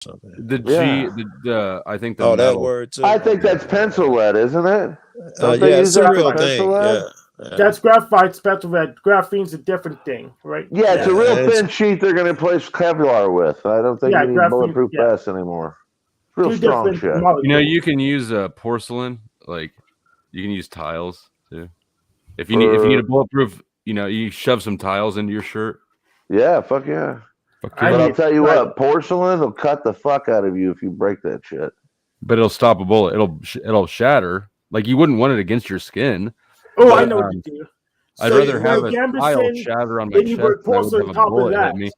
something. I think the metal. that word too. I think that's pencil lead, isn't it? Yeah, it's a real thing. Yeah. That's graphite special lead. Graphene's a different thing, right? Yeah, it's a real thin sheet they're going to place Kevlar with. I don't think you need bulletproof vests anymore. It's real strong shit. You can use porcelain. Like, you can use tiles too. If you need a bulletproof, you shove some tiles into your shirt. Yeah, fuck yeah. But I'll tell you what, porcelain will cut the fuck out of you if you break that shit. But it'll stop a bullet. It'll shatter. Like, you wouldn't want it against your skin. Oh, I know what you do. I'd rather have a tile shatter on my chest than have a bullet hit me.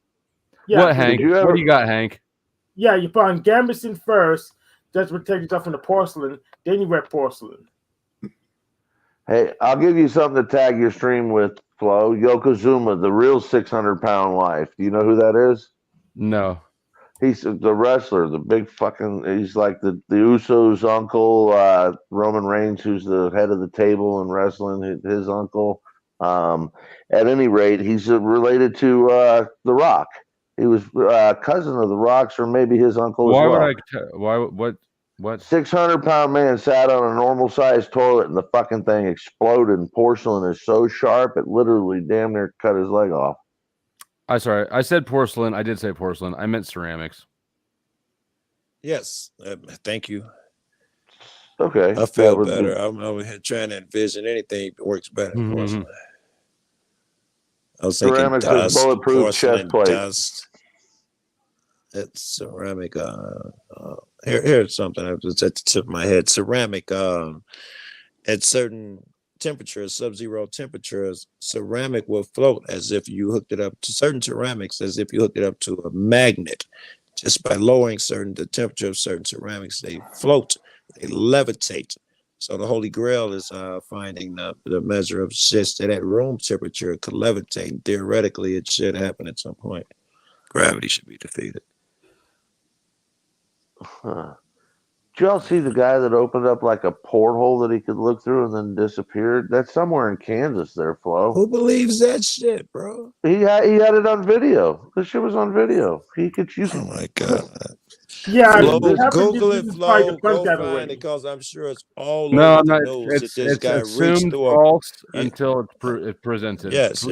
Yeah. What, Hank? What do you got, Hank? Yeah, you put on gambeson first. That's what takes stuff from the porcelain. Then you wear porcelain. Hey, I'll give you something to tag your stream with, Flo. Yokozuna, the real 600-pound life. Do you know who that is? No. He's the wrestler, the big fucking. He's like the Usos' uncle, Roman Reigns, who's the head of the table in wrestling. His uncle. At any rate, he's related to The Rock. He was cousin of The Rock's, or maybe his uncle. Why as well. What? 600-pound man sat on a normal-sized toilet, and the fucking thing exploded. And porcelain is so sharp, it literally damn near cut his leg off. Sorry, I said porcelain. I did say porcelain. I meant ceramics. Yes, thank you. Okay, I feel better. I'm over here trying to envision anything that works better than porcelain. I was thinking ceramics dust, with bulletproof chest plate. Dust. It's ceramic. Here's something that was at the tip of my head. Ceramic. At certain temperatures, sub-zero temperatures, ceramic will float as if you hooked it up to certain ceramics, as if you hooked it up to a magnet. Just by lowering the temperature of certain ceramics, they float, they levitate. So the Holy Grail is finding the measure of shit that room temperature could levitate. Theoretically, it should happen at some point. Gravity should be defeated. Huh. Did y'all see the guy that opened up like a porthole that he could look through and then disappeared? That's somewhere in Kansas there, Flo. Who believes that shit, bro? He had it on video. The shit was on video. He could use. Oh my god. Yeah, Flo, Google it, Flo. Go find it, because I'm sure it's all over the news. It's assumed false until it's presented. Yes.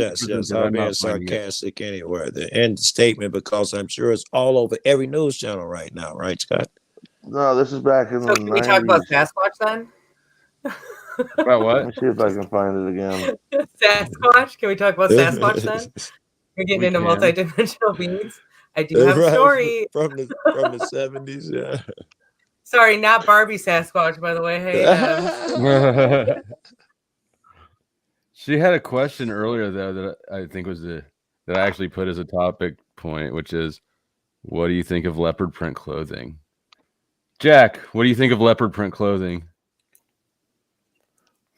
I'm being sarcastic anywhere. The end statement, because I'm sure it's all over every news channel right now, right, Scott? No, this is back in the 90s. Can we talk about Sasquatch then? About what? Let me see if I can find it again. Sasquatch? Can we talk about Sasquatch then? We're getting into multidimensional beings. I do have a story from the 70s. Yeah. Sorry, not Barbie Sasquatch, by the way. Hey. She had a question earlier though that I think was that I actually put as a topic point, which is, what do you think of leopard print clothing? Jack, what do you think of leopard print clothing?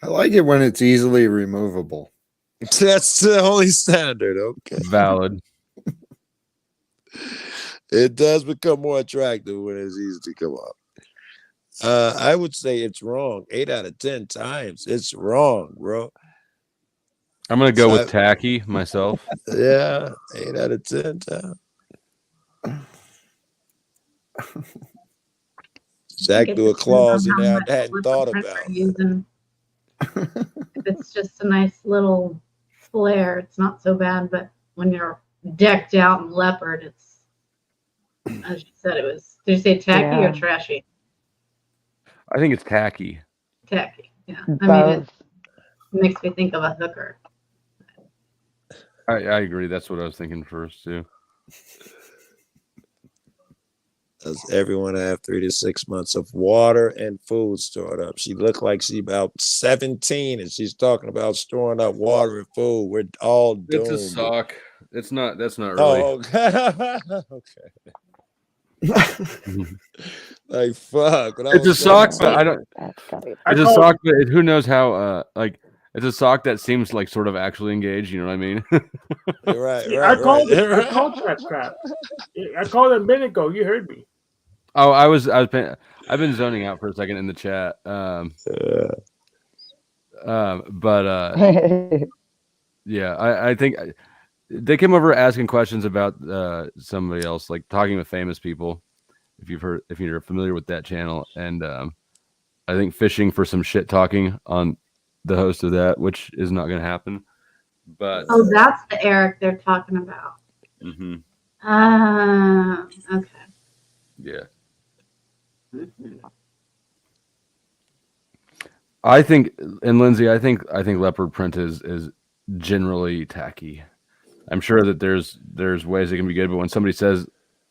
I like it when it's easily removable. That's the only standard. Okay. Valid. It does become more attractive when it's easy to come off. I would say it's wrong. 8 out of 10 times. It's wrong, bro. I'm going to go with tacky myself. Yeah, 8 out of 10 times. Zach threw a clause in there I hadn't thought about. It's just a nice little flare. It's not so bad, but when you're decked out in leopard, it's, as you said, it was. Did you say tacky or trashy? I think it's tacky. Tacky, yeah. I mean, it makes me think of a hooker. I agree. That's what I was thinking first too. Does everyone have 3 to 6 months of water and food stored up? She looked like she's about 17 and she's talking about storing up water and food. We're all doomed. It's a sock. That's not really. Oh, okay. Like, fuck. It's a sock, but I don't. It's a sock, but who knows how? It's a sock that seems like sort of actually engaged. You know what I mean? Right. I called that crap. I called it a minute ago. You heard me. Oh, I've been zoning out for a second in the chat. Yeah, I think they came over asking questions about somebody else, like talking with famous people, if you're familiar with that channel, and I think fishing for some shit talking on the host of that, which is not going to happen. But Oh, that's the Eric they're talking about. Mm-hmm. Okay. Yeah. Mhm. I think, and Lindsay, I think leopard print is generally tacky. I'm sure that there's ways it can be good, but when somebody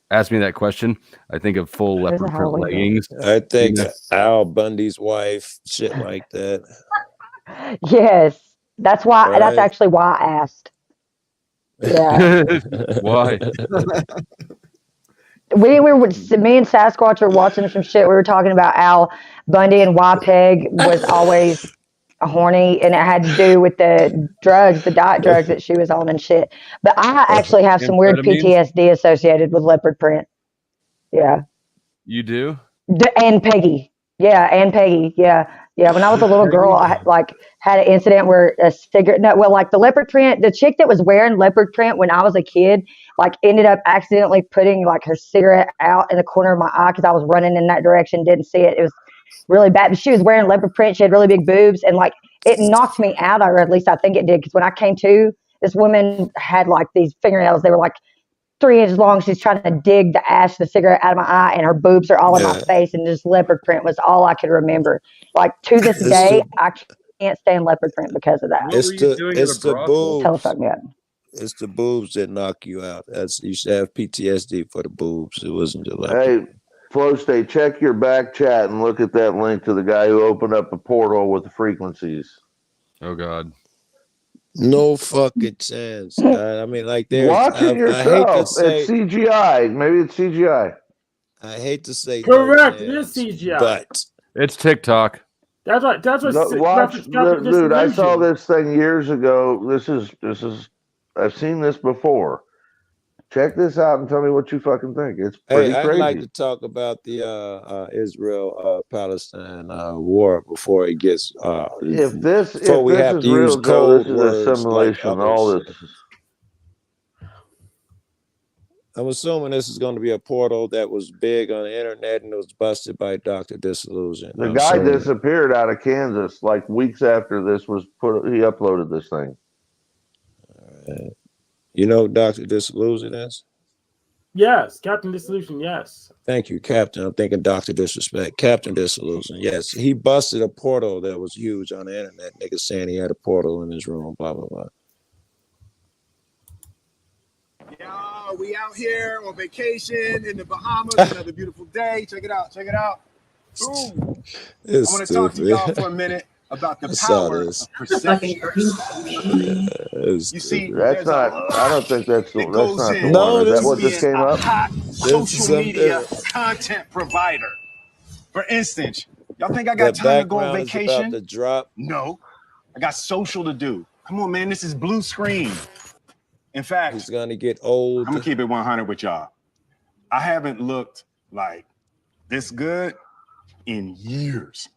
ask me that question, I think of full There's a leopard print Halloween leggings. I think You know? Al Bundy's wife, shit like that. Yes, that's why. That's Right. actually why I asked. Yeah, Why? me and Sasquatch were watching some shit. We were talking about Al Bundy and why Peg was always horny, and it had to do with the drugs, the diet drugs that she was on and shit. But I actually have some weird Amphetamines? PTSD associated with leopard print. Yeah. You do? And Peggy. Yeah, and Peggy. Yeah. Yeah. When I was a little girl, I had an incident where a cigarette, no, well, like the leopard print, the chick that was wearing leopard print when I was a kid, like ended up accidentally putting like her cigarette out in the corner of my eye because I was running in that direction, didn't see it. It was really bad. But she was wearing leopard print. She had really big boobs, and like it knocked me out, or at least I think it did. Because when I came to, this woman had like these fingernails. They were like 3 inches long. She's trying to dig the ash, the cigarette out of my eye, and her boobs are all in my face. And just leopard print was all I could remember. Like to this day, I can't stand leopard print because of that. What were you doing It's at a the brothel? Tell boobs. fuck me up. It's the boobs that knock you out. You should have PTSD for the boobs. It wasn't the leopard. Hey, Flow State, check your back chat and look at that link to the guy who opened up a portal with the frequencies. Oh God. No fucking chance. I mean, like there's. Watch it yourself. I hate to say. It's CGI. Maybe it's CGI. I hate to say. Correct. No It is chance, CGI. but It's TikTok. That's what. That's what. No, watch, Captain dude. I saw Disillusion. this thing years ago. This is. I've seen this before. Check this out and tell me what you fucking think. It's pretty hey, I'd crazy. like to talk about the Israel-Palestine war before it gets. If this before we have is to real, use Joe, code this is a words like simulation. other All shit. this. I'm assuming this is going to be a portal that was big on the internet and it was busted by Dr. Disillusion. The guy disappeared out of Kansas like weeks after this was put. He uploaded this thing. You know who Dr. Disillusion is? Yes, Captain Disillusion. Yes. Thank you, Captain. I'm thinking Dr. Disrespect. Captain Disillusion. Yes, he busted a portal that was huge on the internet. Niggas saying he had a portal in his room, blah, blah, blah. Yo, we out here on vacation in the Bahamas. Another beautiful day. Check it out. Check it out. Boom. I want to talk to y'all for a minute about the power of perception. You see, That's not. I don't think that's the goes one. in. Is that what just came up? Hot social media content provider. For instance, y'all think I got time to go on vacation? About to drop. No, I got social to do. Come on, man. This is blue screen. In fact, he's gonna get old. I'm gonna keep it 100 with y'all. I haven't looked like this good in years.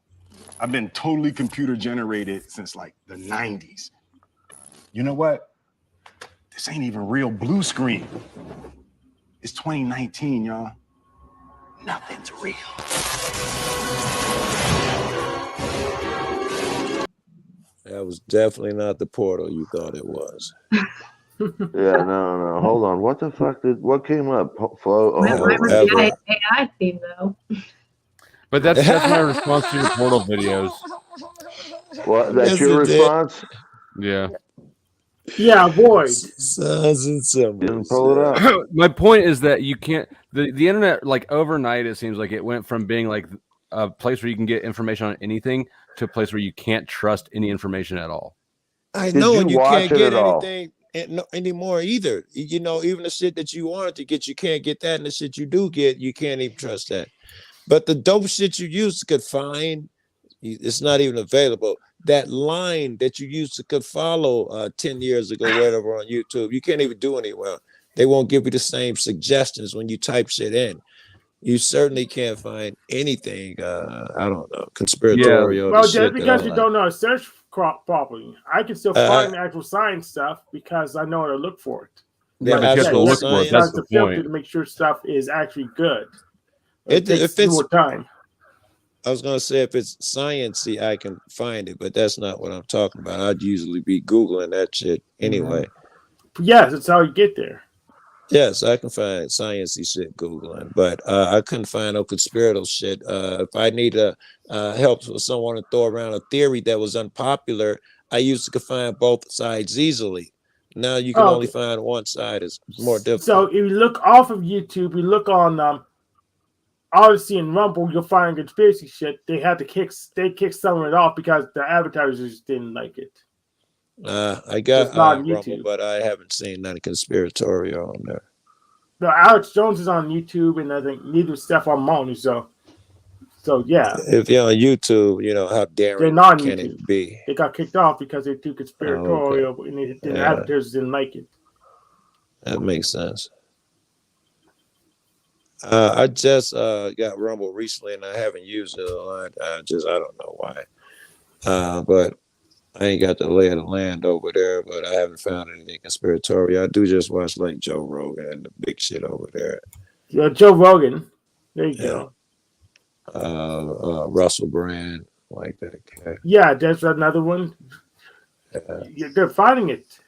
I've been totally computer generated since like the 90s. You know what? This ain't even real blue screen. It's 2019, y'all. Nothing's real. That was definitely not the portal you thought it was. Yeah, no. Hold on. What the fuck what came up? Flo? Mine was the AI theme, though. But that's my response to your portal videos. What? That's your response? Yeah. Yeah, void. Sounds and symbols. Didn't pull it up. My point is that you can't. The internet, like overnight, it seems like it went from being like a place where you can get information on anything to a place where you can't trust any information at all. I know, and you can't get anything anymore either. You know, even the shit that you wanted to get, you can't get that, and the shit you do get, you can't even trust that. But the dope shit you used to find, it's not even available. That line that you used to could follow 10 years ago, whatever, on YouTube, you can't even do anywhere. They won't give you the same suggestions when you type shit in. You certainly can't find anything, I don't know, conspiratorial. Well, just because you don't know how to search properly. I can still find the actual science stuff because I know how to look for it. Yeah, but you have to look for it. That's the point. To make sure stuff is actually good. It takes if it's more time. I was gonna say if it's sciencey, I can find it, but that's not what I'm talking about. I'd usually be Googling that shit anyway. Yes, that's how you get there. Yes, I can find sciencey shit Googling, but I couldn't find no conspiratorial shit. If I need help with someone to throw around a theory that was unpopular, I used to find both sides easily. Now you can only find one side. It's more difficult. So if you look off of YouTube, you look on Odyssey and Rumble, you'll find conspiracy shit. They kicked some of it off because the advertisers didn't like it. I got Rumble, but I haven't seen none conspiratorial on there. No, Alex Jones is on YouTube, and I think neither Stefan Molyneux. So yeah. If you're on YouTube, you know how daring they're not on can YouTube. it be? They got kicked off because they do conspiratorial, and the advertisers didn't like it. That makes sense. I just got Rumble recently, and I haven't used it a lot. I don't know why. But I ain't got the lay of the land over there, but I haven't found anything conspiratorial. I do just watch like Joe Rogan and the big shit over there. Yeah, Joe Rogan. There you go. Russell Brand, like that guy. Yeah, that's another one. They're finding it.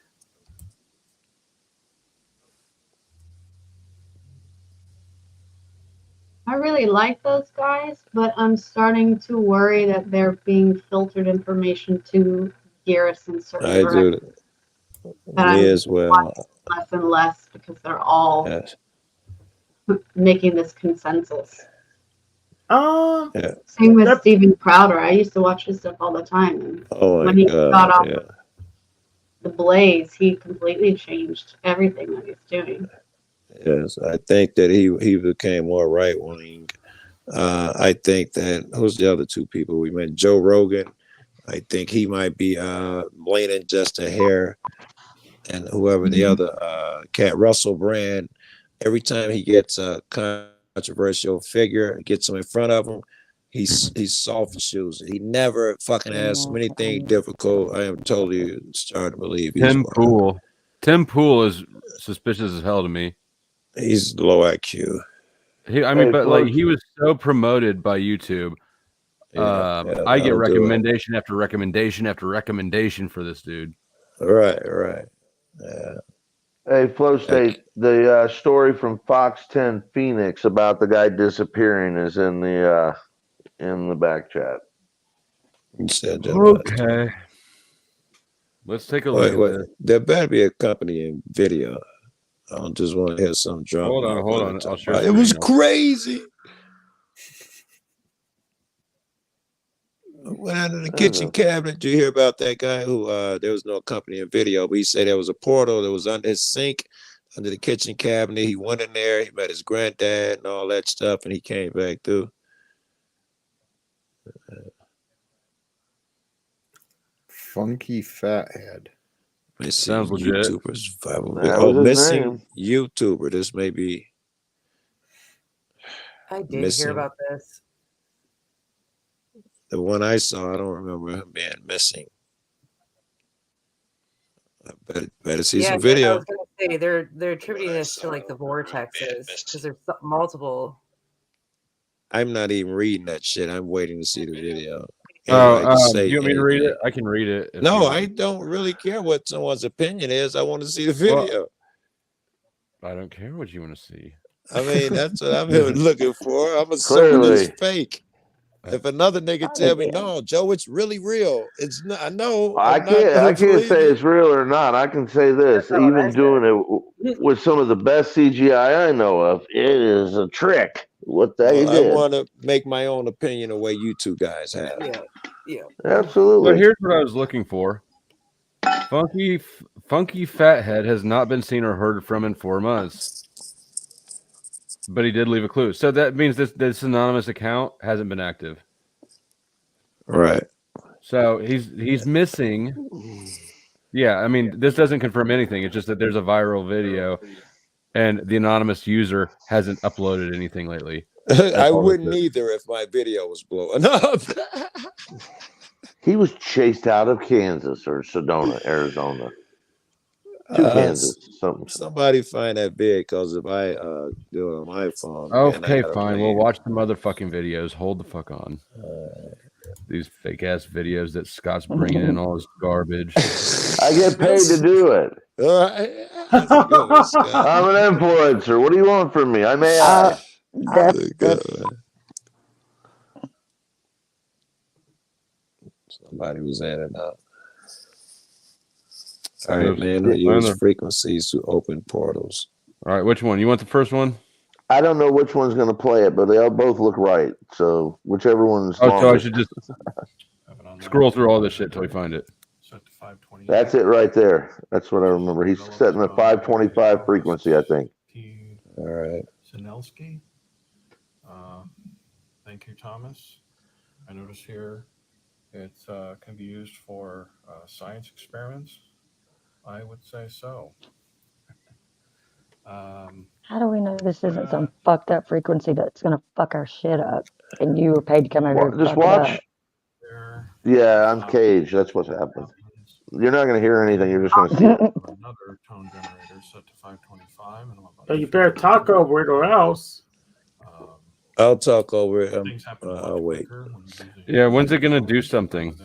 I really like those guys, but I'm starting to worry that they're being filtered information to gear us in certain directions. Me as well. Less and less because they're all making this consensus. Same with Steven Crowder. I used to watch his stuff all the time, and when he got off the Blaze, he completely changed everything that he's doing. Yes, I think that he became more right wing. I think that who's the other two people we met? Joe Rogan. I think he might be leaning just a hair, and whoever the other cat, Russell Brand. Every time he gets a controversial figure, gets him in front of him, he's soft as shoes. He never fucking asks him anything difficult. I am totally starting to believe he's Tim Pool is suspicious as hell to me. He's low IQ. He was so promoted by YouTube. I get recommendation after recommendation after recommendation for this dude. Right. Hey, Flow State, the story from Fox 10 Phoenix about the guy disappearing is in the back chat. Okay. Let's take a look at this. There better be accompanying video. I don't just want to hear some drunk. Hold on. I'll show it was crazy. Went out of the kitchen cabinet. Did you hear about that guy who there was no accompanying video, but he said there was a portal that was under his sink, under the kitchen cabinet. He went in there, he met his granddad and all that stuff, and he came back through. Funky Fathead. Sounds legit. YouTubers, missing YouTuber. This may be. I did hear about this. The one I saw, I don't remember him being missing. I better see some video. I was gonna say they're attributing this to like the vortexes because there's multiple. I'm not even reading that shit. I'm waiting to see the video. You want me to read it? I can read it. No, I don't really care what someone's opinion is. I want to see the video. I don't care what you want to see. I mean, that's what I've been looking for. I'm assuming it's fake. If another nigga tell me, no, Joe, it's really real. It's not. I know. I can't say it's real or not. I can say this: even doing it with some of the best CGI I know of, it is a trick. What they did. I want to make my own opinion the way you two guys have. Yeah, absolutely. Well, here's what I was looking for. Funky Fathead has not been seen or heard from in 4 months. But he did leave a clue. So that means this anonymous account hasn't been active. Right. So he's missing. Yeah, I mean, this doesn't confirm anything. It's just that there's a viral video and the anonymous user hasn't uploaded anything lately. I wouldn't either if my video was blowing up. He was chased out of Kansas or Sedona, Arizona. Kansas. Something. Somebody find that vid, because if I do it on my phone, Okay, fine. We'll watch the motherfucking videos. Hold the fuck on. These fake ass videos that Scott's bringing in all his garbage. I get paid to do it. That's a good one, Scott. I'm an influencer. What do you want from me? I'm AI. That's good. Somebody was in and out. All right, man. We use frequencies to open portals. All right, which one? You want the first one? I don't know which one's going to play it, but they all both look right. So whichever one's. Oh, so I should just scroll through all this shit till we find it. That's it right there. That's what I remember. He's setting the 525 frequency, I think. All right. Sinelski. Thank you, Thomas. I notice here it can be used for science experiments. I would say so. How do we know this isn't some fucked up frequency that's gonna fuck our shit up? And you were paid to come over here. Just watch. Yeah, I'm caged. That's what's happened. You're not gonna hear anything. You're just gonna see it. Another tone generator set to 525. And you better talk over it or else. I'll talk over it. I'll wait. Yeah, when's it gonna do something?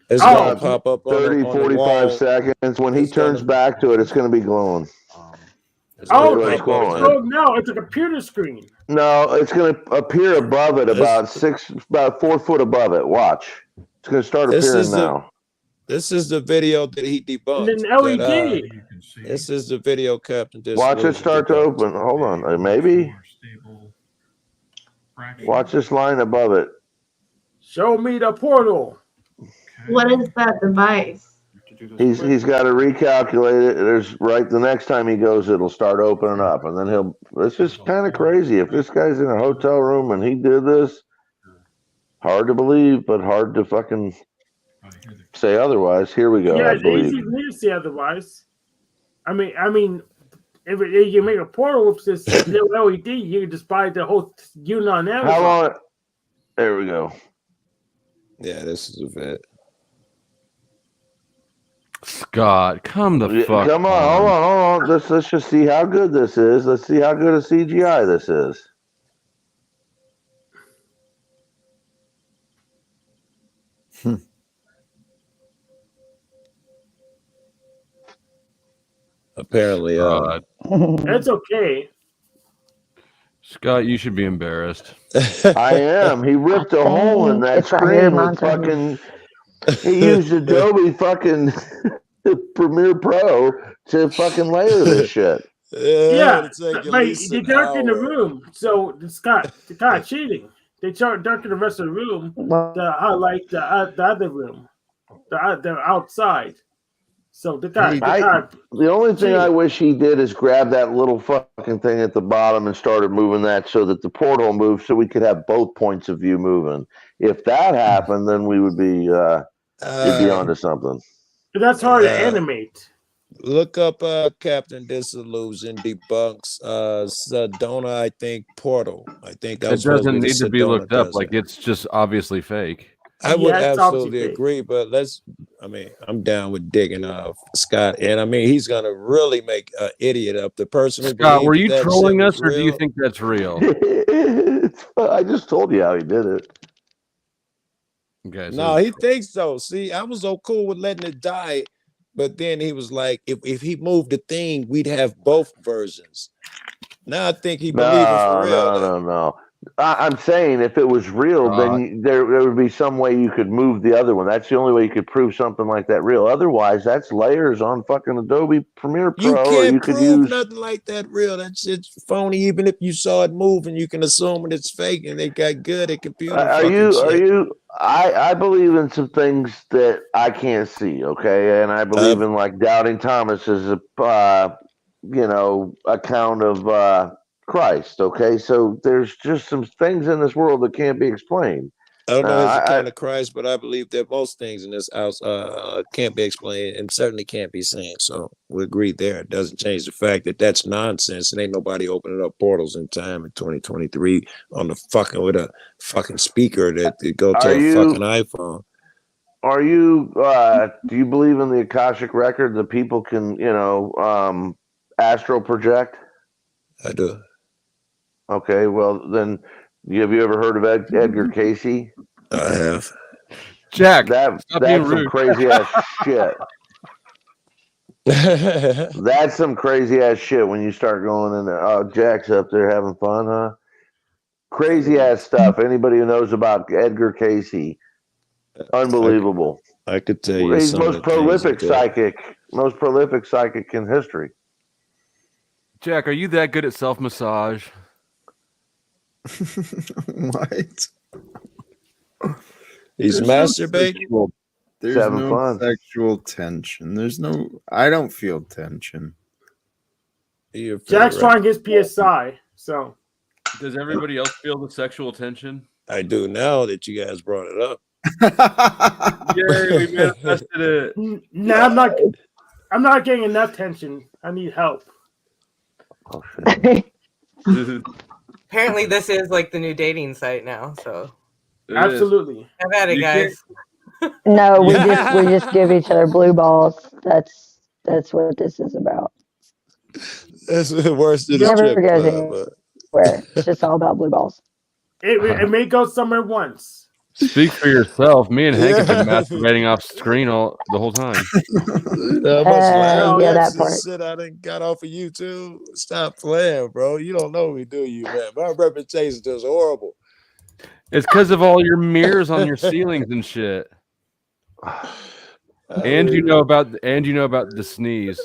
It's gonna pop up 30, 45 seconds. When he turns back to it, it's gonna be glowing. It's glowing. No, it's a computer screen. No, it's gonna appear above it, about 4 foot above it. Watch. It's gonna start appearing now. This is the video that he debunked. And an LED. This is the video Captain. Watch it start to open. Hold on. Maybe. Watch this line above it. Show me the portal. What is that device? He's got to recalculate it. There's the next time he goes, it'll start opening up, and then it's just kind of crazy. If this guy's in a hotel room and he did this, hard to believe, but hard to fucking say otherwise. Here we go. Yeah, I it's believe. easy for me to say otherwise. I mean, if you make a portal with this little LED, you can just buy the whole unit on Amazon. How long? There we go. Yeah, this is a vet. Scott, come the fuck. Come on, hold on. Let's just see how good this is. Let's see how good a CGI this is. Apparently, That's okay. Scott, you should be embarrassed. I am. He ripped a hole in that screen with fucking. He used Adobe fucking Premiere Pro to fucking layer this shit. Yeah, but they darkened the room, so Scott cheating. They darkened the rest of the room to highlight the other room, the outside. So the only thing I wish he did is grab that little fucking thing at the bottom and started moving that so that the portal moved, so we could have both points of view moving. If that happened, then we would be you'd be onto something. But that's hard to animate. Look up Captain Disillusion debunks Sedona, I think, portal. I think that it doesn't need to be looked up. Like, it's just obviously fake. I would absolutely agree, but I'm down with digging off Scott, and I mean he's gonna really make an idiot of the person. Scott, were you trolling us, or do you think that's real? I just told you how he did it. Okay, no, he thinks so. See, I was so cool with letting it die, but then he was like, if he moved the thing, we'd have both versions. Now I think he believes it for real. No. I'm saying if it was real, then there would be some way you could move the other one. That's the only way you could prove something like that real. Otherwise, that's layers on fucking Adobe Premiere Pro. You can't prove nothing like that real. That shit's phony. Even if you saw it moving, you can assume it's fake, and they got good at computer. I believe in some things that I can't see. Okay, and I believe in like doubting Thomas as a account of Christ. Okay, so there's just some things in this world that can't be explained. I don't know his account of Christ, but I believe that most things in this house can't be explained and certainly can't be seen. So we agree there. It doesn't change the fact that that's nonsense, and ain't nobody opening up portals in time in 2023 on the fucking with a fucking speaker that go to a fucking iPhone. Are you? Do you believe in the Akashic record that people can, astral project? I do. Okay, well then, have you ever heard of Edgar Casey? I have. Jack, that's some crazy ass shit. That's some crazy ass shit when you start going in there. Oh, Jack's up there having fun, huh? Crazy ass stuff. Anybody who knows about Edgar Casey, unbelievable. I could tell you He's some most of the things prolific psychic in history. Jack, are you that good at self massage? What? He's masturbating. There's having no fun. sexual tension. I don't feel tension. Jack's trying his PSI. So, does everybody else feel the sexual tension? I do now that you guys brought it up. Yay, we manifested it. No, I'm not getting enough tension. I need help. Oh shit. Apparently, this is like the new dating site now. So, absolutely. Have at it, guys. No, we just give each other blue balls. That's what this is about. That's worse than a Never strip goes club. anywhere. It's just all about blue balls. It may go somewhere once. Speak for yourself. Me and Hank have been masturbating off screen the whole time. That part. Shit I done got off of YouTube. Stop playing, bro. You don't know we do you, man. My reputation is horrible. It's because of all your mirrors on your ceilings and shit. And you know about the sneeze.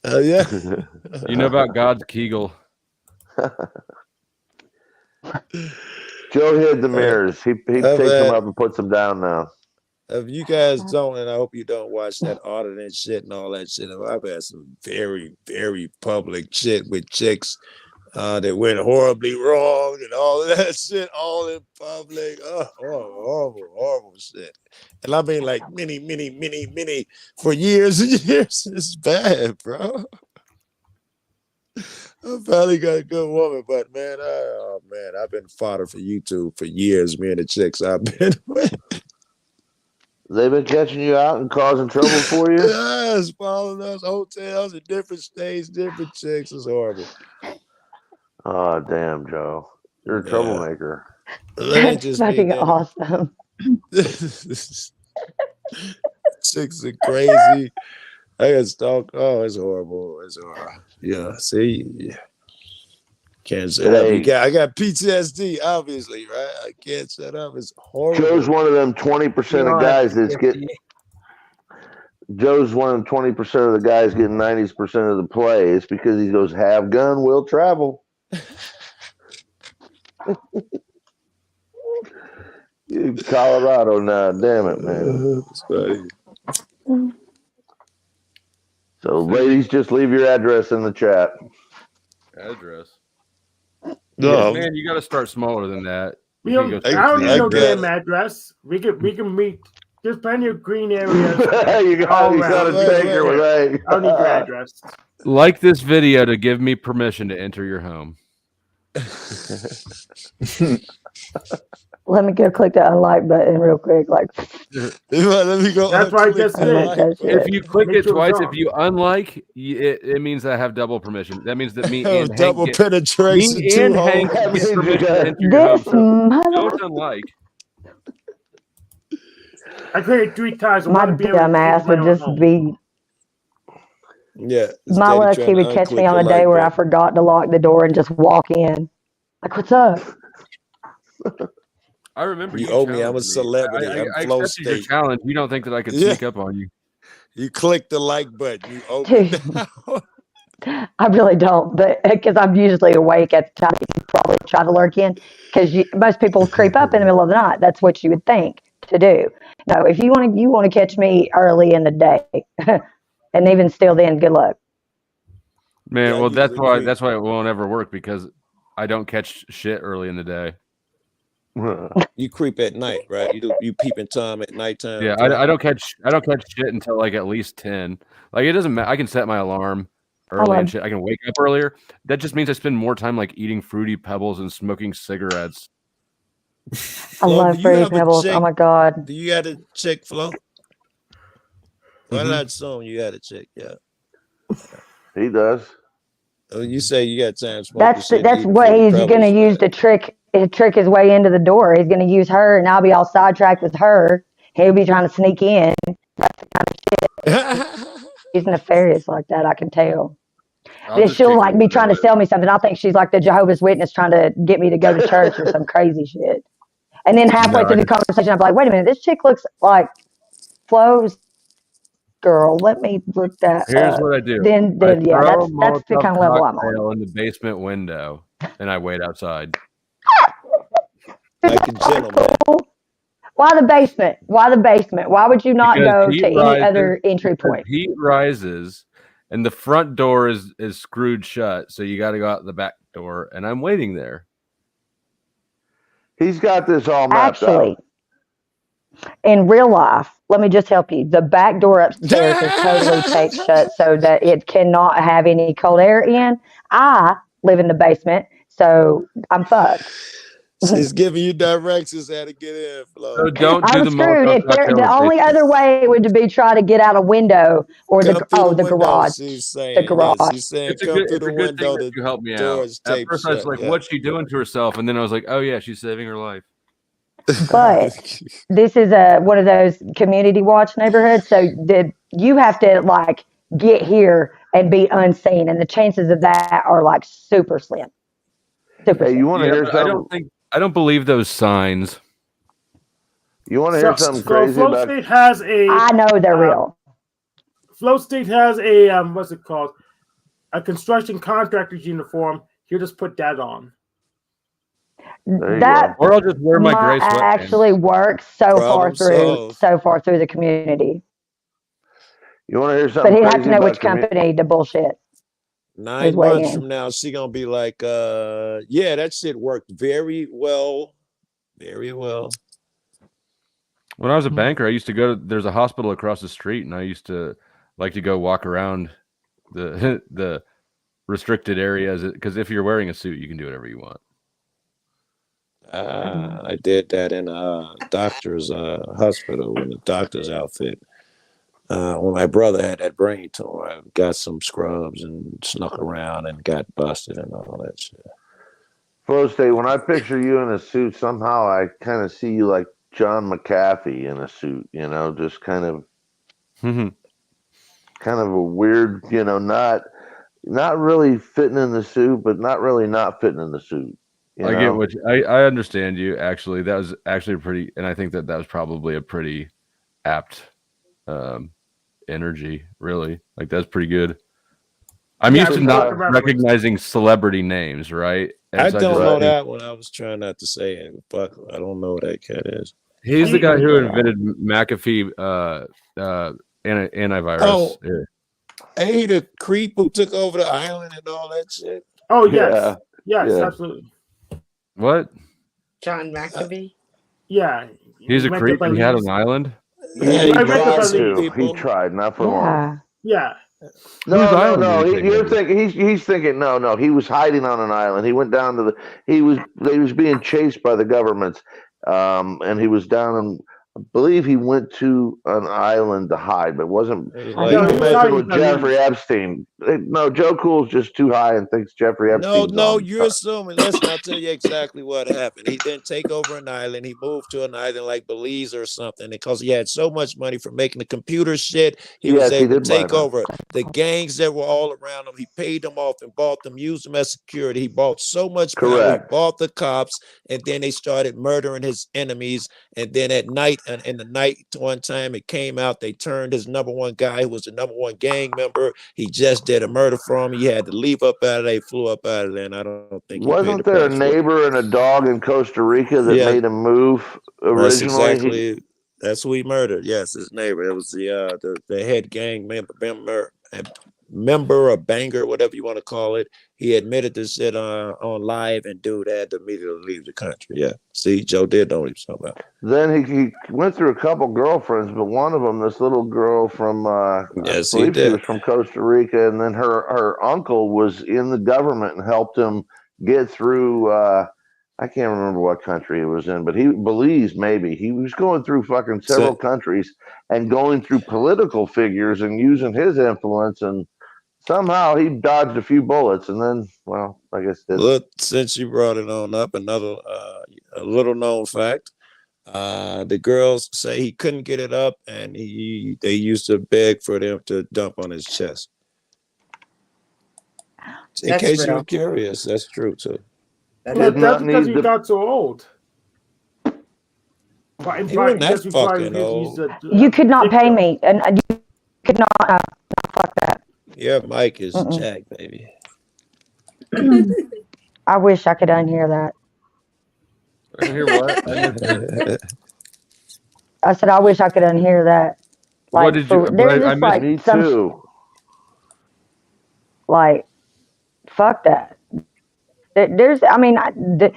Yeah. You know about God's Kegel. Joe hid the mirrors. He takes them up and puts them down now. If you guys don't, and I hope you don't watch that auditing shit and all that shit. I've had some very, very public shit with chicks that went horribly wrong and all of that shit, all in public. Oh, horrible, horrible shit. And I mean, like many for years and years. It's bad, bro. I finally got a good woman, but man, I've been fodder for YouTube for years. Me and the chicks I've been with. They've been catching you out and causing trouble for you? Yes, following us, hotels in different states, different chicks. It's horrible. Oh, damn, Joe. You're a troublemaker. That's fucking awesome. Chicks are crazy. I got stalked. Oh, it's horrible. It's horrible. Yeah, see? Can't shut up. I got PTSD, obviously, right? I can't shut up. It's horrible. Joe's one of them 20% of guys that's getting. Joe's one of them 20% of the guys getting 90% of the play. It's because he goes, have gun, will travel. Colorado now, damn it, man. It's funny. So, ladies, just leave your address in the chat. Address? No, man, you got to start smaller than that. I don't need no damn address. We can meet. There's plenty of green areas. you got a taker with A. I don't need your address. Like this video to give me permission to enter your home. Let me go click the unlike button real quick. Like, let me go. That's right. That's it. If you click it twice, if you unlike, it means I have double permission. That means that me and double Hank penetration. Me and Hank get permission to enter your home. So don't unlike. I created 3 times. My dumbass would just be. Yeah. My luck, he would catch me on a day where I forgot to lock the door and just walk in. Like, what's up? I remember you owe me. I'm a celebrity. I flow accepted your state. challenge. You don't think that I could sneak up on you? You click the like button. You owe me. I really don't, but because I'm usually awake at the time, you probably try to lurk in because most people creep up in the middle of the night. That's what you would think to do. No, if you want to catch me early in the day, and even still, then good luck. Man, well, that's why it won't ever work because I don't catch shit early in the day. You creep at night, right? You peeping Tom at nighttime. Yeah, I don't catch shit until like at least 10. Like it doesn't matter. I can set my alarm early and shit. I can wake up earlier. That just means I spend more time like eating fruity pebbles and smoking cigarettes. I love do you Fruity have a Pebbles. Oh chick? my god. Do you got a chick, Flo? Why Mhm. not assume you had a chick? Yeah. He does. Oh, you say you got time smoking shit. That's eating what Fruity he's gonna Pebbles, use to trick his way into the door. He's gonna use her, and I'll be all sidetracked with her. He'll be trying to sneak in. man. He's nefarious like that. I can tell. I'll just She'll kick like her be trying to out. sell me something. I think she's like the Jehovah's Witness trying to get me to go to church or some crazy shit. And then halfway No, through the conversation, I'm like, wait a minute, this chick looks like Flo's girl. Let me look that Here's up. what I do. Then I yeah, throw a that's the Molotov kind of level I'm on. cocktail in the basement window, and I wait outside. Like a gentleman. Why the basement? Why the basement? Why would you not Because go heat to any rises- other entry because point? Heat rises, and the front door is screwed shut, so you got to go out the back door, and I'm waiting there. He's got this all mapped Actually, in real life, let me just help you. The back door upstairs is totally taped shut so that it cannot have any cold air in. I live in the basement, so I'm fucked. She's giving you directions how to get in, Flo. So don't do I'm the screwed. Molotov If there, cocktail the in only basement. other way would be try to get out a window or Come the through the window, garage. she's saying. The garage. Yes, she's saying It's a come good, through it's the a good thing window. that you helped me The out. door is At taped first, I was shut. like, Yeah. "What's she doing to herself?" And then I was like, "Oh yeah, she's saving her life." But this is one of those community watch neighborhoods, so you have to like get here and be unseen, and the chances of that are like super slim. Super Hey, slim. you want to Yeah, hear but something? I don't believe those signs. You want to hear something So crazy Flow about? State has a. I know they're real. Flow State has a what's it called? A construction contractor's uniform. You just put that on. There you That Or I'll just wear my gray might sweatpants. actually work Problem so far through the community. You want to hear But something he'd crazy have to know about which company to bullshit. 9 his way months in. from now, she gonna be like, yeah, that shit worked very well. Very well. When I was a banker, I used to go to. There's a hospital across the street, and I used to like to go walk around the the restricted areas because if you're wearing a suit, you can do whatever you want. I did that in a doctor's hospital in a doctor's outfit. When my brother had that brain tumor, I got some scrubs and snuck around and got busted and all that shit. Flow State, when I picture you in a suit, somehow I kind of see you like John McAfee in a suit, you know, just kind of a weird, you know, not really fitting in the suit, but not really not fitting in the suit. I get what I understand you. Actually, that was actually pretty, and I think that was probably a pretty apt energy. Really, like that's pretty good. I'm used to not recognizing celebrity names, right? And I so don't just know think- that one. I was trying not to say it. Fuck, I don't know what that cat is. He's the guy who invented McAfee antivirus. Oh, Yeah. hey, the creep who took over the island and all that shit. Oh yes, yes, Yeah. absolutely. What? John McAfee. Yeah, He's a went creep to and he had Belize. an island? Yeah, he I read tried the some Belize. He people. tried, not for long. Yeah. No. You're thinking he's thinking no. He was hiding on an island. He went down to he was being chased by the government, and he was down in. I believe he went to an island to hide, but wasn't. He was messing with Jeffrey Epstein. No, Joe Cool's just too high and thinks Jeffrey Epstein. No, you're assuming. Listen, I'll tell you exactly what happened. He didn't take over an island. He moved to an island like Belize or something because he had so much money from making the computer shit. He was able to take over the gangs that were all around him. He paid them off and bought them, used them as security. He bought so much power. He bought the cops, and then they started murdering his enemies. And then at night, and in the night, one time it came out, they turned his number one guy who was the number one gang member. He just did a murder for him. He had to leave up out of there. He flew up out of there, and I don't think he Wasn't paid the there a price for it. neighbor and a dog in Costa Rica that made him move originally? That's who he murdered. Yes, his neighbor. It was the head gang member or banger, whatever you want to call it. He admitted this shit on live, and dude had to immediately leave the country. Yeah, see, Joe did know what he was talking about. Then he went through a couple girlfriends, but one of them, this little girl from, Yes, I he believe she did. was from Costa Rica, and then her uncle was in the government and helped him get through I can't remember what country it was in, but Belize maybe. He was going through fucking several countries and going through political figures and using his influence, and somehow he dodged a few bullets, and then, well, I guess didn't. Look, since you brought it on up, another a little known fact. The girls say he couldn't get it up, and they used to beg for them to dump on his chest. In case you were curious, that's true too. That's because he got so old. He wasn't that fucking old. You could not pay me, and you could not fuck that. Yeah, Mike is Jack, baby. I wish I could unhear that. Hear what? I said I wish I could unhear that. Like, what did you? Me too. Like, fuck that. There's, I mean, the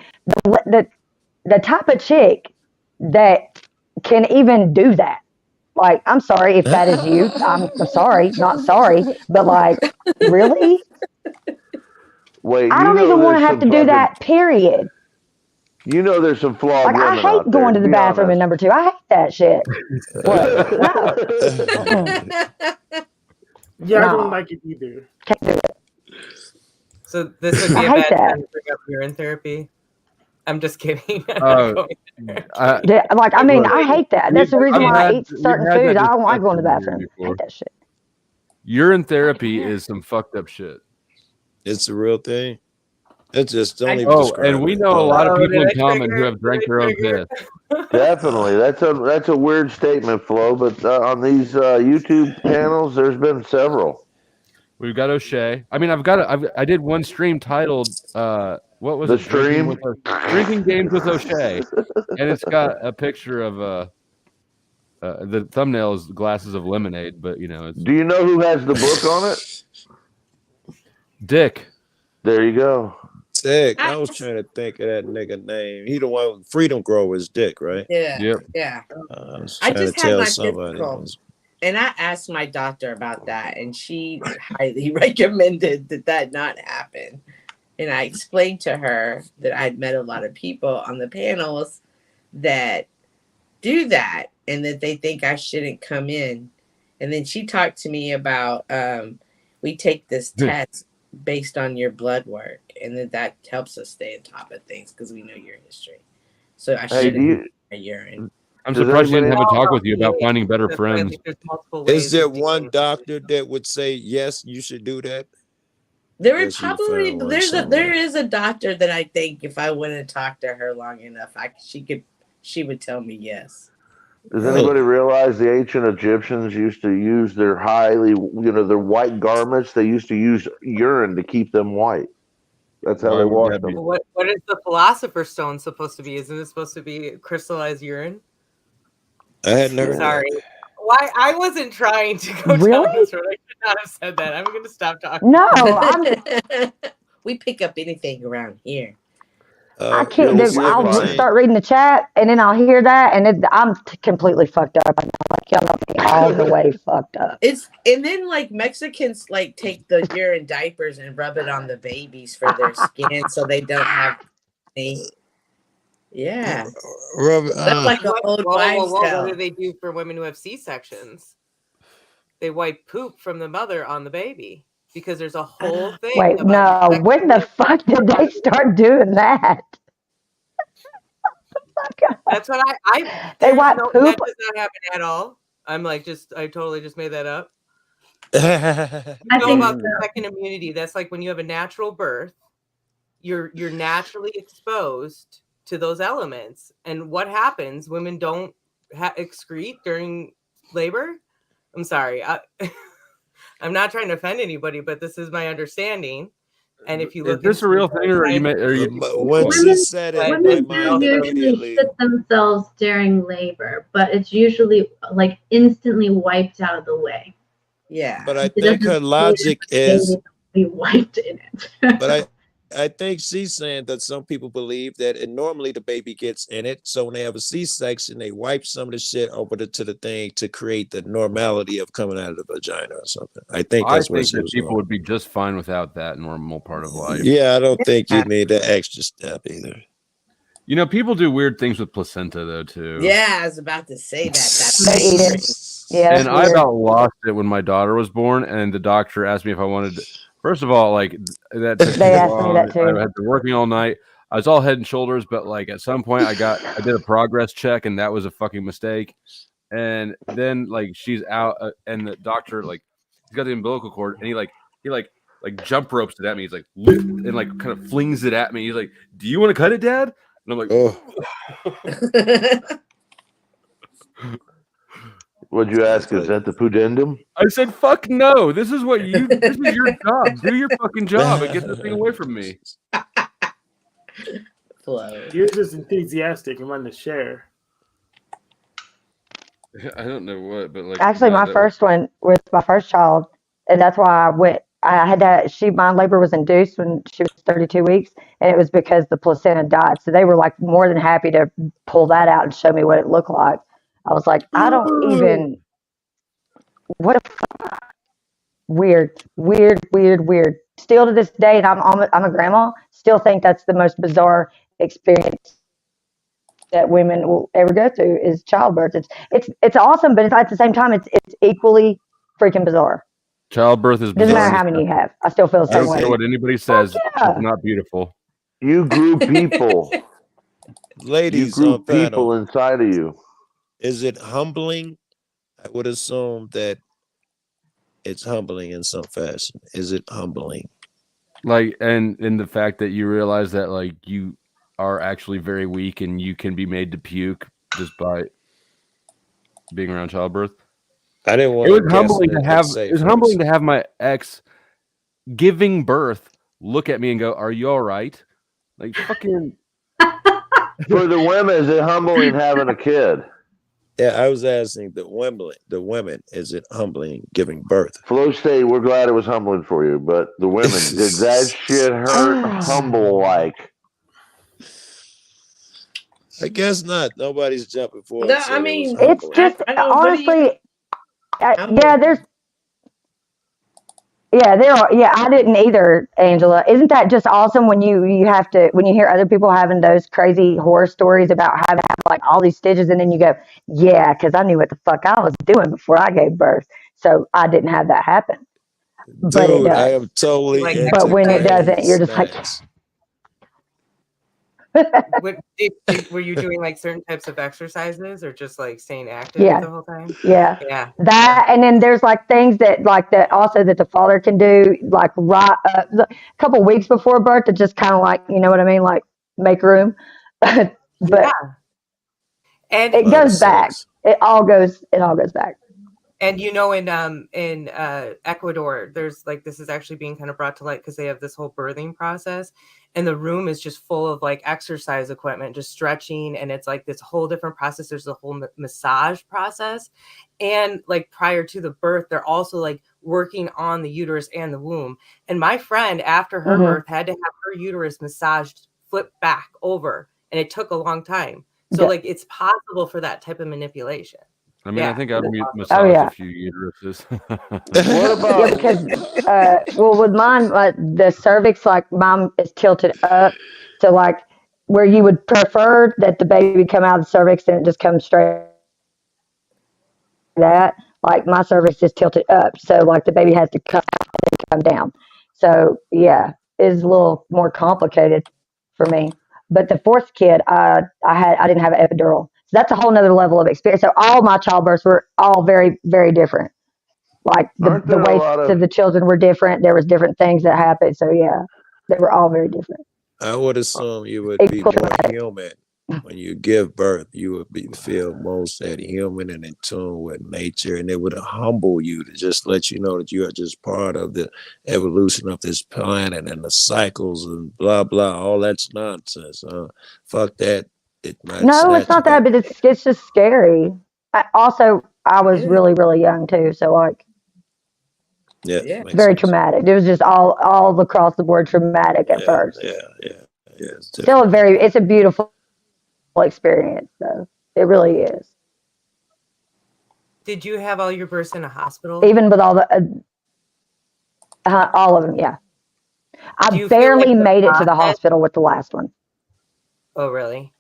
type of chick that can even do that. Like, I'm sorry if that is you. I'm sorry, not sorry, but like, really? Wait, I don't even want to have to do that. Period. You know, there's some flawed women I hate going to the bathroom in number 2. I hate that shit. What? No. Yeah, I don't like it either. Can't do it. So this would be a bad time to bring up urine therapy. I'm just kidding. I mean, I hate that. That's the reason why I eat certain foods. I don't like going to the bathroom. I hate that shit. Urine therapy is some fucked up shit. It's a real thing. It's just don't even. And we know a lot of people in common who have drank their own piss. Definitely, that's a weird statement, Flo. But on these YouTube channels, there's been several. We've got O'Shea. I mean, I did one stream titled what was the it? Stream? Drinking Games with O'Shea, and it's got a picture of the thumbnail is glasses of lemonade, but you know. It's... Do you know who has the book on it? Dick. There you go. Dick. I was trying to think of that nigga name. He the one with Freedom Grower's Dick, right? Yeah. Yep. Yeah. I just had my physical, and I asked my doctor about that, and she highly recommended that not happen. And I explained to her that I'd met a lot of people on the panels that do that, and that they think I shouldn't come in. And then she talked to me about we take this test based on your blood work, and that helps us stay on top of things because we know your history. So I shouldn't urine. I'm surprised she didn't have a talk with you about finding better friends. Is there one doctor that would say yes, you should do that? There is probably there is a doctor that I think if I went and talked to her long enough, she would tell me yes. Does anybody realize the ancient Egyptians used to use their their white garments? They used to use urine to keep them white. That's how they washed them. What is the Philosopher's Stone supposed to be? Isn't it supposed to be crystallized urine? I hadn't heard. Sorry. Why I wasn't trying to go down this road. I should not have said that. I'm going to stop talking. No, we pick up anything around here. I can't. I'll start reading the chat, and then I'll hear that, and I'm completely fucked up. I'm like, all the way fucked up. And then like Mexicans like take the urine diapers and rub it on the babies for their skin, so they don't have any. Yeah, that's like an old wives' tale. What do they do for women who have C-sections? They wipe poop from the mother on the baby. Because there's a whole thing. Wait, no. When the fuck did they start doing that? That's what they wipe poop. That does not happen at all. I'm like, I totally just made that up. You know about the second immunity. That's like when you have a natural birth, you're naturally exposed to those elements. And what happens? Women don't excrete during labor. I'm sorry. I'm not trying to offend anybody, but this is my understanding. And if you look, is this a real thing, or are you? When she said it, women do usually shit themselves during labor, but it's usually like instantly wiped out of the way. Yeah, but I think her logic is be wiped in it. But I think she's saying that some people believe that normally the baby gets in it. So when they have a C-section, they wipe some of the shit over to the thing to create the normality of coming out of the vagina or something. I think that's what that people would be just fine without that normal part of life. Yeah, I don't think you need the extra step either. You know, people do weird things with placenta though too. Yeah, I was about to say that. They eat it. Yeah, and I about lost it when my daughter was born, and the doctor asked me if I wanted to. First of all, like that took They too asked me long. that too. I had been working all night. I was all head and shoulders, but like at some point I did a progress check, and that was a fucking mistake. And then like she's out, and the doctor like he's got the umbilical cord, and he jump ropes it at me. He's like and like kind of flings it at me. He's like, "Do you want to cut it, Dad?" And I'm like, Oh. What'd you ask? Is that the pudendum? I said, "Fuck no! This is what you. This is your job. Do your fucking job and get this thing away from me." You're just enthusiastic and wanting to share. I don't know what, but like Actually, my first one was my first child, and that's why I went. I had that. My labor was induced when she was 32 weeks, and it was because the placenta died. So they were like more than happy to pull that out and show me what it looked like. I was like, I don't even. What a weird. Still to this day, and I'm a grandma. Still think that's the most bizarre experience that women will ever go through is childbirth. It's awesome, but at the same time, it's equally freaking bizarre. Childbirth is Doesn't bizarre. matter how many you have. I still feel the I same don't way. care what anybody says. yeah. It's not beautiful. You grew people. Ladies, you grew on panel, people inside of you. Is it humbling? I would assume that it's humbling in some fashion. Is it humbling? Like, and in the fact that you realize that like you are actually very weak and you can be made to puke just by being around childbirth. I didn't want. It was humbling to have. It was humbling to have my ex giving birth look at me and go, "Are you all right?" Like fucking. For the women, is it humbling having a kid? Yeah, I was asking the women, is it humbling giving birth? Flo State, we're glad it was humbling for you, but the women, did that shit hurt humble like? I guess not. Nobody's jumping for No, it. I mean, it's just honestly, there are. Yeah, I didn't either, Angela. Isn't that just awesome when you have to when you hear other people having those crazy horror stories about having to have like all these stitches, and then you go, yeah, because I knew what the fuck I was doing before I gave birth, so I didn't have that happen. Dude, but it does. I am totally. Like, into but when it doesn't, you're just like. snacks. Were you doing like certain types of exercises or just like staying active Yeah. the whole time? Yeah. That, and then there's like things that like that also that the father can do like a couple weeks before birth to just kind of like, you know what I mean, like make room. But and it goes back. It all goes back. And you know, in Ecuador, there's like this is actually being kind of brought to light because they have this whole birthing process, and the room is just full of like exercise equipment, just stretching, and it's like this whole different process. There's a whole massage process, and like prior to the birth, they're also like working on the uterus and the womb. And my friend, after her birth, had to have her uterus massaged, flipped back over, and it took a long time. So like it's possible for that type of manipulation. I mean, I think I've massaged a few uteruses. What about? Yeah, because well, with mine, the cervix, like mine is tilted up to like where you would prefer that the baby come out of the cervix and it just comes straight. That like my cervix is tilted up, so like the baby has to come out and come down. So yeah, it's a little more complicated for me. But the fourth kid, I didn't have an epidural. So that's a whole nother level of experience. So all my childbirths were all very, very different. Like the waists of the children were different. There was different things that happened. So yeah, they were all very different. I would assume you would be more human when you give birth. You would feel most at human and in tune with nature, and it would humble you to just let you know that you are just part of the evolution of this planet and the cycles and blah blah. All that's nonsense. Fuck that. No, it's not that, but it's just scary. I was really, really young too, so like, very traumatic. It was just all across the board traumatic at first. Yeah. Still it's a beautiful experience, though. It really is. Did you have all your births in a hospital? Even with all of them, yeah. I barely made it to the hospital with the last one. Oh, really?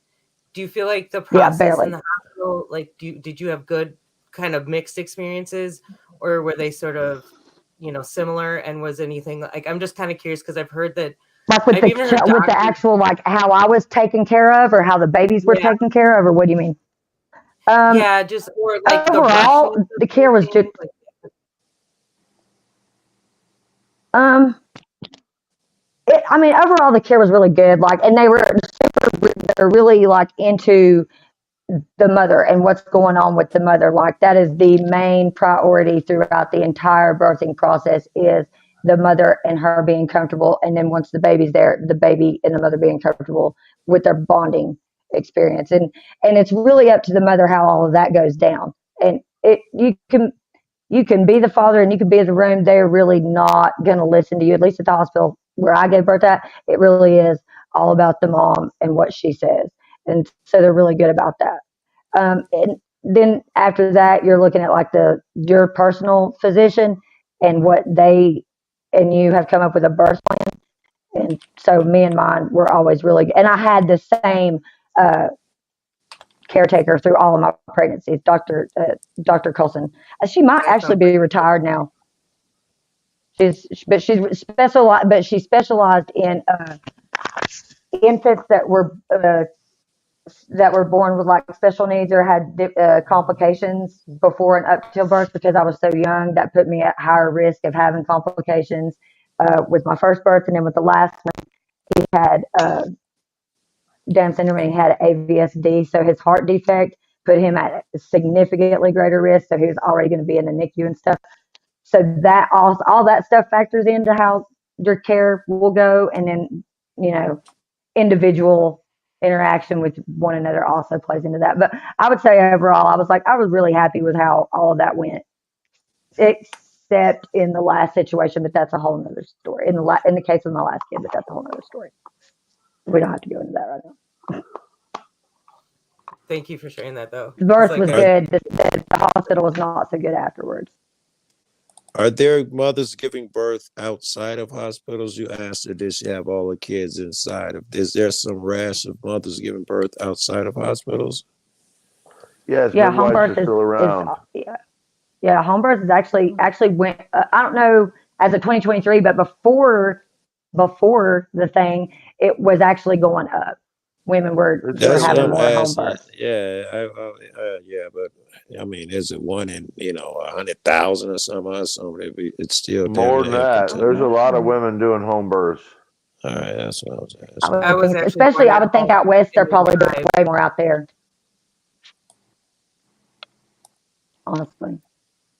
Do you feel like the process in the hospital, like, did you have good kind of mixed experiences, or were they sort of, similar? And was anything like, I'm just kind of curious because I've heard that, like with the actual, like how I was taken care of, or how the babies were taken care of, or what do you mean? Yeah, just or like overall, the care was just overall the care was really good. Like, and they're really like into the mother and what's going on with the mother. Like, that is the main priority throughout the entire birthing process, is the mother and her being comfortable. And then once the baby's there, the baby and the mother being comfortable with their bonding experience. And it's really up to the mother how all of that goes down. And you can be the father and you can be in the room. They're really not going to listen to you, at least at the hospital where I gave birth at. It really is all about the mom and what she says. And so they're really good about that. And then after that, you're looking at like your personal physician and what they and you have come up with a birth plan. And so me and mine were always really good. And I had the same caretaker through all of my pregnancies, Dr. Coulson. She might actually be retired now. She specialized in infants that were born with like special needs or had complications before and up till birth. Because I was so young, that put me at higher risk of having complications with my first birth. And then with the last one, he had Down syndrome and he had AVSD, so his heart defect put him at a significantly greater risk. So he was already going to be in the NICU and stuff. So that all that stuff factors into how your care will go. And then, individual interaction with one another also plays into that. But I would say overall, I was really happy with how all of that went, except in the last situation. But that's a whole nother story. In the case of my last kid, but that's a whole nother story. We don't have to go into that right now. Thank you for sharing that, though. The birth was good. The hospital was not so good afterwards. Are there mothers giving birth outside of hospitals? You asked her, did she have all the kids inside of? Is there some rash of mothers giving birth outside of hospitals? Yes, yeah, home birth is still around. Yeah, home birth is actually went. I don't know as of 2023, but before the thing, it was actually going up. Women were having more home births. Yeah, but I mean, is it one in 100,000 or something? It's still more than that. There's a lot of women doing home births. All right, that's what I was asking. Especially, I would think out west, they're probably doing way more out there. Honestly,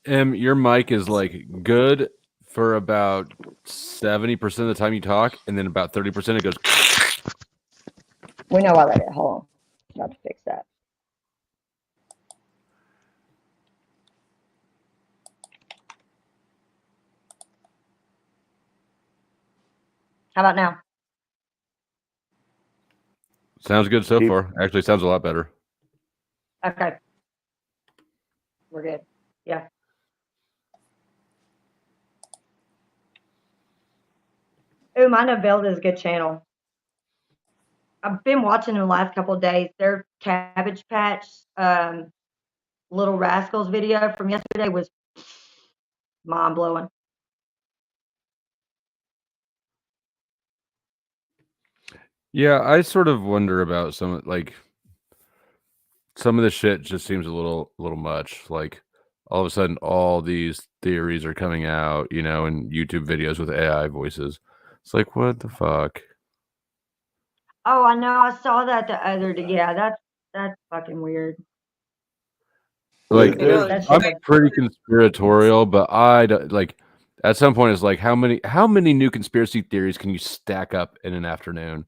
your mic is like good for about 70% of the time you talk, and then about 30% it goes. We know I let it. Hold on, I'm about to fix that. How about now? Sounds good so far. Actually, sounds a lot better. Okay, we're good. Yeah. Oh, my Novelda is a good channel. I've been watching in the last couple of days. Their Cabbage Patch Little Rascals video from yesterday was mind blowing. Yeah, I sort of wonder about some of the shit just seems a little much. Like all of a sudden all these theories are coming out, in YouTube videos with AI voices. It's like, what the fuck? Oh, I know. I saw that the other day. Yeah, that's fucking weird. Like, I'm pretty conspiratorial, but I don't, at some point it's like, how many new conspiracy theories can you stack up in an afternoon?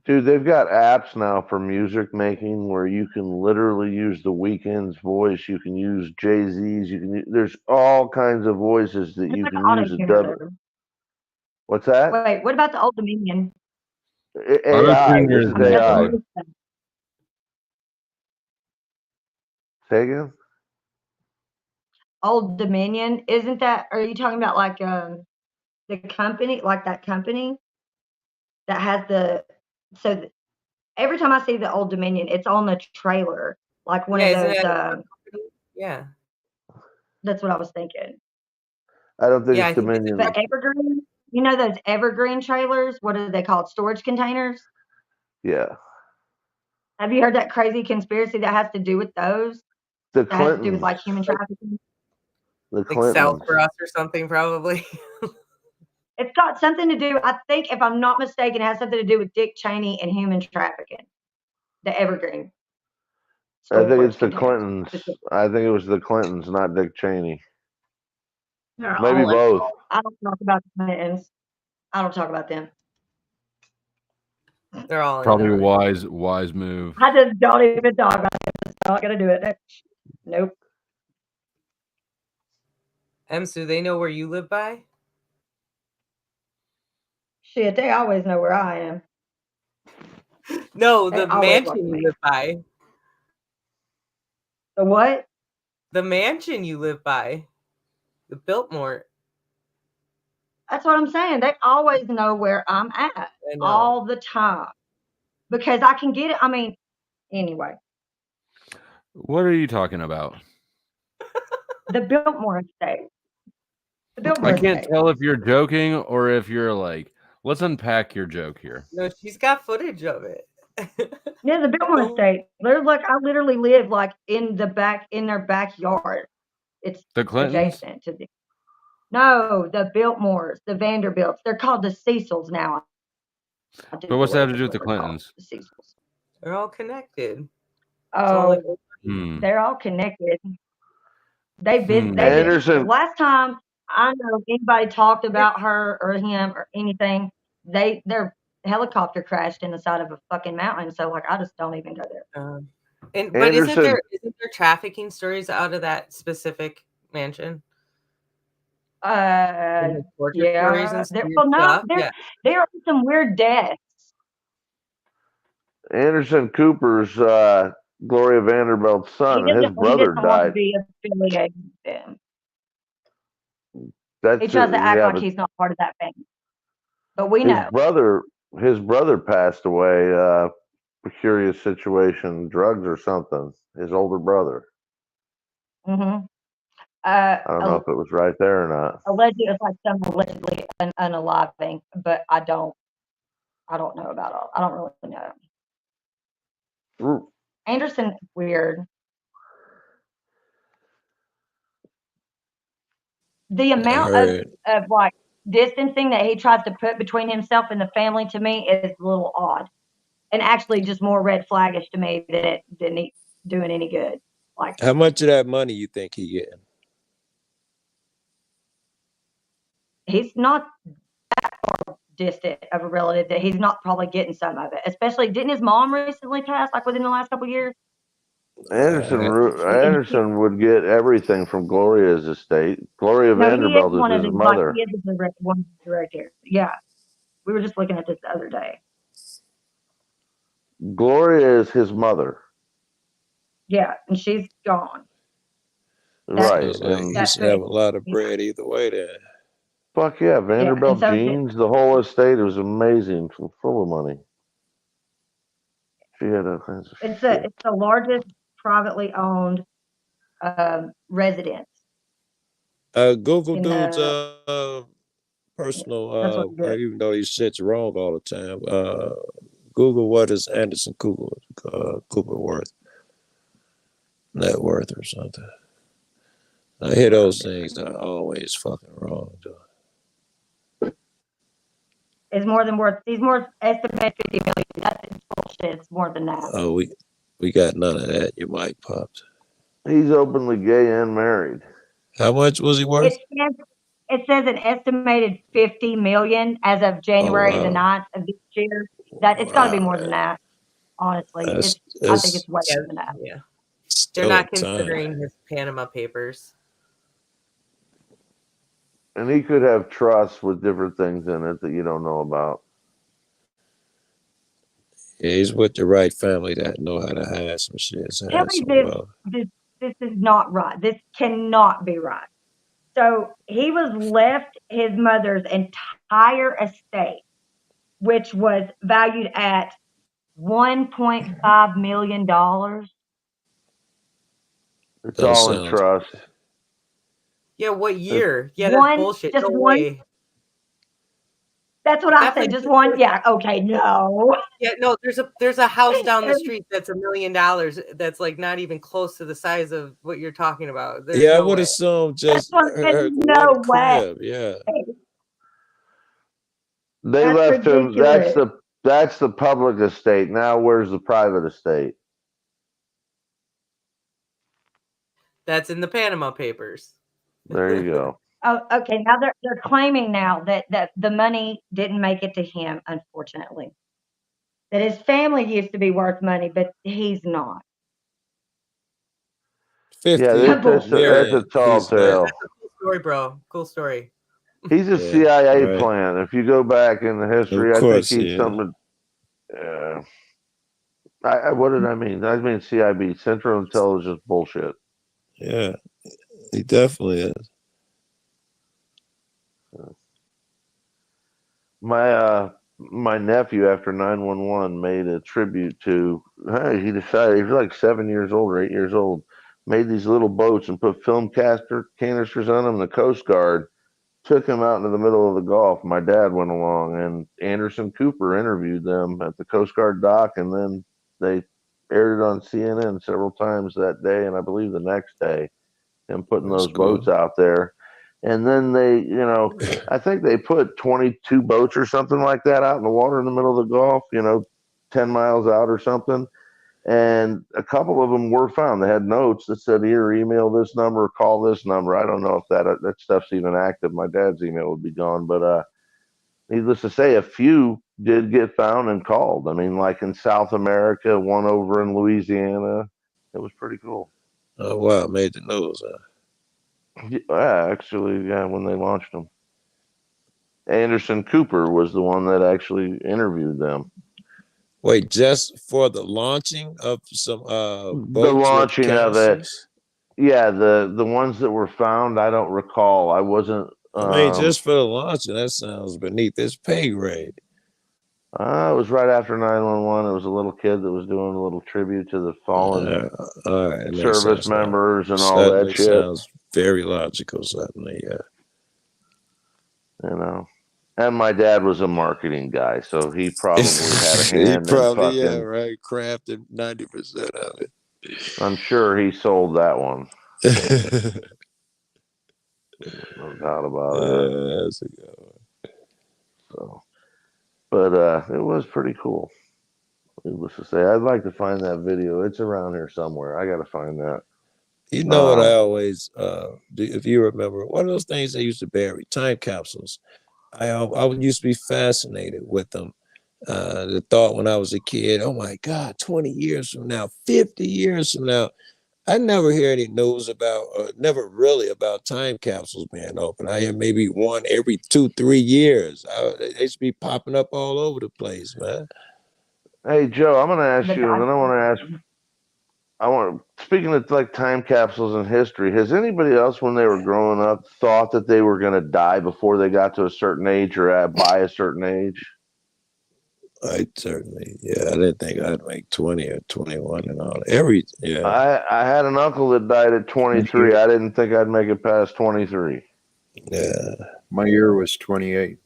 Dude, they've got apps now for music making where you can literally use The Weeknd's voice. You can use Jay-Z's. There's all kinds of voices that you can use to dub. What's that? Wait, what about the Old Dominion? AI. This is AI. Say again? Old Dominion, isn't that? Are you talking about like the company, like that company that has the every time I see the Old Dominion, it's on the trailer, like one of those. Yeah, that's what I was thinking. I don't think Yeah, it's Dominion. But Evergreen, you know those Evergreen trailers? What are they called? Storage containers? Yeah. Have you heard that crazy conspiracy that has to do with those? The That has to do with Clintons. like human trafficking? The like Clintons. South for us or something, probably. It's got something to do, I think, if I'm not mistaken, it has something to do with Dick Cheney and human trafficking. The Evergreen. I think it's the containers. Clintons. I think it was the Clintons, not Dick Cheney. They're Maybe all both. I don't talk about the Clintons. I don't talk about them. They're all probably a wise move. I just don't even talk about them. I'm not gonna do it. Nope. Emsu, they know where you live by? Shit, they always know where I am. No, They the always watch mansion you me. live by. The what? The mansion you live by. The Biltmore. That's what I'm saying. They always know where I'm at all the time because I can get it. I mean, anyway. What are you talking about? The Biltmore estate. The Biltmore I can't estate. tell if you're joking or if you're like, let's unpack your joke here. No, she's got footage of it. Yeah, the Biltmore estate. There's like I literally live like in their backyard. It's the Clintons? adjacent to the. No, the Biltmores, the Vanderbilts. They're called the Cecils now. But what's that to do with the Clintons? The Cecils. They're all connected. Oh, they're all connected. They visit. Anderson. Last time I know anybody talked about her or him or anything, their helicopter crashed in the side of a fucking mountain. So like, I just don't even go there. But isn't there trafficking stories out of that specific mansion? Yeah. There are some weird deaths. Anderson Cooper's Gloria Vanderbilt's son, his brother died. Want to be affiliated with them. He tries to act like he's not part of that family, but we know his brother passed away. Precarious situation, drugs or something. His older brother. Mm-hmm. I don't know if it was right there or not. Allegedly, it's like some allegedly unaliving, but I don't know about all. I don't really know. Anderson, weird. The amount of like distancing that he tries to put between himself and the family to me is a little odd, and actually just more red flaggish to me than he doing any good. Like, how much of that money you think he getting? He's not that far distant of a relative that he's not probably getting some of it. Especially, didn't his mom recently pass like within the last couple of years? Anderson would get everything from Gloria's estate. Gloria Vanderbilt is his mother. He is one director. Yeah, we were just looking at this the other day. Gloria is his mother. Yeah, and she's gone. Right. He used to have a lot of bread either way there. Fuck yeah, Vanderbilt jeans, the whole estate was amazing, full of money. She had all kinds of It's the largest privately owned residence. Google dude's personal, even though he sits wrong all the time. Google what is Anderson Cooper worth? Net worth or something. I hear those things that are always fucking wrong, though. Is more than worth. He's more estimated 50 million. That's bullshit. It's more than that. Oh, we got none of that. Your mic popped. He's openly gay and married. How much was he worth? It says an estimated 50 million as of January the 9th of this year. That it's got to be more than that. Honestly, I think it's way more than that. Yeah, they're not considering his Panama Papers. And he could have trusts with different things in it that you don't know about. Yeah, he's with the right family that know how to hide some shit. Tell me this is not right. This cannot be right. So he was left his mother's entire estate, which was valued at $1.5 million. It's That all in sounds- trust. Yeah, what year? Yeah, One- that's bullshit. just No one- way. That's what I Definitely said. Just one. Yeah. Okay. No. Yeah, no, there's a house down the street that's $1 million. That's like not even close to the size of what you're talking about. There's yeah, I no would way. assume just That's what I said, her no one way. crib. Yeah. They That's left him. ridiculous. That's the public estate. Now where's the private estate? That's in the Panama Papers. There you go. Oh, okay. Now they're claiming now that the money didn't make it to him, unfortunately. That his family used to be worth money, but he's not. 50 Yeah, that's a million, tall he's not. tale. That's a cool story, bro. Cool story. He's a Yeah, CIA right. plant. If you go back in the history, Of course, I think he's yeah. something. What did I mean? I mean CIB, Central Intelligence bullshit. Yeah, he definitely is. My nephew, after 9/11, made a tribute to. Hey, he decided he was like 7 years old or 8 years old. Made these little boats and put film canisters on them. And the Coast Guard took him out into the middle of the Gulf. My dad went along, and Anderson Cooper interviewed them at the Coast Guard dock, and then they aired it on CNN several times that day, and I believe the next day, him putting That's those boats cool. out there. And then they, I think they put 22 boats or something like that out in the water in the middle of the Gulf, 10 miles out or something. And a couple of them were found. They had notes that said, here, email this number, call this number. I don't know if that stuff's even active. My dad's email would be gone. But needless to say, a few did get found and called. I mean, like in South America, one over in Louisiana. It was pretty cool. Oh, wow, made the news. Yeah, actually, yeah, when they launched them. Anderson Cooper was the one that actually interviewed them. Wait, just for the launching of some boats The launching with of it. canisters? Yeah, the ones that were found, I don't recall. I wasn't. I mean, just for the launching, that sounds beneath his pay grade. It was right after 9/11. It was a little kid that was doing a little tribute to the fallen All right, service members and all that shit. Sounds very logical, suddenly, yeah. And my dad was a marketing guy, so he probably had a hand He in probably, fucking, yeah, right, crafted 90% of it. I'm sure he sold that one. No doubt about it. That's a good one. So, but it was pretty cool. Needless to say, I'd like to find that video. It's around here somewhere. I got to find that. You know what I always do, if you remember, one of those things they used to bury, time capsules. I used to be fascinated with them. The thought when I was a kid, oh my God, 20 years from now, 50 years from now, I never hear any news about, never really about time capsules being open. I hear maybe one every 2-3 years. They used to be popping up all over the place, man. Hey, Joe, I'm going to ask you, and then I want to, speaking of like time capsules in history, has anybody else when they were growing up thought that they were going to die before they got to a certain age or by a certain age? I certainly, yeah. I didn't think I'd make 20 or 21 and all. Yeah. I had an uncle that died at 23. I didn't think I'd make it past 23. Yeah. My year was 28.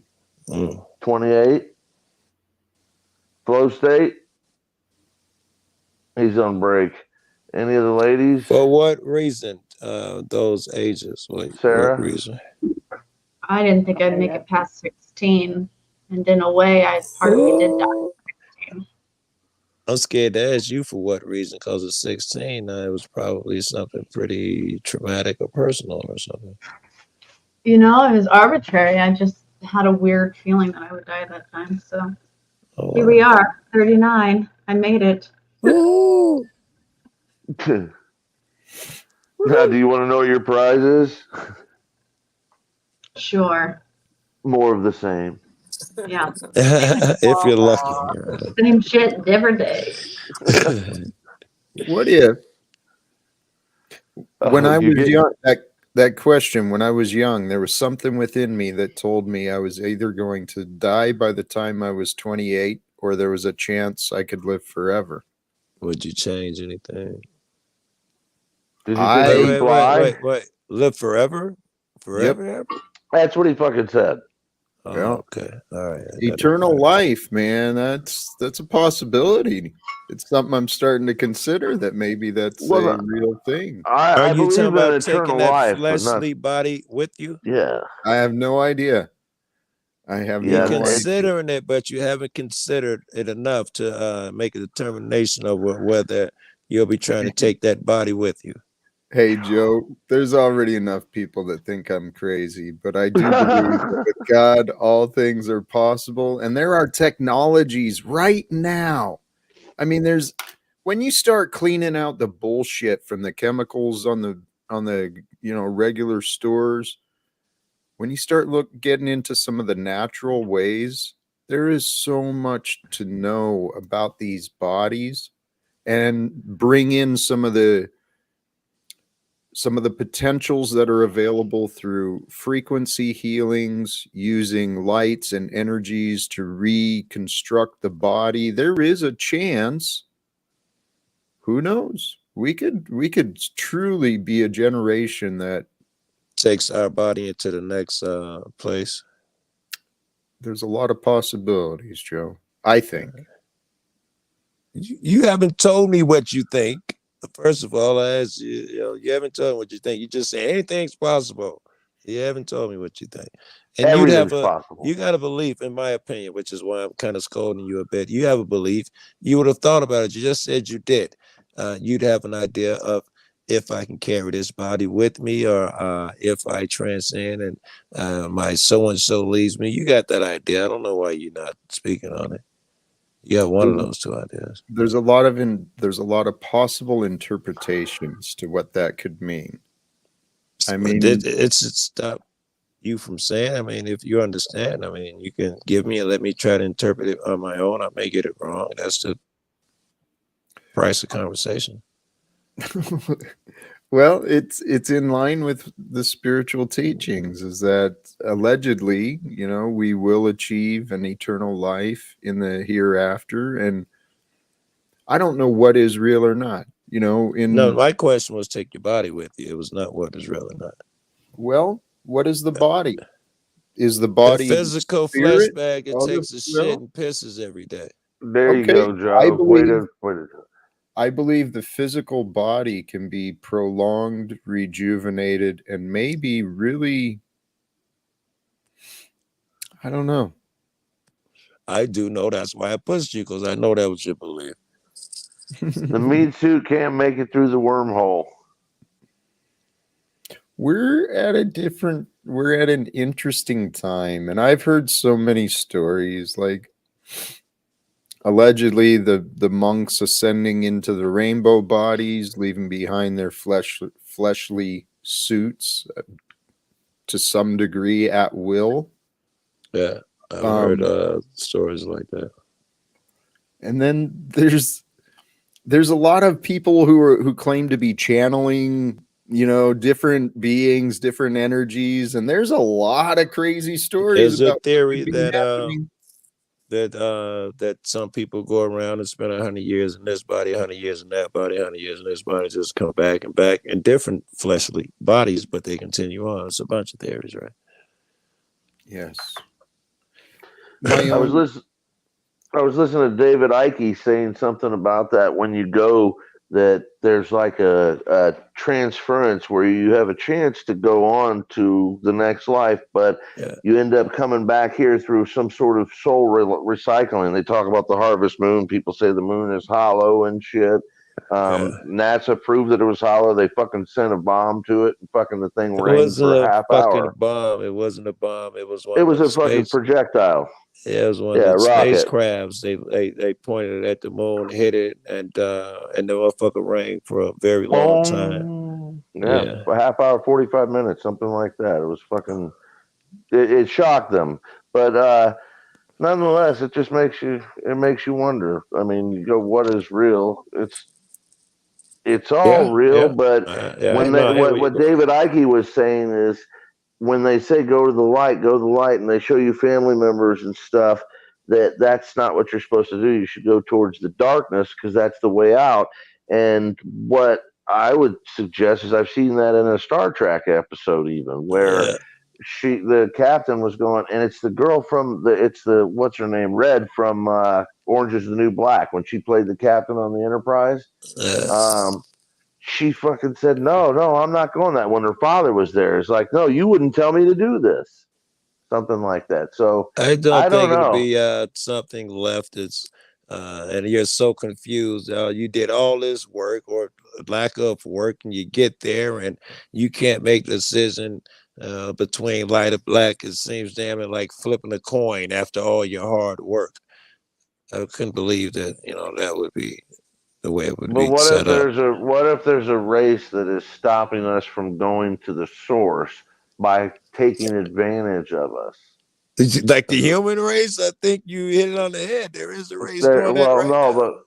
28? Flow state? He's on break. Any of the ladies? For what reason? Those ages? Sarah? What reason? I didn't think I'd make it past 16. And in a way, part of me did die at 16. I'm scared to ask you for what reason, because at 16, it was probably something pretty traumatic or personal or something. It was arbitrary. I just had a weird feeling that I would die at that time. So here we are, 39. I made it. Now, do you want to know what your prize is? Sure. More of the same. Yeah. If you're lucky. Same shit, different day. What if when I was young, that question, when I was young, there was something within me that told me I was either going to die by the time I was 28 or there was a chance I could live forever. Would you change anything? Did you think he'd fly? Wait. Live forever? Forever? Yep. That's what he fucking said. Oh, Yeah. okay. All right. Eternal life, man. That's a possibility. It's something I'm starting to consider, that maybe that's a real thing. I Are you believe talking in about eternal taking that life, but fleshly body with you? Yeah. I have no idea. I have You're no idea. considering it, but you haven't considered it enough to make a determination of whether you'll be trying to take that body with you. Hey, Joe, there's already enough people that think I'm crazy, but I do believe that with God, all things are possible. And there are technologies right now. I mean, when you start cleaning out the bullshit from the chemicals on the regular stores, when you start getting into some of the natural ways, there is so much to know about these bodies, and bring in some of the potentials that are available through frequency healings, using lights and energies to reconstruct the body. There is a chance. Who knows? We could truly be a generation that takes our body into the next place. There's a lot of possibilities, Joe. I think. You haven't told me what you think. First of all, I asked you, you haven't told me what you think. You just say anything's possible. You haven't told me what you think. And everything's possible. You got a belief, in my opinion, which is why I'm kind of scolding you a bit. You have a belief. You would have thought about it. You just said you did. You'd have an idea of if I can carry this body with me, or if I transcend and my so-and-so leaves me. You got that idea. I don't know why you're not speaking on it. You have one of those two ideas. There's a lot of possible interpretations to what that could mean. I mean, it's stop you from saying. I mean, if you understand, I mean, you can give me and let me try to interpret it on my own. I may get it wrong. That's the price of conversation. Well, it's in line with the spiritual teachings, is that allegedly, we will achieve an eternal life in the hereafter. And I don't know what is real or not, No, my question was take your body with you. It was not what is real or not. Well, what is the body? Is the body a physical flesh bag? It takes a shit and pisses every day. There you go, Joe. I believe the physical body can be prolonged, rejuvenated, and maybe really, I don't know. I do know. That's why I pushed you, because I know that was your belief. The meat suit can't make it through the wormhole. We're at an interesting time, and I've heard so many stories, like allegedly the monks ascending into the rainbow bodies, leaving behind their fleshly suits to some degree at will. Yeah, I've heard stories like that. And then there's a lot of people who claim to be channeling, different beings, different energies, and there's a lot of crazy stories. There's a theory that some people go around and spend 100 years in this body, 100 years in that body, 100 years in this body, just come back and back in different fleshly bodies, but they continue on. It's a bunch of theories, right? Yes. I was listening to David Icke saying something about that when you go, that there's like a transference where you have a chance to go on to the next life, but you end up coming back here through some sort of soul recycling. They talk about the harvest moon. People say the moon is hollow and shit. NASA proved that it was hollow. They fucking sent a bomb to it, and fucking the thing rained for a half hour. Bomb. It wasn't a bomb. It was one. It was a fucking projectile. Yeah, it was one of the spacecrafts. They pointed it at the moon, hit it, and the motherfucker rained for a very long time. Yeah, for a half hour, 45 minutes, something like that. It was fucking. It shocked them, but nonetheless, it just makes you wonder. I mean, you go, what is real? It's all real, but what David Icke was saying is, when they say go to the light, and they show you family members and stuff, that's not what you're supposed to do. You should go towards the darkness because that's the way out. And what I would suggest is I've seen that in a Star Trek episode, even where the captain was going, and it's the girl from the what's her name, Red from Orange Is the New Black, when she played the captain on the Enterprise. She fucking said, no, I'm not going that. When her father was there, it's like, no, you wouldn't tell me to do this. Something like that. So I don't think know. it'll be something left. It's and you're so confused. You did all this work or lack of work, and you get there and you can't make the decision between light or black. It seems damn it like flipping a coin after all your hard work. I couldn't believe that, that would be the way it would But be set up. what if there's a race that is stopping us from going to the source by taking advantage of us? Like the human race, I think you hit it on the head. There is a race doing that right now. But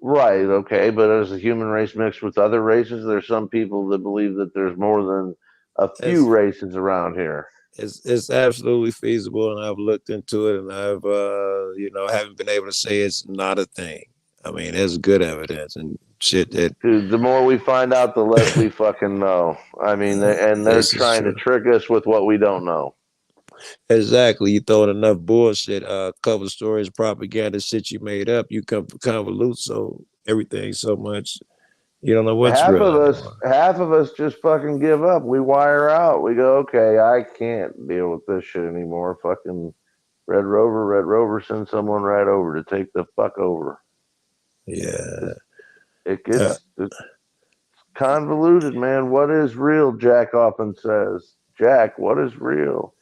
right, okay, but as a human race mixed with other races, there's some people that believe that there's more than a few races around here. It's absolutely feasible, and I've looked into it, and I've haven't been able to say it's not a thing. I mean, there's good evidence and shit that. Dude, the more we find out, the less we fucking know. I mean, they're trying to trick us with what we don't know. Exactly. You throw in enough bullshit, cover stories, propaganda, shit you made up, you come convolute so everything so much. You don't know what's real. Half of us just fucking give up. We wire out. We go, okay, I can't deal with this shit anymore. Fucking Red Rover, send someone right over to take the fuck over. Yeah. It gets it's convoluted, man. What is real? Jack often says. Jack, what is real?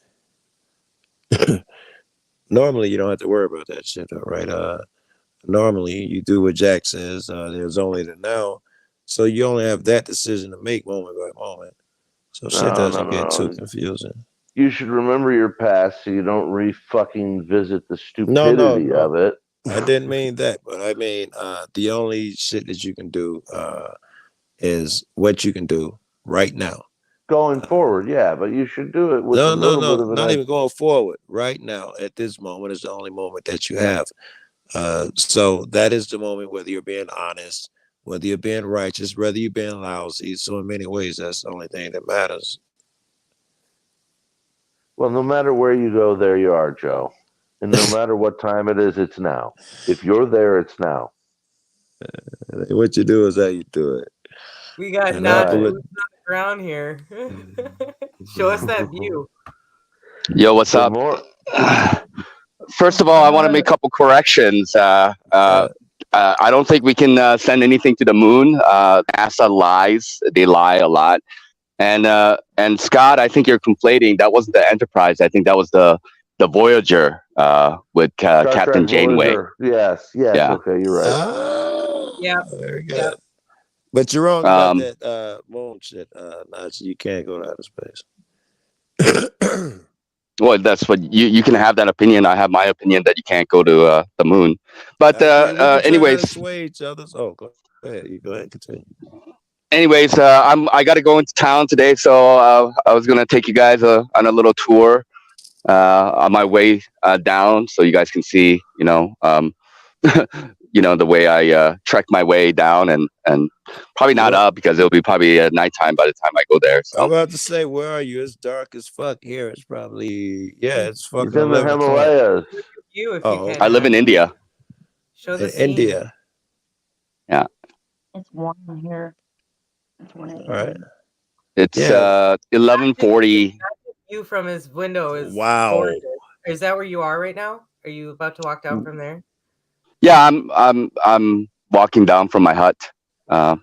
Normally, you don't have to worry about that shit, though, right? Normally, you do what Jack says. There's only the now. So you only have that decision to make moment by moment. So shit doesn't get too confusing. You should remember your past so you don't re-fucking visit the stupidity of it. I didn't mean that, but I mean the only shit that you can do is what you can do right now. Going forward, yeah, but you should do it with not even going forward. Right now, at this moment, is the only moment that you have. So that is the moment, whether you're being honest, whether you're being righteous, whether you're being lousy. So in many ways, that's the only thing that matters. Well, no matter where you go, there you are, Joe. And no matter what time it is, it's now. If you're there, it's now. What you do is how you do it. We got not on the ground here. Show us that view. Yo, what's up? First of all, I want to make a couple corrections. I don't think we can send anything to the moon. NASA lies; they lie a lot. And Scott, I think you're conflating. That wasn't the Enterprise. I think that was the Voyager with Captain Janeway. Voyager. Yes. Yeah. Okay, you're right. Yeah. Very good. Yep. But you're wrong about that moon shit. Nazi, you can't go to outer space. Well, that's what you can have that opinion. I have my opinion that you can't go to the moon. But anyways, sway each other's. Oh, go ahead. You go ahead. Continue. Anyways, I got to go into town today, so I was gonna take you guys on a little tour on my way down, so you guys can see, the way I trek my way down, and probably not up because it'll be probably at nighttime by the time I go there. So I'm about to say, where are you? It's dark as fuck here. It's probably it's fucking. It's in the Himalayas. I live in India. Show the India. Yeah. It's warm here. It's 1 a.m. All right. It's 11:40. View from his window is gorgeous. Is that where you are right now? Are you about to walk down from there? Yeah, I'm walking down from my hut.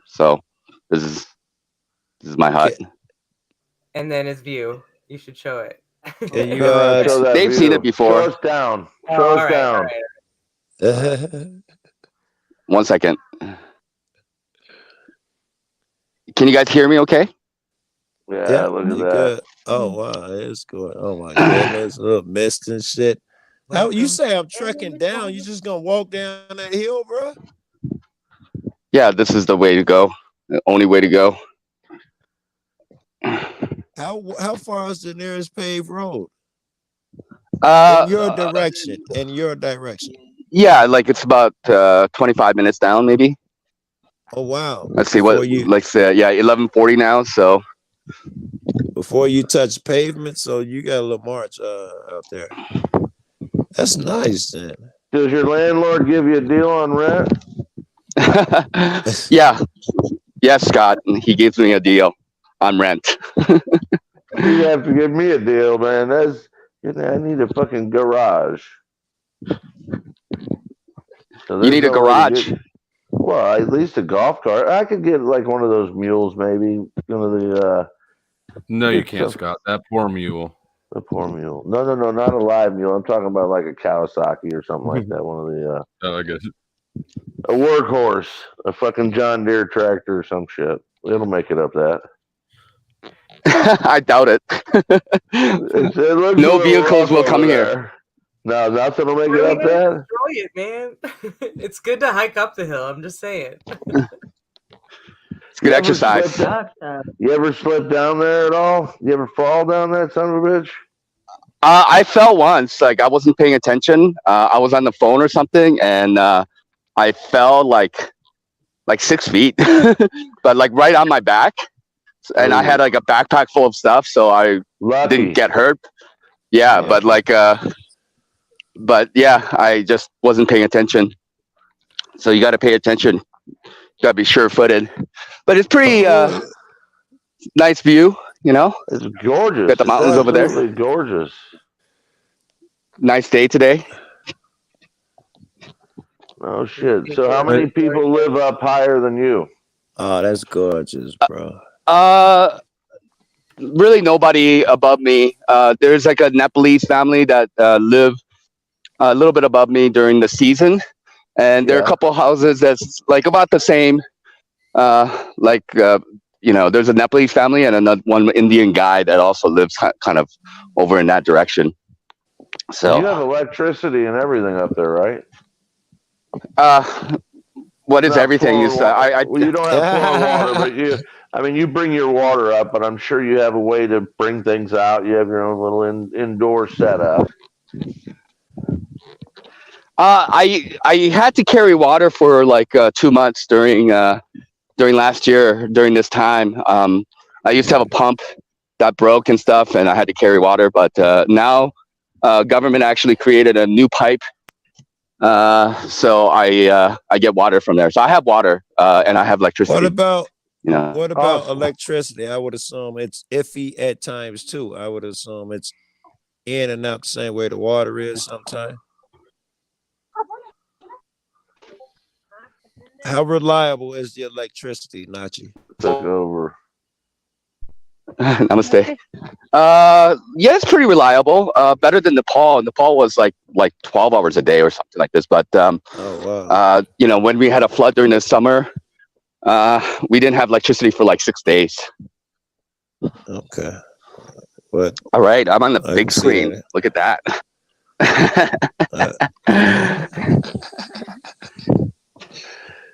So this is my hut. And then his view. You should show it. They've seen it before. Show us down. Show us down. Right. 1 second. Can you guys hear me okay? Yeah, look at that. Good. Oh, wow. It's good. Oh, my goodness. A little mist and shit. How you say I'm trekking down? You just going to walk down that hill, bro? Yeah, this is the way to go. The only way to go. How far is the nearest paved road? In your direction. In your direction. Yeah, like it's about 25 minutes down, maybe. Oh wow! Let's see what. Let's say 11:40 now. So before you touch pavement, so you got a little march out there. That's nice, then. Does your landlord give you a deal on rent? Yeah. Yes, Scott. He gives me a deal on rent. You have to give me a deal, man. I need a fucking garage. So you need a garage. Well, at least a golf cart. I could get like one of those mules, maybe. One of the. No, you can't, Scott. That poor mule. The poor mule. No, not a live mule. I'm talking about like a Kawasaki or something like that. One of the. Oh, I guess. A workhorse, a fucking John Deere tractor or some shit. It'll make it up that. I doubt it. No vehicles will come here. No, nothing will make it up that. Enjoy it, man. It's good to hike up the hill. I'm just saying. It's good exercise. You ever slip down there at all? You ever fall down that son of a bitch? I fell once. Like I wasn't paying attention. I was on the phone or something, and I fell like 6 feet, but like right on my back. And I had like a backpack full of stuff, so I didn't get hurt. Yeah, but yeah, I just wasn't paying attention. So you got to pay attention. You got to be sure-footed. But it's pretty nice view, you know. It's gorgeous. Got the mountains over there. Absolutely gorgeous. Nice day today. Oh shit! So how many people live up higher than you? Oh, that's gorgeous, bro. Really nobody above me. There's like a Nepalese family that live a little bit above me during the season, and there are a couple houses that's like about the same. You know, there's a Nepalese family and another one Indian guy that also lives kind of over in that direction. So you have electricity and everything up there, right? What is everything? Is well, you don't have flow water, but you bring your water up, but I'm sure you have a way to bring things out. You have your own little indoor setup. I had to carry water for like 2 months during last year during this time. I used to have a pump that broke and stuff, and I had to carry water. But now, government actually created a new pipe. So I get water from there. So I have water and I have electricity. What about electricity? I would assume it's iffy at times too. I would assume it's in and out the same way the water is sometimes. How reliable is the electricity, Nachi? Took over. Namaste. Yeah, it's pretty reliable. Better than Nepal. Nepal was like 12 hours a day or something like this. But you know, when we had a flood during the summer, we didn't have electricity for like 6 days. Okay. What? All right, I'm on the big screen. Look at that.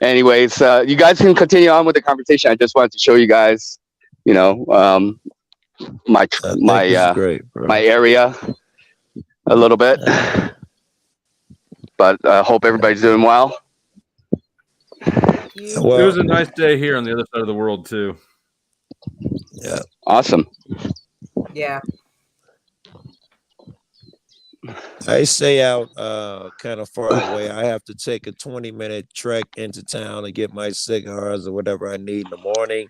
Anyways, you guys can continue on with the conversation. I just wanted to show you guys, you know, my area a little bit. But I hope everybody's doing well. It was a nice day here on the other side of the world too. Yeah. Awesome. Yeah. I stay out kind of far away. I have to take a 20-minute trek into town to get my cigars or whatever I need in the morning.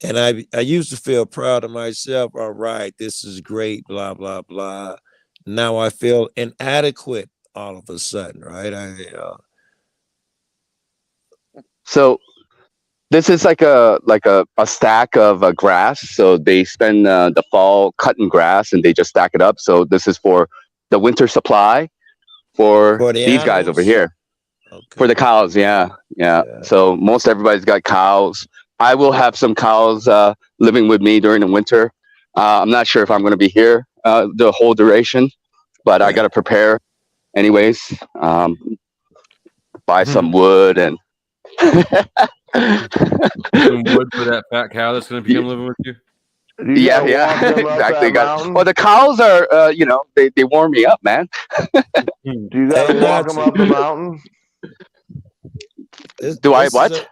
And I used to feel proud of myself. All right, this is great, blah, blah, blah. Now I feel inadequate all of a sudden, right? So this is like a stack of grass. So they spend the fall cutting grass and they just stack it up. So this is for the winter supply for these guys over here. Okay. For the cows, yeah. So most everybody's got cows. I will have some cows living with me during the winter. I'm not sure if I'm going to be here the whole duration, but I got to prepare anyways. Buy some wood and some wood for that fat cow that's going to be living with you. Yeah, exactly. Well, the cows are, they warm me up, man. Do you got to walk them up the mountain? Do I what?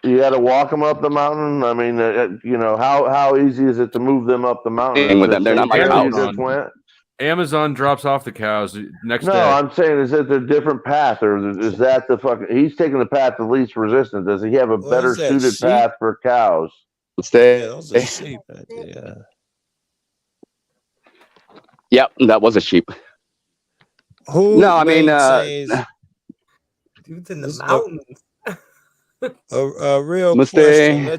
You got to walk them up the mountain. I mean, how easy is it to move them up the mountain? With them, they're not my cows. Amazon drops off the cows next day. No, I'm saying, is it a different path, or is that the fucking? He's taking the path of least resistance. Does he have a better suited path for cows? Stay. Yeah, those are sheep. Yeah. Yep, that was a sheep. No, I mean, dude's in the mountains. A real question.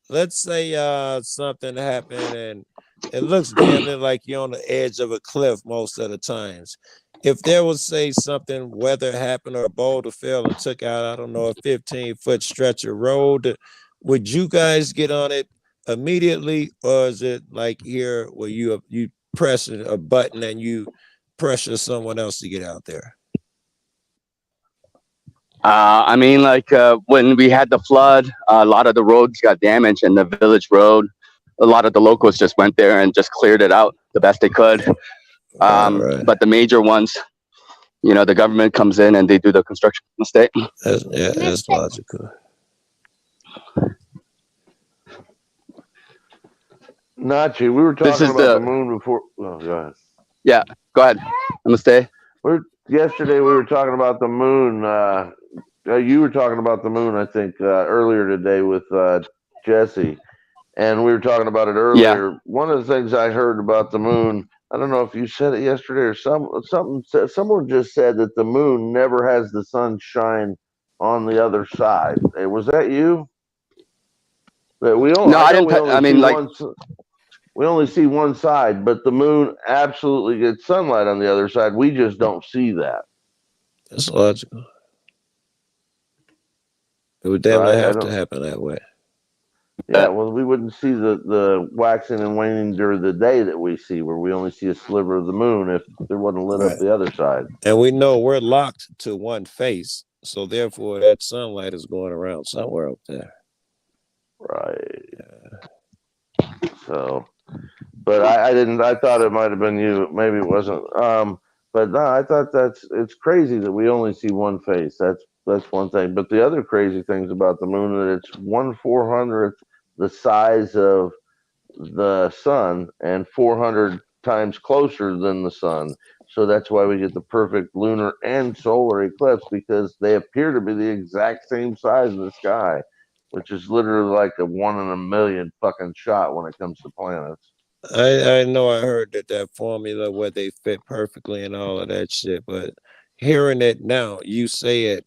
Let's say something happened and it looks damn near like you're on the edge of a cliff most of the times. If there was, say, something, weather happened or a boulder fell and took out, I don't know, a 15-foot stretch of road, would you guys get on it immediately, or is it like here where you press a button and you pressure someone else to get out there? I mean, like when we had the flood, a lot of the roads got damaged, and the village road, a lot of the locals just went there and just cleared it out the best they could. Right. But the major ones, the government comes in and they do the construction mistake. That's logical. Nachi, we were talking about the moon before. Oh, go ahead. Yeah, go ahead. Namaste. Yesterday we were talking about the moon. You were talking about the moon, I think, earlier today with Jesse, and we were talking about it earlier. Yeah. One of the things I heard about the moon, I don't know if you said it yesterday or someone just said that the moon never has the sun shine on the other side. Was that you? That we only, no, I didn't. I mean, like. We only see one side, but the moon absolutely gets sunlight on the other side. We just don't see that. That's logical. It would definitely have to happen that way. Yeah, well, we wouldn't see the waxing and waning during the day that we see, where we only see a sliver of the moon if there wasn't lit up the other side. And we know we're locked to one face, so therefore that sunlight is going around somewhere up there. Right. Yeah. So... But I thought it might have been you. Maybe it wasn't. But no, I thought it's crazy that we only see one face. That's one thing. But the other crazy things about the moon that it's 1/400th the size of the sun and 400 times closer than the sun. So that's why we get the perfect lunar and solar eclipse, because they appear to be the exact same size in the sky, which is literally like a 1 in a million fucking shot when it comes to planets. I know I heard that formula where they fit perfectly and all of that shit, but hearing it now, you say it,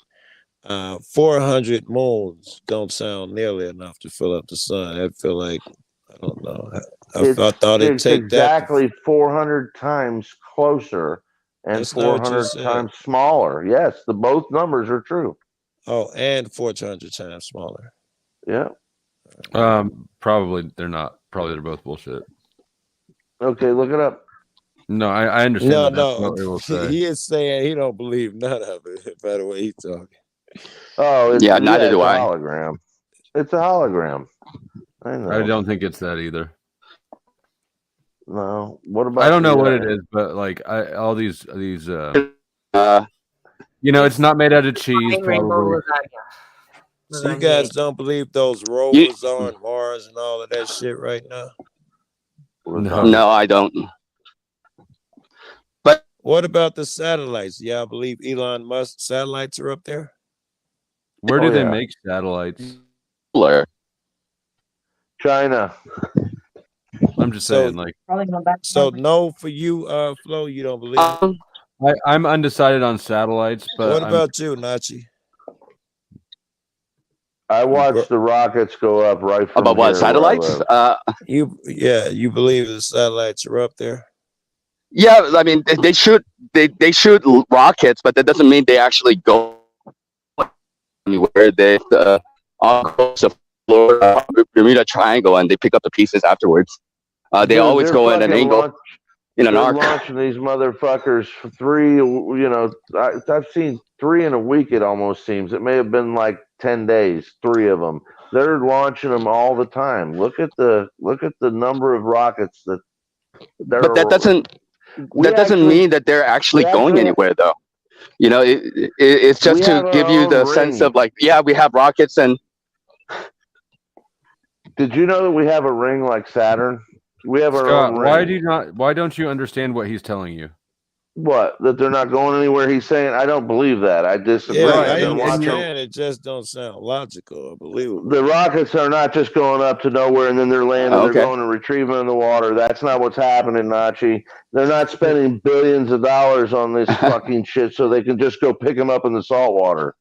400 moons don't sound nearly enough to fill up the sun. I feel like, I don't know. I thought it'd take exactly 400 times closer and 400 times smaller. Yes, both numbers are true. Oh, and 400 times smaller. Yeah. Probably they're not. Probably they're both bullshit. Okay, look it up. No, I understand. No. He is saying he don't believe none of it. By the way, he's talking. Oh, neither do I. Hologram. It's a hologram. I know. I don't think it's that either. No. What about? I don't know what it is, but like all these. It's not made out of cheese. Probably. So you guys don't believe those rovers are on Mars and all of that shit right now? No, I don't. But what about the satellites? Yeah, I believe Elon Musk satellites are up there. Where do they make satellites? China. I'm just saying, like. So no for you, Flo. You don't believe? I'm undecided on satellites, but what about you, Nachi? I watched the rockets go up right from about what satellites? You believe the satellites are up there? Yeah, I mean they shoot rockets, but that doesn't mean they actually go anywhere. They on the coast of Florida, Bermuda Triangle, and they pick up the pieces afterwards. They always go at an angle in an arc. Launching these motherfuckers for 3. I've seen 3 in a week. It almost seems. It may have been like 10 days, 3 of them They're launching them all the time. Look at the number of rockets that. But that doesn't mean that they're actually going anywhere, though. You know, it's just to give you the sense of like, yeah, we have rockets and. Did you know that we have a ring like Saturn? We have our own ring. Why don't you understand what he's telling you? What? That they're not going anywhere? He's saying, I don't believe that. I disagree. Yeah, I understand. It just don't sound logical or believable. The rockets are not just going up to nowhere and then they're landing. They're going to retrieve them in the water. That's not what's happening, Nachi. They're not spending billions of dollars on this fucking shit so they can just go pick them up in the salt water.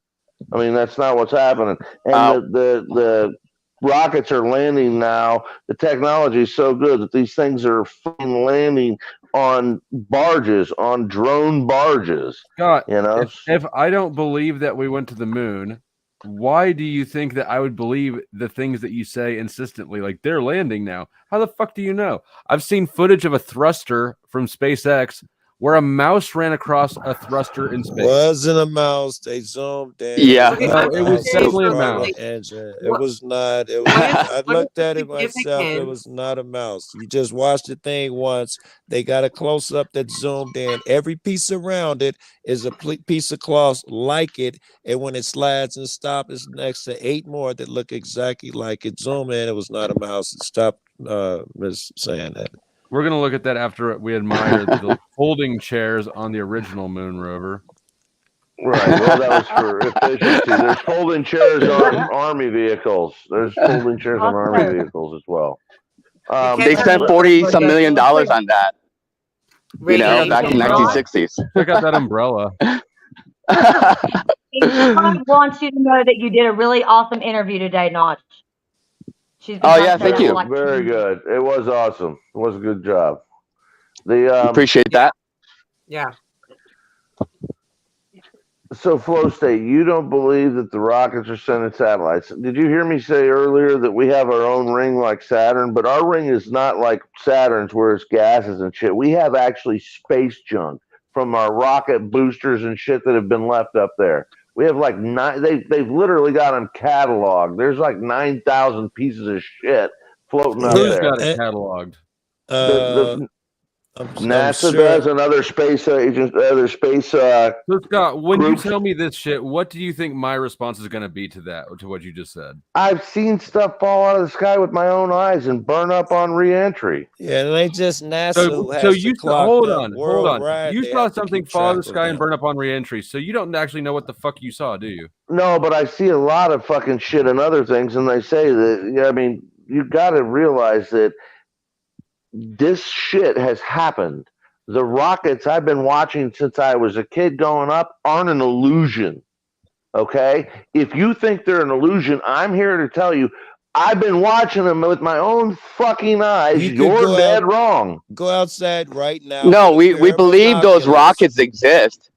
I mean, that's not what's happening. And the rockets are landing now. The technology is so good that these things are landing on barges, on drone barges. God, you know, if I don't believe that we went to the moon, why do you think that I would believe the things that you say insistently? Like, they're landing now. How the fuck do you know? I've seen footage of a thruster from SpaceX where a mouse ran across a thruster in space. Wasn't a mouse. They zoomed in. Yeah, it was definitely a mouse. It was not. It was. I looked at it myself. It was not a mouse. You just watched the thing once. They got a close up that zoomed in. Every piece around it is a piece of cloth like it, and when it slides and stops, it's next to 8 more that look exactly like it. Zoom in. It was not a mouse. Stop, Miss saying that. We're going to look at that after we admire the folding chairs on the original moon rover. Right. Well, that was for efficiency. There's folding chairs on Army vehicles. There's folding chairs on Army vehicles as well. They spent $40-some million on that. You know, back in 1960s. Check out that umbrella. I want you to know that you did a really awesome interview today, Notch. Oh yeah, thank you. Very good. It was awesome. It was a good job. The appreciate that. Yeah. So, Flow State, you don't believe that the rockets are sending satellites? Did you hear me say earlier that we have our own ring like Saturn? But our ring is not like Saturn's, where it's gases and shit. We have actually space junk from our rocket boosters and shit that have been left up there. We have like 9. They've literally got them cataloged. There's like 9,000 pieces of shit floating up there. Who's got it cataloged? NASA does, and other space agents, other space. So Scott, when you tell me this shit, what do you think my response is going to be to that, to what you just said? I've seen stuff fall out of the sky with my own eyes and burn up on re-entry. Yeah, they just NASA. So you hold on. You saw something fall out of the sky and burn up on re-entry. So you don't actually know what the fuck you saw, do you? No, but I see a lot of fucking shit and other things, and they say that. Yeah, I mean, you got to realize that this shit has happened. The rockets I've been watching since I was a kid going up aren't an illusion. Okay? If you think they're an illusion, I'm here to tell you, I've been watching them with my own fucking eyes. You're dead wrong. Go outside right now. No, we believe those rockets exist.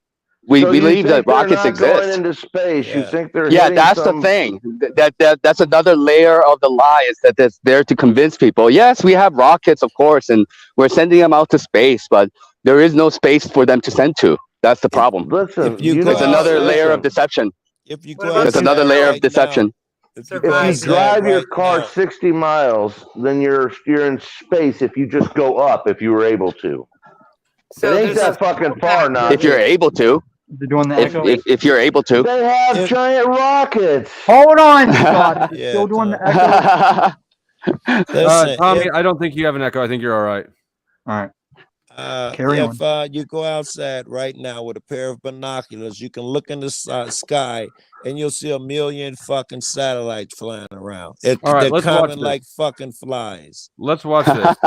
We believe that rockets exist. Going into space, you think they're that's the thing. That's another layer of the lie, is that it's there to convince people. Yes, we have rockets, of course, and we're sending them out to space, but there is no space for them to send to. That's the problem. Listen, there's another layer of deception. If you go there's another layer of deception. If you drive your car 60 miles, then you're in space if you just go up, if you were able to. So it ain't that fucking far now. If you're able to. They're doing the echo. If you're able to. They have giant rockets. Hold on, Scott. Still doing the echo. Tommy, I don't think you have an echo. I think you're all right. All right. Carry on. If you go outside right now with a pair of binoculars, you can look in the sky and you'll see 1 million fucking satellites flying around. They're coming like fucking flies. Let's watch this.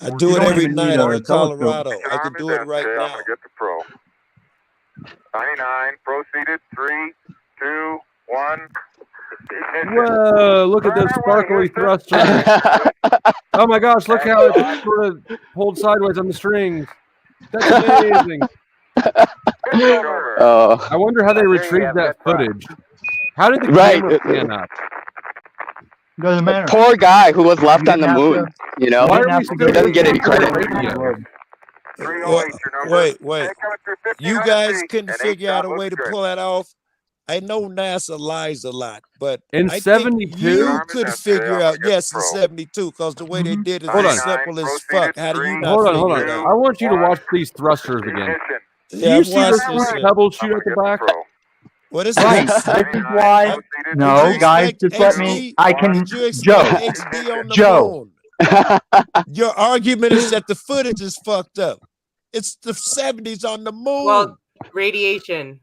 I do it every night. I'm in Colorado. I can do it right now. Get the pro. 99 proceeded. 3, 2, 1. Whoa, look at those sparkly thrusters. Oh my gosh, look how it's sort of pulled sideways on the strings. That's amazing. I wonder how they retrieved that footage. How did the camera pan up? Doesn't matter. Poor guy who was left on the moon. You know, he doesn't get any credit. Wait. You guys couldn't figure out a way to pull that off? I know NASA lies a lot, but in I 72, think you could figure out. Yes, in 72, because the way they did it Hold is on. simple as fuck. How do you not hold figure on. it out? I want you to watch these thrusters again. Do Yeah, you I've see those watched two this shit. pebbles shoot at the back? What is Right. this? This is why. Did you No, guys, expect just let me. HD? I can. Did you expect Joe. HD on the Joe. moon? Your argument is that the footage is fucked up. It's the 70s on the moon. Well, radiation.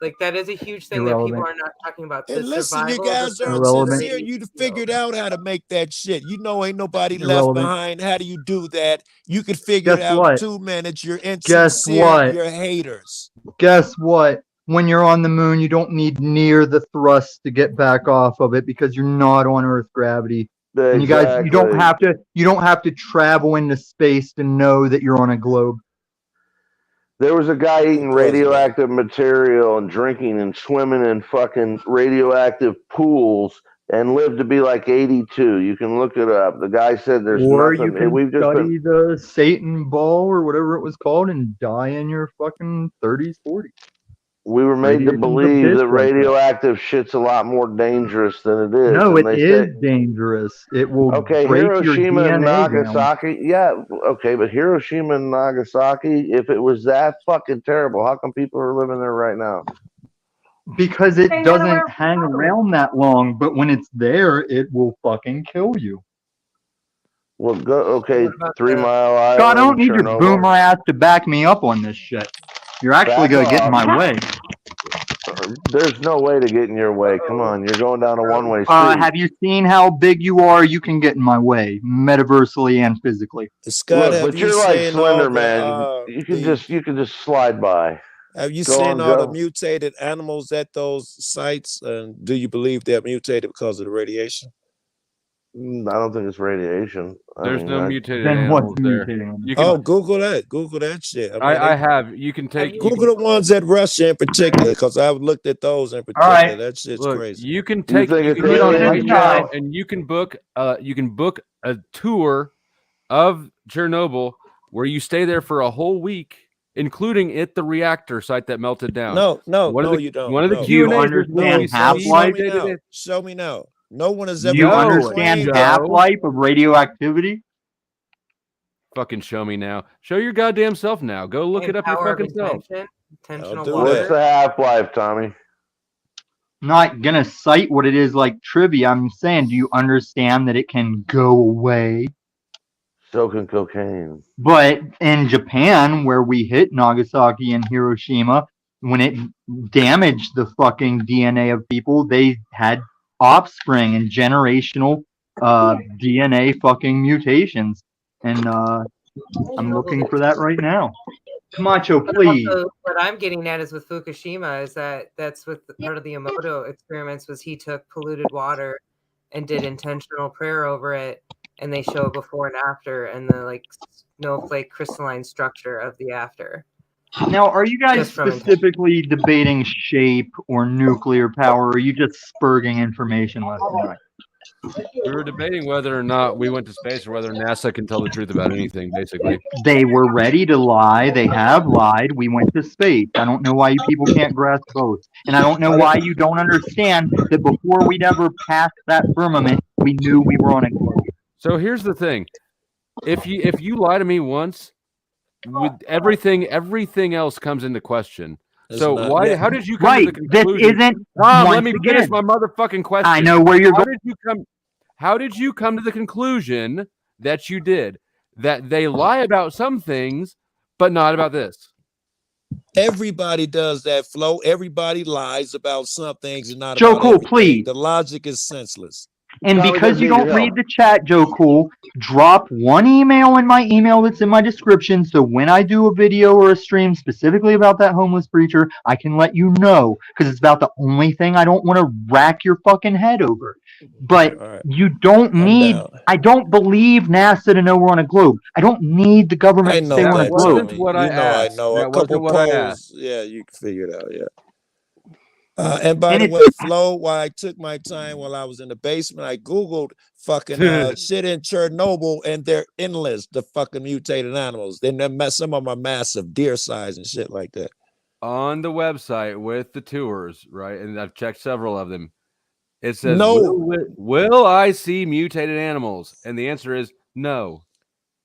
Like that is a huge thing that people Irrelevant. are not talking about. And The listen, you survival of guys the are Irrelevant. sincere. You'd figured out how to make that shit. You know, ain't nobody left Irrelevant. behind. How do you do that? You could figure it Guess out what? in 2 minutes. You're Guess insincere. what? You're haters. Guess what? When you're on the moon, you don't need near the thrust to get back off of it because you're not on Earth gravity. And you guys, you don't have to travel into space to know that you're on a globe. There was a guy eating radioactive material and drinking and swimming in fucking radioactive pools and lived to be like 82. You can look it up. The guy said there's Or nothing. you can We've just study been, the Satan ball or whatever it was called and die in your fucking 30s, 40s. we were made to Radiation's a believe bitch that like that. radioactive shit's a lot more dangerous than it is. No, and it they is say, dangerous. It will okay, break your Hiroshima and DNA down. Nagasaki. Yeah, okay, but Hiroshima and Nagasaki, if it was that fucking terrible, how come people are living there right now? Because it doesn't hang around that long, but when it's there, it will fucking kill you. Well, go, okay, 3 Mile Island. God, I don't need your Chernobyl. boomer ass to back me up on this shit. You're actually Back gonna get in off. my way. There's no way to get in your way. Come on, you're going down a one-way street. Have you seen how big you are? You can get in my way, metaversally and physically. Scott, Look, have but you you're like seen Slender all Man. the, You can just slide by. have you Go seen on, all the Joe. mutated animals at those sites? And do you believe they're mutated because of the radiation? I don't think it's radiation. There's no mutated Then animals what's there. mutating? You can, Oh, Google that. Google that shit. I mean, I have. You can take. Google the ones at Russia in particular, because I've looked at those in particular. right. That shit's Look, crazy. you can take. think You it's can get on alien? right now, and you can book. You can book a tour of Chernobyl where you stay there for a whole week, including at the reactor site that melted down. No, you don't. One of the No. Do you Q&As understand Show half-life? me now. Show me now. No one has ever You No, understand Joe. half-life of radioactivity? Fucking show me now. Show your goddamn self now. Go look it up your Power of fucking self. attention, intentional do water. What's the half-life, Tommy? Not gonna cite what it is like trivia. I'm saying, do you understand that it can go away? So can cocaine. But in Japan, where we hit Nagasaki and Hiroshima, when it damaged the fucking DNA of people, they had offspring and generational DNA fucking mutations. And I'm looking for that right now. Camacho, But please. also, what I'm getting at is with Fukushima is that's what part of the Emoto experiments was. He took polluted water and did intentional prayer over it, and they show before and after, and the like snowflake crystalline structure of the after. Now, are you guys Just from specifically debating shape or nuclear power, or are you just spurging information left and right? We were debating whether or not we went to space or whether NASA can tell the truth about anything, basically. They were ready to lie. They have lied. We went to space. I don't know why you people can't grasp both. And I don't know why you don't understand that before we'd ever passed that firmament, we knew we were on a globe. So here's the thing. If you lie to me once, with everything else comes into question. So why? How did you come to the conclusion? This isn't. Let me finish my motherfucking question. I know where you're going. How did you come to the conclusion that you did that they lie about some things, but not about this? Everybody does that, Flo. Everybody lies about some things and not Joe about Cool, everything. please. The logic is senseless. And because you don't read the chat, Joe Cool, drop one email in my email that's in my description. So when I do a video or a stream specifically about that homeless preacher, I can let you know, because it's about the only thing I don't want to rack your fucking head over. But you don't need, I don't believe NASA to know we're on a globe. I don't need the government to say we're on a globe. I know. A couple polls. Yeah, you can figure it out. Yeah. And by the way, Flo, while I took my time while I was in the basement, I Googled fucking shit in Chernobyl, and they're endless, the fucking mutated animals. Then some of them are massive, deer size and shit like that. on the website with the tours, right? And I've checked several of them. It says, No. will I see mutated animals? And the answer is no.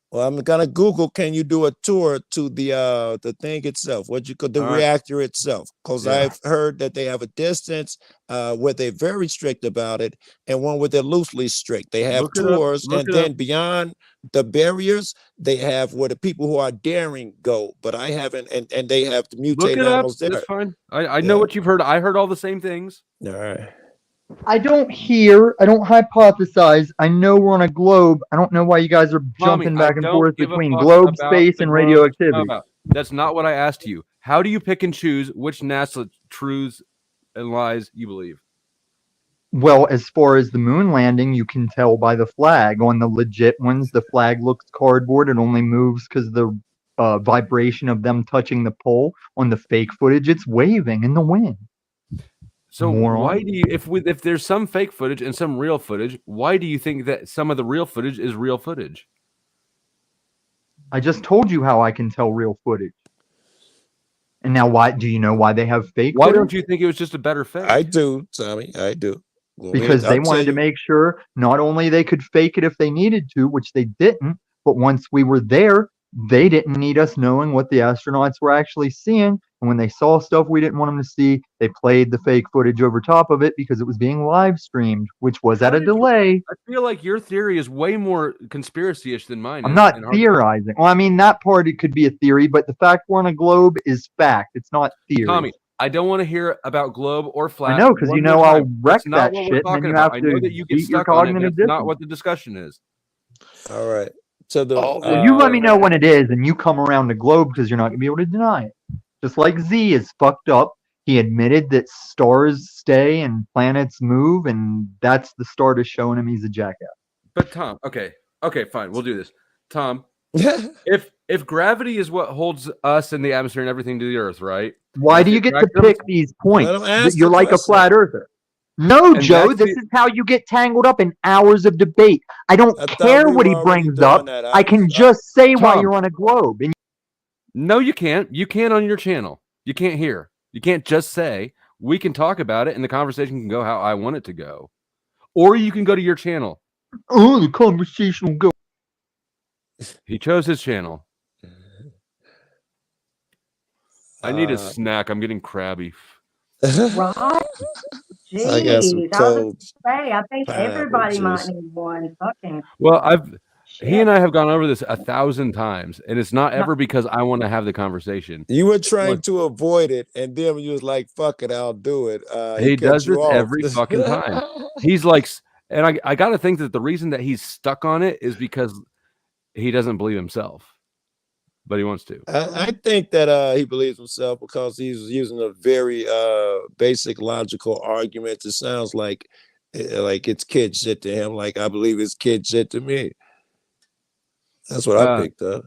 Well, I'm gonna Google. Can you do a tour to the thing itself? What you call the All right. reactor itself? Because Yeah. I've heard that they have a distance where they're very strict about it, and one where they're loosely strict. They have Look it up. tours, Look and it then up. beyond the barriers, they have where the people who are daring go. But I haven't, and they have the Look mutated it up. animals there. That's fine. I know what you've heard. I heard all the same things. All right. I don't hypothesize. I know we're on a globe. I don't know why you guys are jumping Tommy, back I and don't forth give a between fuck globe, about space, the and globe. radioactivity. That's not what I asked you. How do you pick and choose which NASA truths and lies you believe? Well, as far as the moon landing, you can tell by the flag. On the legit ones, the flag looks cardboard. It only moves because the vibration of them touching the pole. On the fake footage, it's waving in the wind. So Moron. why do you, if there's some fake footage and some real footage, why do you think that some of the real footage is real footage? I just told you how I can tell real footage. And now, why do you know why they have fake Why footage? don't you think it was just a better fake? I do, Tommy. I do. Well, Because I'll they tell wanted to you. make sure not only they could fake it if they needed to, which they didn't, but once we were there, they didn't need us knowing what the astronauts were actually seeing. And when they saw stuff we didn't want them to see, they played the fake footage over top of it because it was being live streamed, which was at a delay. I feel like your theory is way more conspiracy-ish than mine. I'm not theorizing. Well, I mean, that part, it could be a theory, but the fact we're on a globe is fact. It's not theory. Tommy, I don't want to hear about globe or flat. I know, because you one know more I'll time. wreck That's not that what shit, we're and then talking you about. have I know to that you get beat your stuck on it. cognitive That's not dissonance. what the discussion is. All right. So the Well, you let me know when it is, and you come around the globe because you're not gonna be able to deny it. Just like Z is fucked up. He admitted that stars stay and planets move, and that's the start of showing him he's a jackass. But Tom, okay, fine, we'll do this. Tom, if gravity is what holds us in the atmosphere and everything to the Earth, right? Why do you get to pick these points? Let him ask You're the like a question. flat earther. No, And Joe, that's this is how you get tangled up in hours of debate. I don't I thought care we what were he already brings doing up. that. I can just say why Tom. you're on a globe. And No, you can't. You can't on your channel. You can't hear. You can't just say. We can talk about it, and the conversation can go how I want it to go. Or you can go to your channel. oh, the conversation will go. He chose his channel. I need a snack. I'm getting crabby. Right? I got some Jeez, I was cold gonna say, I think pineapple everybody might juice. need one. Fucking Well, he shit. and I have gone over this 1,000 times, and it's not ever because I want to have the conversation. You were trying to avoid it, and then you was like, "Fuck it, I'll do it." He cut does you this off. every fucking time. He's like, and I got to think that the reason that he's stuck on it is because he doesn't believe himself, but he wants to. I think that he believes himself because he's using a very basic logical argument. It sounds like it's kid shit to him. Like I believe it's kid shit to me. That's what I picked up.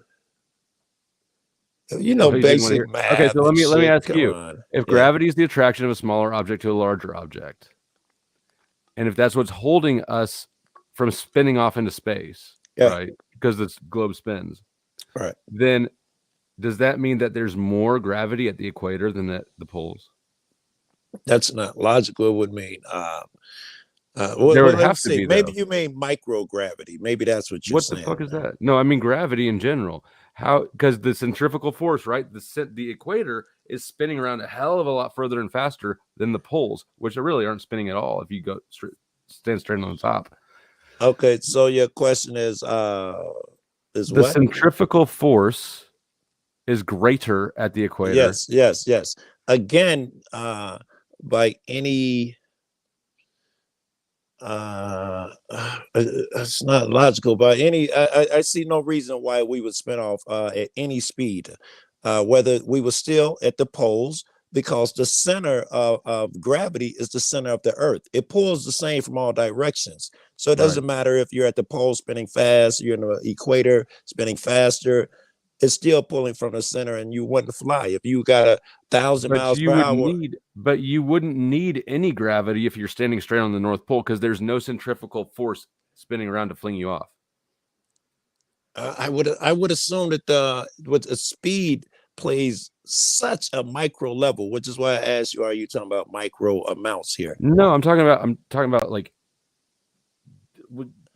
You know, Oh, he didn't wanna basic hear- math. Okay, so let me shit. ask Come you: on. if Yeah. gravity is the attraction of a smaller object to a larger object, and if that's what's holding us from spinning off into space, right? Because this globe spins, right? Then does that mean that there's more gravity at the equator than at the poles? That's not logical. It would mean There would have let's to see. be, Maybe though. you mean microgravity. Maybe that's what you're What saying. the fuck is that? No, I mean gravity in general. How? Because the centrifugal force, right? The equator is spinning around a hell of a lot further and faster than the poles, which really aren't spinning at all if you go stand straight on the top. Okay, so your question is The what? centrifugal force is greater at the equator. Yes. Again, by any it's not logical. By any, I see no reason why we would spin off at any speed, whether we were still at the poles, because the center of gravity is the center of the Earth. It pulls the same from all directions. So it doesn't matter if you're at the pole spinning fast, you're in the equator spinning faster. It's still pulling from the center, and you wouldn't fly if you got 1,000 miles per hour. But you wouldn't need any gravity if you're standing straight on the North Pole because there's no centrifugal force spinning around to fling you off. I would assume that with the speed plays such a micro level, which is why I asked you, are you talking about micro amounts here? No, I'm talking about like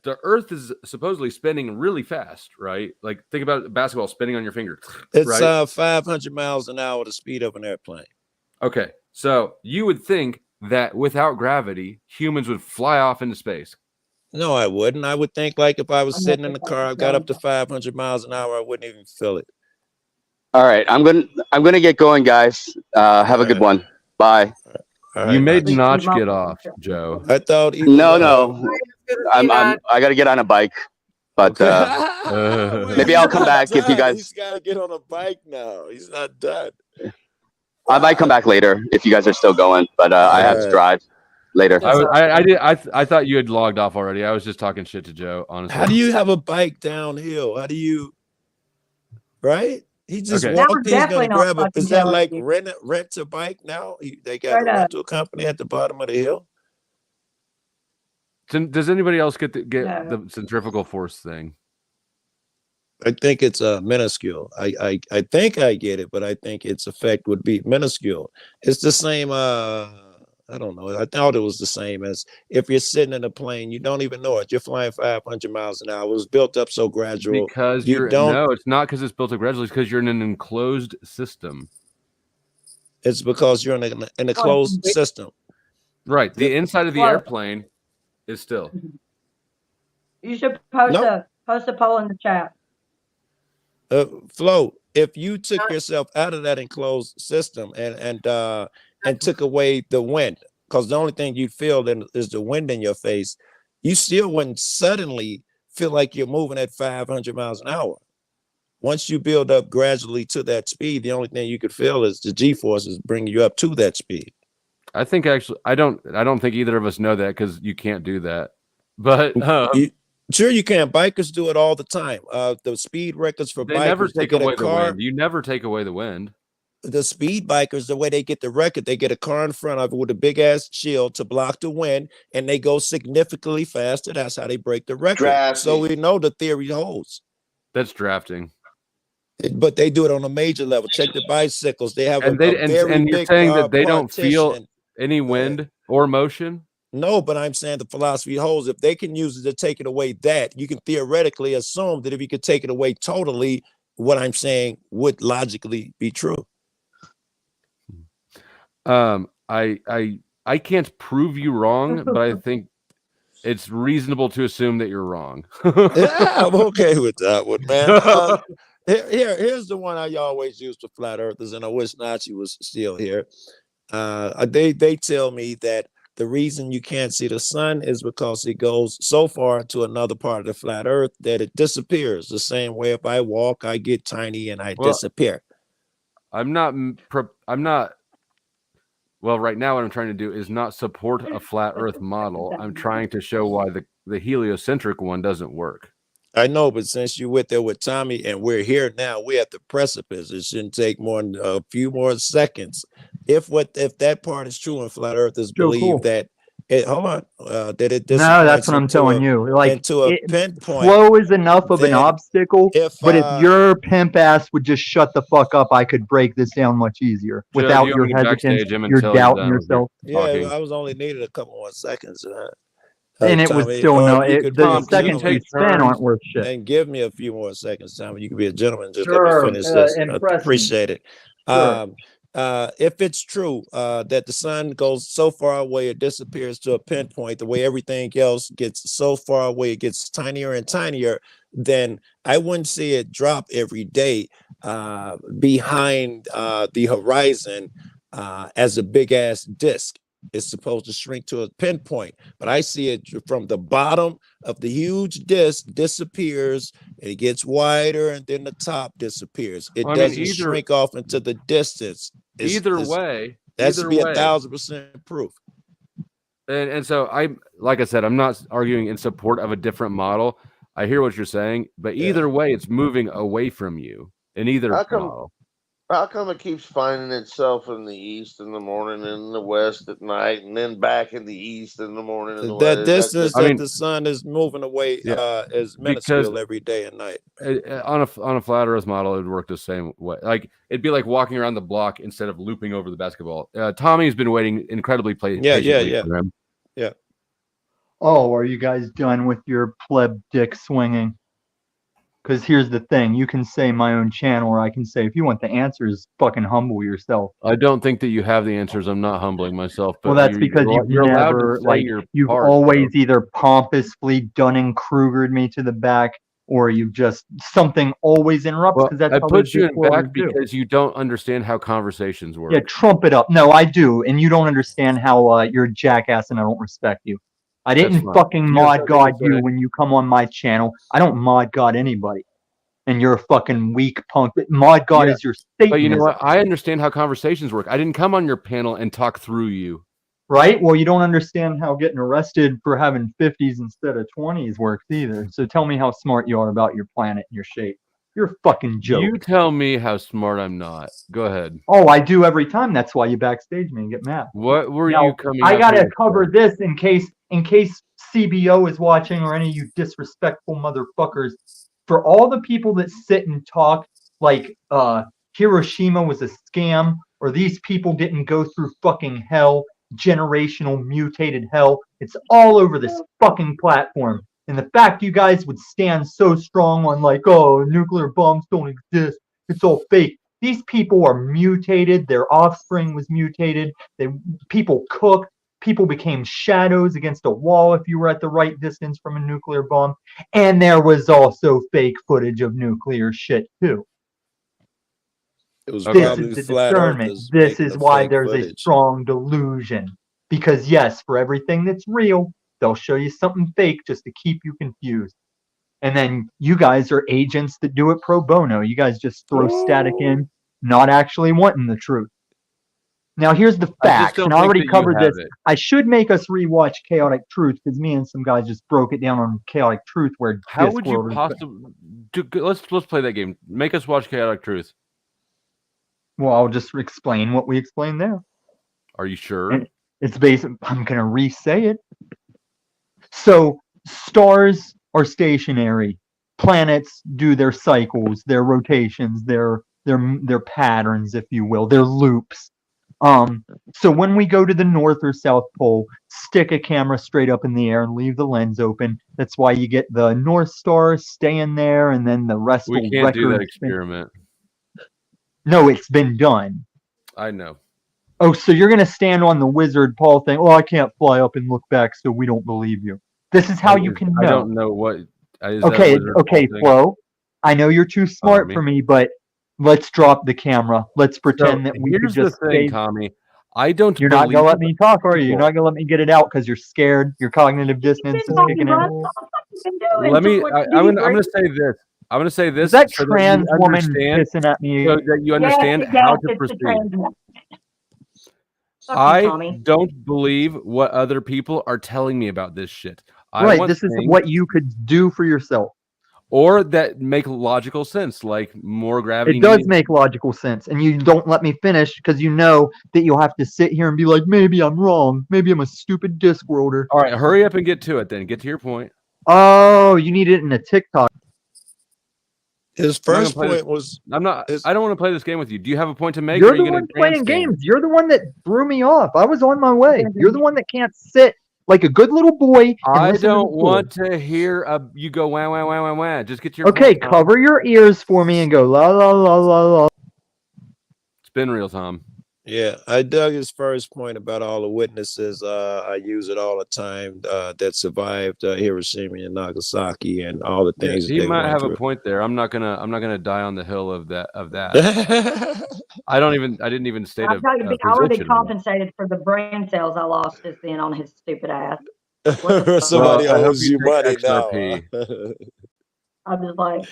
the Earth is supposedly spinning really fast, right? Like think about basketball spinning on your finger. It's right? 500 miles an hour, the speed of an airplane. Okay, so you would think that without gravity, humans would fly off into space. No, I wouldn't. I would think like if I was sitting in the car, I got up to 500 miles an hour, I wouldn't even feel it. All right, I'm gonna get going, guys. Have a good one. Bye. You made Notch get off, Joe. I thought no. I got to get on a bike, but maybe I'll come back if you guys. He's got to get on a bike now. He's not done. I might come back later if you guys are still going, but I have to drive later. I thought you had logged off already. I was just talking shit to Joe, honestly. How do you have a bike downhill? How do you? Right? He just Okay. walked. He's gonna grab a. Is that like rent a bike now? They got a rental company at the bottom of the hill. Does anybody else get the centrifugal force thing? I think it's minuscule. I think I get it, but I think its effect would be minuscule. It's the same. I don't know. I thought it was the same as if you're sitting in a plane, you don't even know it. You're flying 500 miles an hour. It was built up so gradual. Because no, it's not because it's built up gradually. It's because you're in an enclosed system. It's because you're in a closed system. Right. The inside of the airplane is still. You should post a poll in the chat. Flo, if you took yourself out of that enclosed system and took away the wind, because the only thing you feel then is the wind in your face, you still wouldn't suddenly feel like you're moving at 500 miles an hour. Once you build up gradually to that speed, the only thing you could feel is the G-forces bringing you up to that speed. I think actually, I don't think either of us know that because you can't do that. But sure you can. Bikers do it all the time. The speed records for they bikers, never take away the car, wind. You never take away the wind. The speed bikers, the way they get the record, they get a car in front of it with a big ass shield to block the wind, and they go significantly faster. That's how they break the record. Drafting. So we know the theory holds. That's drafting. But they do it on a major level. Check the bicycles; they have and you're saying that they don't feel any wind or motion. No, but I'm saying the philosophy holds. If they can use it to take it away, that you can theoretically assume that if you could take it away totally, what I'm saying would logically be true. I can't prove you wrong, but I think it's reasonable to assume that you're wrong. Yeah, I'm okay with that one, man. Here's the one I always use for flat earthers, and I wish Nachi was still here. They tell me that the reason you can't see the sun is because it goes so far to another part of the flat earth that it disappears. The same way if I walk, I get tiny and I disappear. I'm not. Well, right now what I'm trying to do is not support a flat earth model. I'm trying to show why the heliocentric one doesn't work. I know, but since you went there with Tommy and we're here now, we're at the precipice. It shouldn't take more than a few more seconds. If that part is true and flat earthers believe that it, hold on, that it no, that's what I'm telling you. Like to a pinpoint. Flow is enough of an obstacle, but if your pimp ass would just shut the fuck up, I could break this down much easier without your hesitance, your doubt in yourself. Yeah, I was only needed a couple more seconds. And it would still the seconds you spend aren't worth shit. And give me a few more seconds, Tommy. You can be a gentleman. Just let me finish this. Appreciate it. Sure. If it's true that the sun goes so far away, it disappears to a pinpoint, the way everything else gets so far away, it gets tinier and tinier, then I wouldn't see it drop every day behind the horizon as a big ass disc. It's supposed to shrink to a pinpoint, but I see it from the bottom of the huge disc disappears, and it gets wider, and then the top disappears. It doesn't shrink off into the distance. Either way, that should be 1,000% proof. And so like I said, I'm not arguing in support of a different model. I hear what you're saying, but either way, it's moving away from you in either model. How come it keeps finding itself in the east in the morning, and in the west at night, and then back in the east in the morning and the That west? distance that the sun is moving away is because minuscule every day and night. On a flat Earth model, it would work the same way. Like it'd be like walking around the block instead of looping over the basketball. Tommy's been waiting incredibly patiently for him. Yeah. Oh, are you guys done with your pleb dick swinging? Because here's the thing. You can say my own channel, or I can say, if you want the answers, fucking humble yourself. I don't think that you have the answers. I'm not humbling myself. But Well, that's because you've never, like, you've always either pompously Dunning-Krugered me to the back, or you've just, something always interrupts, because that's I how put those you in back do. because you don't understand how conversations work. Yeah, trump it up. No, I do, and you don't understand how you're a jackass and I don't respect you. I didn't fucking mod God you when you come on my channel. I don't mod God anybody. And you're a fucking weak punk. Mod God is your Satanism. But you know what? I understand how conversations work. I didn't come on your panel and talk through you. Right? Well, you don't understand how getting arrested for having 50s instead of 20s works either. So tell me how smart you are about your planet and your shape. You're a fucking joke. You tell me how smart I'm not. Go ahead. Oh, I do every time. That's why you backstage me and get mad. What were Now, you coming? I gotta cover this in case CBO is watching, or any of you disrespectful motherfuckers. For all the people that sit and talk like Hiroshima was a scam, or these people didn't go through fucking hell, generational mutated hell, it's all over this fucking platform. And the fact you guys would stand so strong on like, oh, nuclear bombs don't exist, it's all fake. These people are mutated. Their offspring was mutated. People cooked. People became shadows against a wall if you were at the right distance from a nuclear bomb. And there was also fake footage of nuclear shit too. It was This is the discernment. This is why there's a strong delusion. Because yes, for everything that's real, they'll show you something fake just to keep you confused. And then you guys are agents that do it pro bono. You guys just throw static in, not actually wanting the truth. Now here's the facts, and I already covered this. I should make us rewatch Chaotic Truth, because me and some guys just broke it down on Chaotic Truth. Where how would you possibly? Let's play that game. Make us watch Chaotic Truth. Well, I'll just explain what we explained there. Are you sure? And it's based. I'm gonna re-say it. So stars are stationary. Planets do their cycles, their rotations, their patterns, if you will, their loops. So when we go to the North or South Pole, stick a camera straight up in the air and leave the lens open. That's why you get the North Star staying there, and then the rest will we can't do that experiment. No, it's been done. I know. Oh, so you're gonna stand on the Wizard Paul thing? Oh, I can't fly up and look back, so we don't believe you. This is how you can know. I don't know what. Okay, Flo. I know you're too smart for me, but let's drop the camera. Let's pretend that we could just. Here's the thing, Tommy. I don't. You're not gonna let me talk, are you? You're not gonna let me get it out because you're scared. Your cognitive dissonance is kicking in. Let me. I'm gonna say this. I'm gonna say this. Is that trans woman pissing at me? So that you understand how to proceed. I don't believe what other people are telling me about this shit. Right, this is what you could do for yourself. Or that make logical sense, like more gravity. It does make logical sense, and you don't let me finish because you know that you'll have to sit here and be like, maybe I'm wrong. Maybe I'm a stupid Discworlder. All right, hurry up and get to it then. Get to your point. Oh, you need it in a TikTok. His first point was... I don't want to play this game with you. Do you have a point to make? You're the one playing games. You're the one that threw me off. I was on my way. You're the one that can't sit like a good little boy. I don't want to hear you go wah wah wah wah wah. Just get your point. Cover your ears for me and go la la la la la. It's been real, Tom. Yeah, I dug his first point about all the witnesses. I use it all the time that survived Hiroshima and Nagasaki and all the things. He might have a point there. I'm not gonna die on the hill of that. I didn't even state I already compensated for the brain cells I lost just then on his stupid ass. Somebody owes you money now. I was like,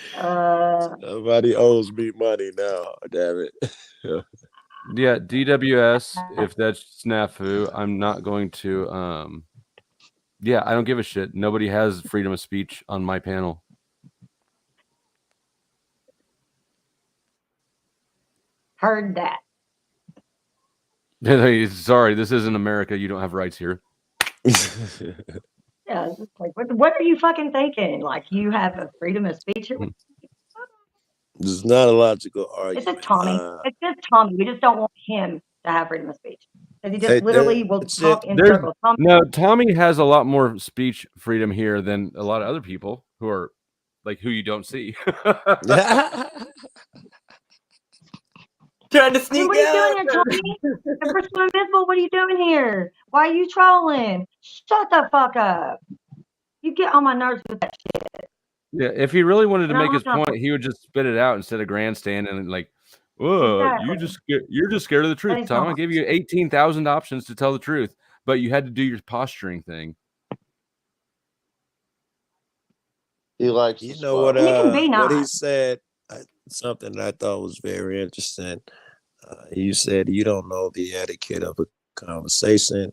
somebody owes me money now. Damn it. Yeah, DWS, if that's snafu, I'm not going to yeah, I don't give a shit. Nobody has freedom of speech on my panel. Heard that. Sorry, this isn't America. You don't have rights here. Yeah, it's just like, what are you fucking thinking? Like, you have a freedom of speech here? There's not a logical It's argument. just Tommy. It's just Tommy. We just don't want him to have freedom of speech. Because he just literally will talk in circles. Tommy has a lot more speech freedom here than a lot of other people who are like who you don't see. Trying to sneak what are you doing here, Tommy? The person invisible, what are you doing here? Why are you trolling? Shut the fuck up. You get on my nerves with that shit. Yeah, if he really wanted to And I make don't his have time point, he would just spit it out instead of grandstand and like, "Whoa, Exactly. you're just scared of the That truth, is Tom. I not. gave you 18,000 options to tell the truth, but you had to do your posturing thing." He likes You the know what? And it can be What he nice. said, something that I thought was very interesting. You said you don't know the etiquette of a conversation,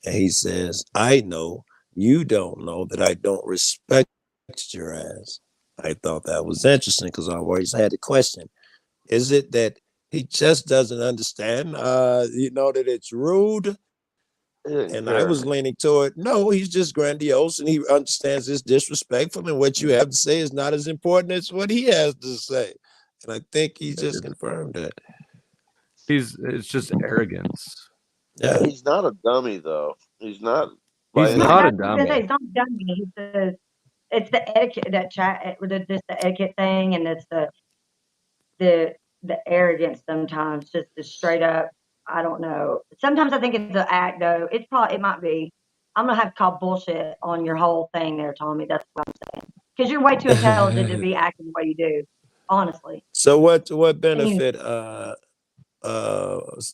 and he says, "I know you don't know that I don't respect your ass." I thought that was interesting because I always had the question: is it that he just doesn't understand? That it's rude. And I was leaning toward, no, he's just grandiose and he understands it's disrespectful, and what you have to say is not as important as what he has to say. And I think he just confirmed that. It's just arrogance. Yeah. He's not a dummy, though. He's not. He's not a dummy. He's not dummy. He says it's the etiquette that chat, just the etiquette thing, and it's the arrogance sometimes, just the straight up. I don't know. Sometimes I think it's an act, though. It might be. I'm gonna have to call bullshit on your whole thing there, Tommy. That's what I'm saying. Because you're way too intelligent to be acting the way you do. Honestly. So what benefit,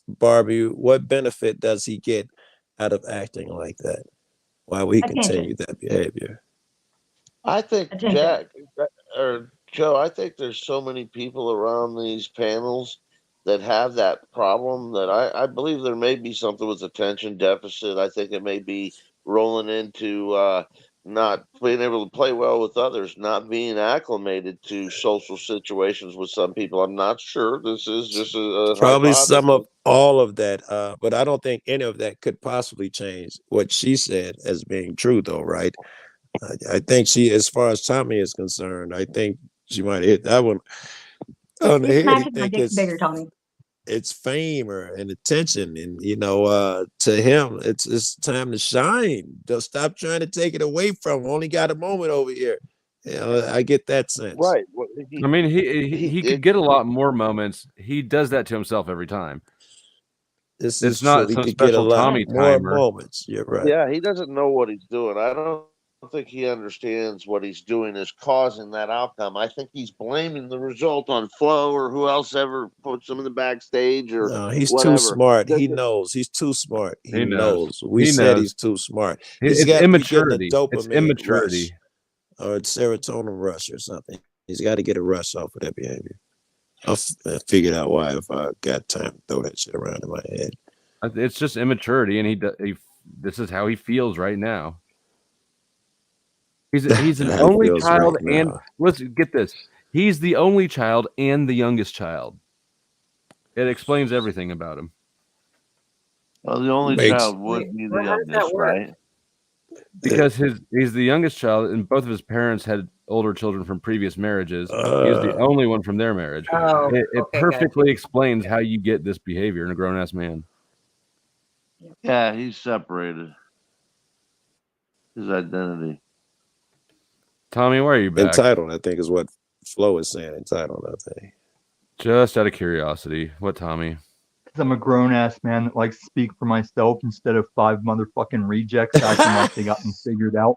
Barbie? What benefit does he get out of acting like that? Why would he continue that behavior? I think Jack or Joe, I think there's so many people around these panels that have that problem that I believe there may be something with attention deficit. I think it may be rolling into not being able to play well with others, not being acclimated to social situations with some people. I'm not sure. This is just a Probably hypothesis. some of all of that, but I don't think any of that could possibly change what she said as being true, though, right? I think she, as far as Tommy is concerned, I think she might hit that one on the head. He think it's fame and attention, and to him, it's time to shine. Just stop trying to take it away from him. Only got a moment over here. I get that sense. Right. I mean, he could get a lot more moments. He does that to himself every time. It's not true. He some could get a special lot Tommy more timer. moments. You're right. Yeah, he doesn't know what he's doing. I don't think he understands what he's doing is causing that outcome. I think he's blaming the result on Flo or who else ever puts him in the backstage or No, he's whatever. too smart. He knows. He's too smart. He knows. We He said knows. he's too smart. It's He's got to be getting a immaturity. dopamine It's immaturity. rush or a serotonin rush or something. He's got to get a rush off of that behavior. I figured out why if I got time to throw that shit around in my head. It's just immaturity, and he this is how he feels right now. He's an How he only feels child, right and now. let's get this. He's the only child and the youngest child. It explains everything about him. Well, the only Makes- child would be the youngest, right? Because he's the youngest child, and both of his parents had older children from previous marriages. He was the only one from their marriage. Oh, It okay, perfectly explains how you get this behavior in a grown-ass man. Yeah, he's separated. His identity. Tommy, why are you back? Entitled, I think, is what Flo is saying. Entitled, I think. Just out of curiosity, what Tommy? Because I'm a grown ass man that likes to speak for myself instead of 5 motherfucking rejects acting like they got me figured out.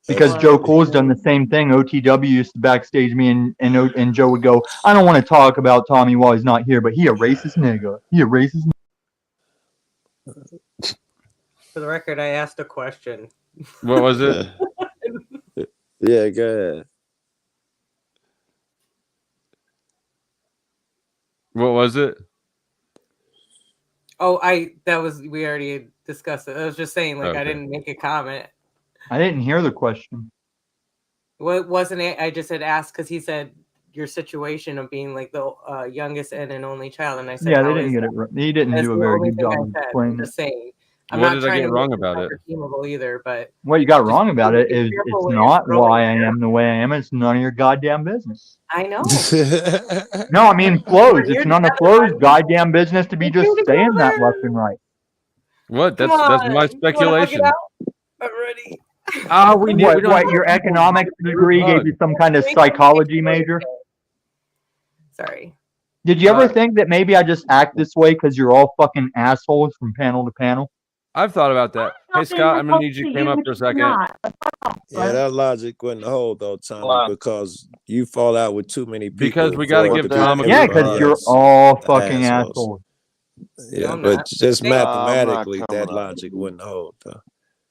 Because Joe Cole's done the same thing. OTW used to backstage me, and Joe would go, "I don't want to talk about Tommy while he's not here, but he a racist nigga. He a racist." For the record, I asked a question. What was it? Yeah, go ahead. What was it? Oh, we already discussed it. I was just saying, like, Okay. I didn't make a comment. I didn't hear the question. What wasn't it? I just had asked because he said your situation of being like the youngest and an only child, and I said, Yeah, they how didn't is get that? it right. He didn't That's do a the very only good thing job I of said. I'm explaining just it. saying. I'm What not did I trying get to wrong make about it? redeemable either, but What you got just wrong about it be is careful it's with not throwing why I it. am the way I am. It's none of your goddamn business. I know. No, I mean Flo's. You're It's none of together. Flo's I'm goddamn business to be You're just saying that together. left and right. What? Come That's my on. You want to hug it speculation. out already? Oh, We don't what have your to economics degree gave hug. you some kind of Drink some psychology major? Sorry. Did you ever think that maybe I just act this way because you're all fucking assholes from panel to panel? I've thought about that. Hey Scott, I'm gonna need you to come up for a second. Yeah, that logic wouldn't hold though, Tommy, because you fall out with too many people. Because we gotta for it give to be Tom a Yeah, good because everybody hug. you're else all fucking assholes. assholes. Yeah, I'm but not. just Thank you. mathematically, I'm not that coming up. logic wouldn't hold though.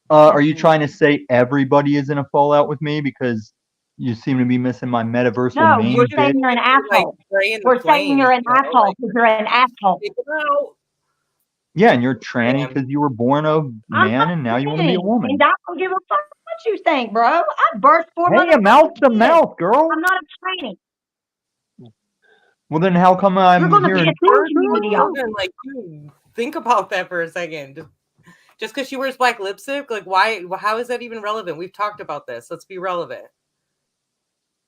Are you trying to say everybody is in a fallout with me because you seem to be missing my metaversal No, main we're bit? saying you're an asshole. We're saying you're an asshole because you're an asshole. Yeah, and you're tranny because you were born a man and now you want to be a woman. And I don't give a fuck what you think, bro. I birthed 4 Hey, a mouth to mouth, girl. I'm not a tranny. Well, then how come You're I'm gonna be hearing a social media. Like, dude, think about that for a second. Just because she wears black lipstick, like, why? How is that even relevant? We've talked about this. Let's be relevant.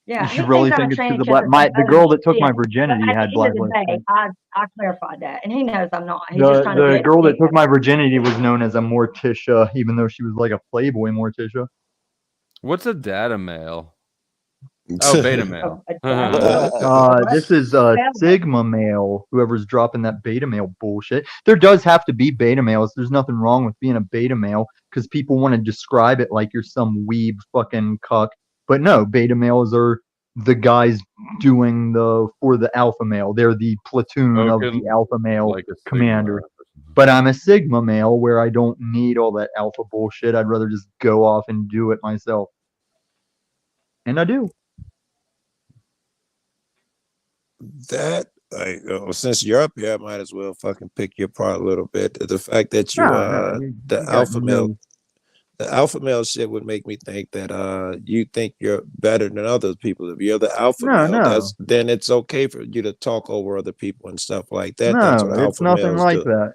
Yeah, You really think it's because the girl that took my virginity had black lipstick? I clarified that, and he knows I'm not. He's just trying to The get girl that took my virginity was known as a Morticia, even though she was like a Playboy Morticia. What's a data male? Oh, beta male. This is Sigma male, whoever's dropping that beta male bullshit. There does have to be beta males. There's nothing wrong with being a beta male because people want to describe it like you're some weeb fucking cuck. But no, beta males are the guys doing for the alpha male. They're the platoon of the alpha male like commander. But I'm a Sigma male where I don't need all that alpha bullshit. I'd rather just go off and do it myself. And I do. That since you're up here, I might as well fucking pick your part a little bit. The fact that you the alpha male shit would make me think that you think you're better than other people. If you're the alpha male, then it's okay for you to talk over other people and stuff like that. That's what No, it's alpha nothing males like do. that.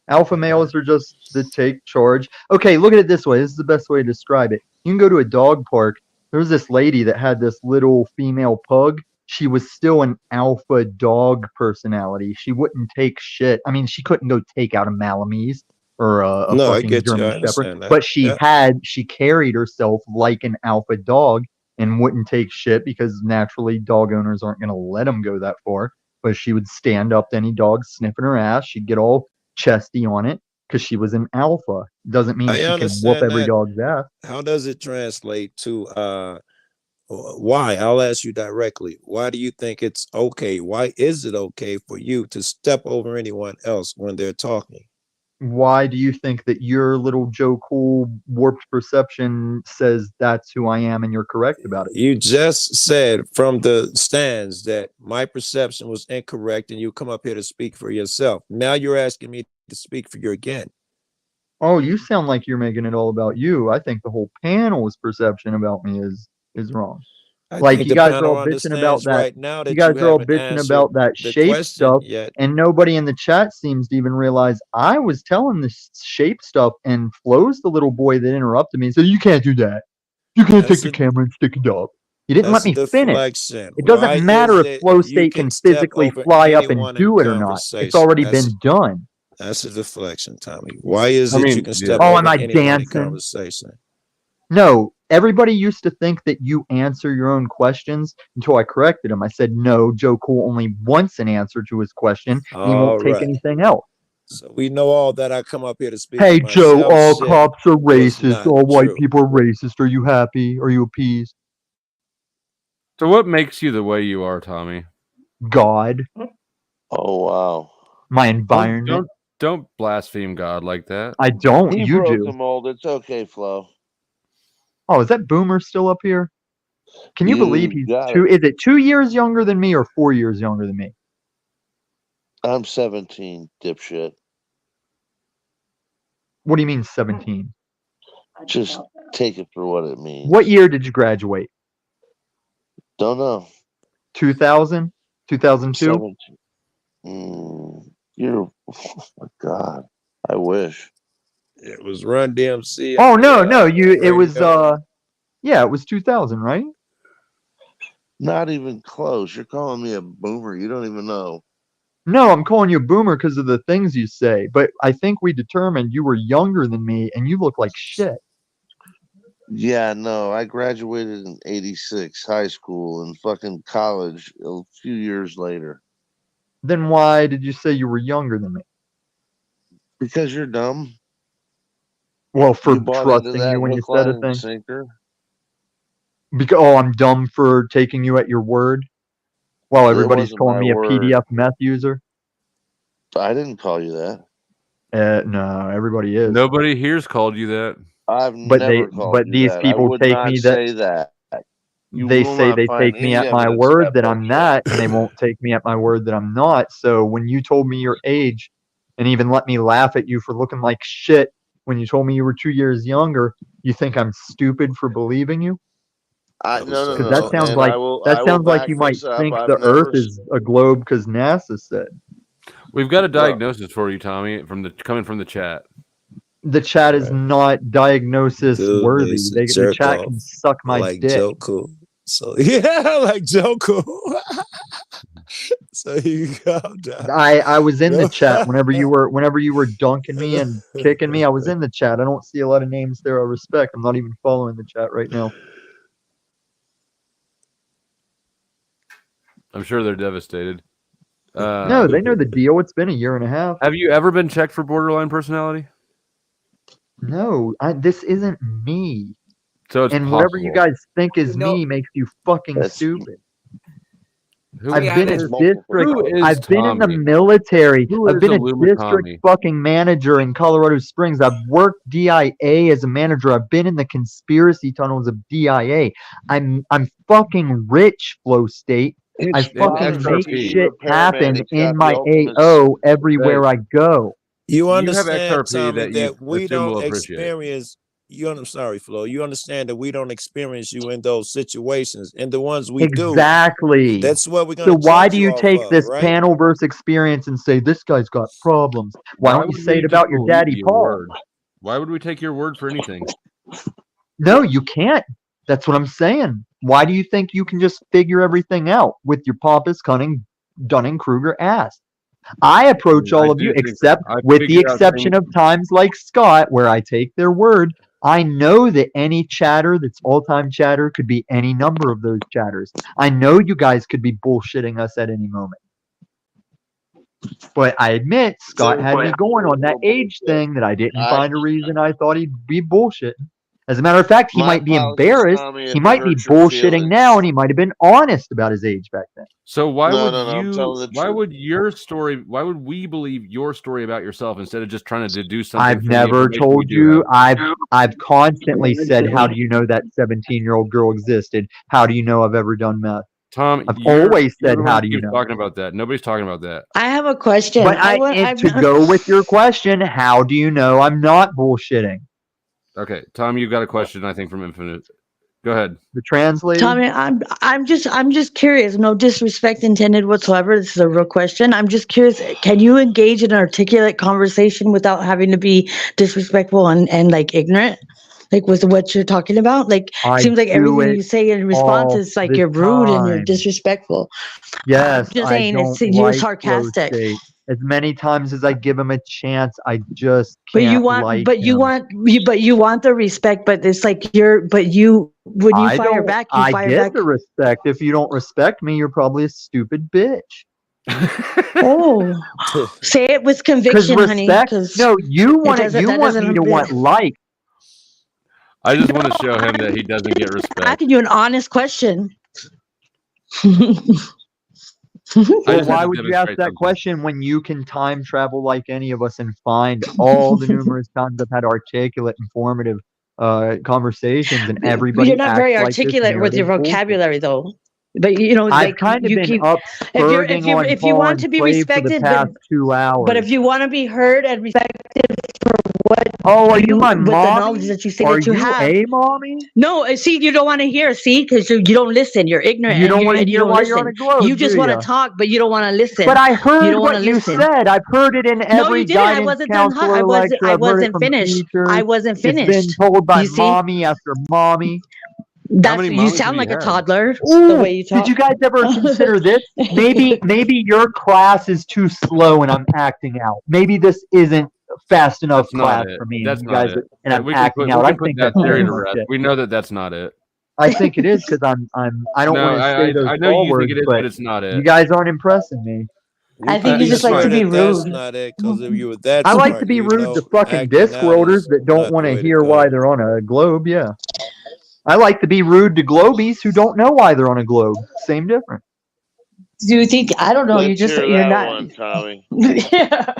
Alpha males are just the take charge. Okay, look at it this way. This is the best way to describe it. You can go to a dog park. There was this lady that had this little female pug. She was still an alpha dog personality. She wouldn't take shit. I mean, she couldn't go take out a Malamese or a No, I fucking get you. I German understand Shepherd. that. But she carried herself like an alpha dog and wouldn't take shit because naturally dog owners aren't going to let them go that far. But she would stand up to any dog sniffing her ass. She'd get all chesty on it because she was an alpha. Doesn't mean I she can whoop understand every that. dog's ass. How does it translate to why? I'll ask you directly. Why do you think it's okay? Why is it okay for you to step over anyone else when they're talking? Why do you think that your little Joe Cool warped perception says that's who I am and you're correct about it? You just said from the stands that my perception was incorrect and you come up here to speak for yourself. Now you're asking me to speak for you again. Oh, you sound like you're making it all about you. I think the whole panel's perception about me is wrong. Like you guys are all bitching about that. Right now that you guys are all haven't bitching answered about that the shape question stuff, yet. and nobody in the chat seems to even realize I was telling this shape stuff, and Flo's the little boy that interrupted me and said, "You can't do that. You can't take the camera and stick it up." You didn't let me finish. It doesn't matter if Flow State can physically fly up and do it or not. It's already been done. That's a deflection, Tommy. Why is it you can step oh, over am I anyone in dancing? conversation? No, everybody used to think that you answer your own questions until I corrected him. I said, no, Joe Cool only wants an answer to his question, and he won't take anything else. So we know all that. I come up here to speak Hey, for Joe, myself. all Shit cops are was racist. not All white true. people are racist. Are you happy? Are you appeased? So what makes you the way you are, Tommy? God. Oh, wow. My environment. Don't blaspheme God like that. I don't. He You broke do. the mold. It's okay, Flo. Oh, is that Boomer still up here? Can you believe he's got two? it. Is it 2 years younger than me or 4 years younger than me? I'm 17, dipshit. What do you mean 17? Just take it for what it means. What year did you graduate? Don't know. 2000, 2002. You're, oh my God. I wish. It was Run DMC. Oh no, it was yeah, it was 2000, right? Not even close. You're calling me a boomer. You don't even know. No, I'm calling you a boomer because of the things you say, but I think we determined you were younger than me and you look like shit. Yeah, no, I graduated in 86, high school, and fucking college a few years later. Then why did you say you were younger than me? Because you're dumb. Well, for You bought into trusting that you when you hook, said line, a and thing. sinker. Because I'm dumb for taking you at your word while everybody's wasn't calling my me a word. PDF meth user. I didn't call you that. No, everybody is. Nobody here's called you that. I've But never called you these that. people I would take not me say that. You they will say not they find take me any at my evidence of word that I'm bullshit. that, and they won't take me at my word that I'm not. So when you told me your age and even let me laugh at you for looking like shit when you told me you were 2 years younger, you think I'm stupid for believing you? No. Because that sounds And like I will you back might this up. think I've the never Earth is a globe because NASA said. We've got a diagnosis for you, Tommy, coming from the chat. The chat is not diagnosis Dude worthy. needs to The jerk chat off can suck my like dick. Joku. So yeah, like Joku. So you go down. I was in the chat whenever you were dunking me and kicking me. I was in the chat. I don't see a lot of names there I respect. I'm not even following the chat right now. I'm sure they're devastated. No, they know the deal. It's been a year and a half. Have you ever been checked for borderline personality? No, this isn't me. So it's and whatever you possible. guys think is me makes you fucking stupid. I've been a district. I've been in the military. I've been a district fucking manager in Colorado Springs. I've worked DIA as a manager. I've been in the conspiracy tunnels of DIA. I'm fucking rich, Flow State. I fucking make shit happen in my AO everywhere I go. You You have understand, XRP Tommy, that you that we assume don't will appreciate. experience you. I'm sorry, Flo. You understand that we don't experience you in those situations, and the ones we Exactly. do. That's what we're gonna. So why judge do you off take of, this right? panel verse experience and say this guy's got problems? Why don't you would say we it just about your believe daddy your Paul? word? Why would we take your word for anything? No, you can't. That's what I'm saying. Why do you think you can just figure everything out with your pompous, cunning, Dunning-Kruger ass? I approach all of you, except with the exception of times like Scott, where I take their word. I know that any chatter that's all-time chatter could be any number of those chatters. I know you guys could be bullshitting us at any moment. But I admit, Scott had me going on that age thing that I didn't find a reason I thought he'd be bullshitting. As a matter of fact, he might be embarrassed. He might be bullshitting now, and he might have been honest about his age back then. So why No, would no, I'm telling the why truth. would your story? Why would we believe your story about yourself instead of just trying to deduce something? I've from the never information told we do you. have? I've constantly said, "How do you know that 17-year-old girl existed? How do you know I've ever done meth?" Tom, I've always you're said, the one "How who do you keeps know?" talking about that. Nobody's talking about that. I have a question. But to go with your question, how do you know I'm not bullshitting? Okay, Tom, you've got a question, I think, from Infinite. Go ahead. The translator. Tommy, I'm just curious. No disrespect intended whatsoever. This is a real question. I'm just curious. Can you engage in an articulate conversation without having to be disrespectful and like ignorant? Like with what you're talking about? Like I seems like do everything it you say in response all is like the you're rude and you're time. disrespectful. Yes, I'm just I saying don't you're like Flow sarcastic. State. As many times as I give him a chance, I just But can't you want, like but you him. want the respect. But it's like when you fire back, you I fire get back. the respect. If you don't respect me, you're probably a stupid bitch. Oh, say it with conviction, honey. No, you want it. You want me to want like. I just want to show him that he doesn't get respect. Asking you an honest question. Well, why would you ask that question when you can time travel like any of us and find all the numerous times I've had articulate, informative conversations and everybody You're not acts very like this articulate with your narrative bullshit. vocabulary, though. But you know, I've like kind of you been keep upspurting on if you want fallen to be slave for the respected, past 2 hours. but if you want to be heard and respected for what are you my with the mommy? knowledge that you say Are that you you have. a mommy? No, see, you don't want to hear, see, because you don't listen. You're ignorant. You don't want to and you hear don't while listen. you're on a globe, You just do want to ya? talk, but you don't want to listen. But I You heard don't want what to you listen. said. I've heard it in No, every you didn't. I guidance wasn't done. counselor lecture. I I've heard it wasn't from finished. teachers. I wasn't It's been finished. told by You see? mommy after mommy. That's you sound like a toddler. Ooh, The way you talk. did you guys ever consider this? Maybe your class is too slow and I'm acting out. Maybe this isn't fast enough That's not class it. for me. That's And you not guys it. and I'm We can acting put, out. we I can put think that that's theory to bullshit. rest. We know that that's not it. I think it is because I don't No, want to say those I know you think words, it is, but but it's not it. you guys aren't impressing me. I think you just like to be That's rude. not it, because if you were that I like smart, to be you rude know to fucking acting disc out worlders is that don't not want the to way to hear go. why they're on a globe. Yeah. I like to be rude to globies who don't know why they're on a globe. Same difference. Do you think? I don't know. Let's hear You're that not. one, Tommy. Yeah.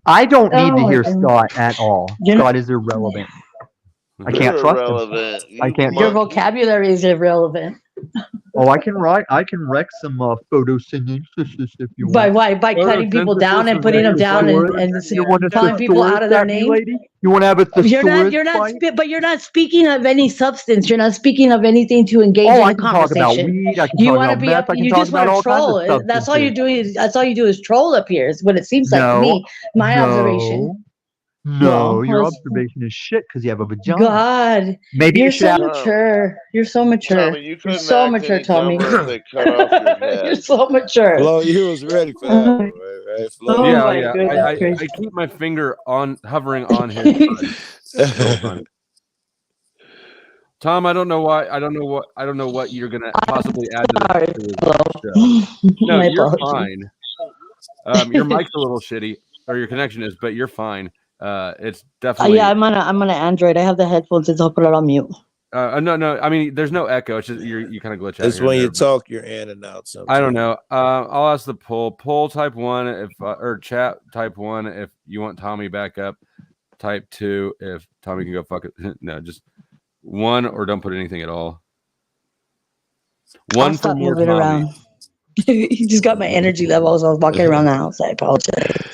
I don't need Oh to my hear goodness. Scott at all. You're Scott is irrelevant. I can't You're trust him. irrelevant. I You can't Your trust him. vocabulary is irrelevant. Oh, I can wreck some photosynthesis if you By want. why? By cutting people down and putting them down and You want a calling people out of thesaurus their at me, name. lady? You want to have a thesaurus fight? But you're not speaking of any substance. You're not speaking of anything to engage Oh, in I a can talk about conversation. weed. I can You talk want to about be meth. up. I can You talk just about want to all kinds of troll. That's all you substances. do. That's all you do is troll up here. Is what it seems like to me. My observation. No, your Well, observation is shit because you have a vagina. God, Maybe you're you should so have. mature. You're so mature. Tommy, you You're couldn't so act mature, any Tommy. dumber if they cut off your head. You're so mature. Flo, you was ready for that one, right? Flo, Oh Yeah, my yeah. goodness. I keep my finger on hovering on his side the whole time. Tom, I don't know what you're gonna possibly add to the show. No, My you're apologies. fine. Your mic's a little shitty, or your connection is, but you're fine. It's definitely. Yeah, I'm on an Android. I have the headphones, and so I'll put it on mute. No. I mean, there's no echo. It's just you kind of glitch out. it's here when and you there, talk, you're in and out sometimes. I don't know. I'll ask the poll. Poll type 1 if or chat type 1 if you want Tommy back up. Type 2 if Tommy can go fuck it. No, just 1 or don't put anything at all. One I'll for stop more moving Tommy. around. You just got my energy level as I was walking around the house. I apologize.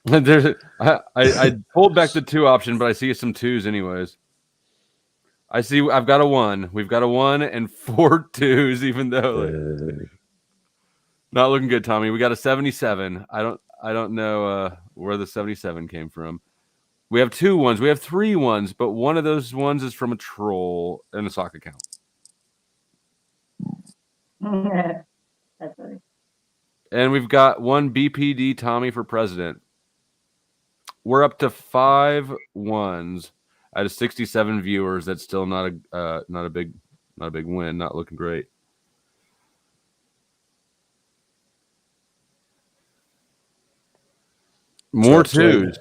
There's I pulled back the 2 option, but I see some 2s anyways. I've got a 1. We've got a 1 and 4 2s, even though not looking good, Tommy. We got a 77. I don't know where the 77 came from. We have 2 1s. We have 3 1s, but one of those ones is from a troll in a sock account. That's funny. And we've got 1 BPD Tommy for president. We're up to 5 1s out of 67 viewers. That's still not a big win. Not looking great. More 2s.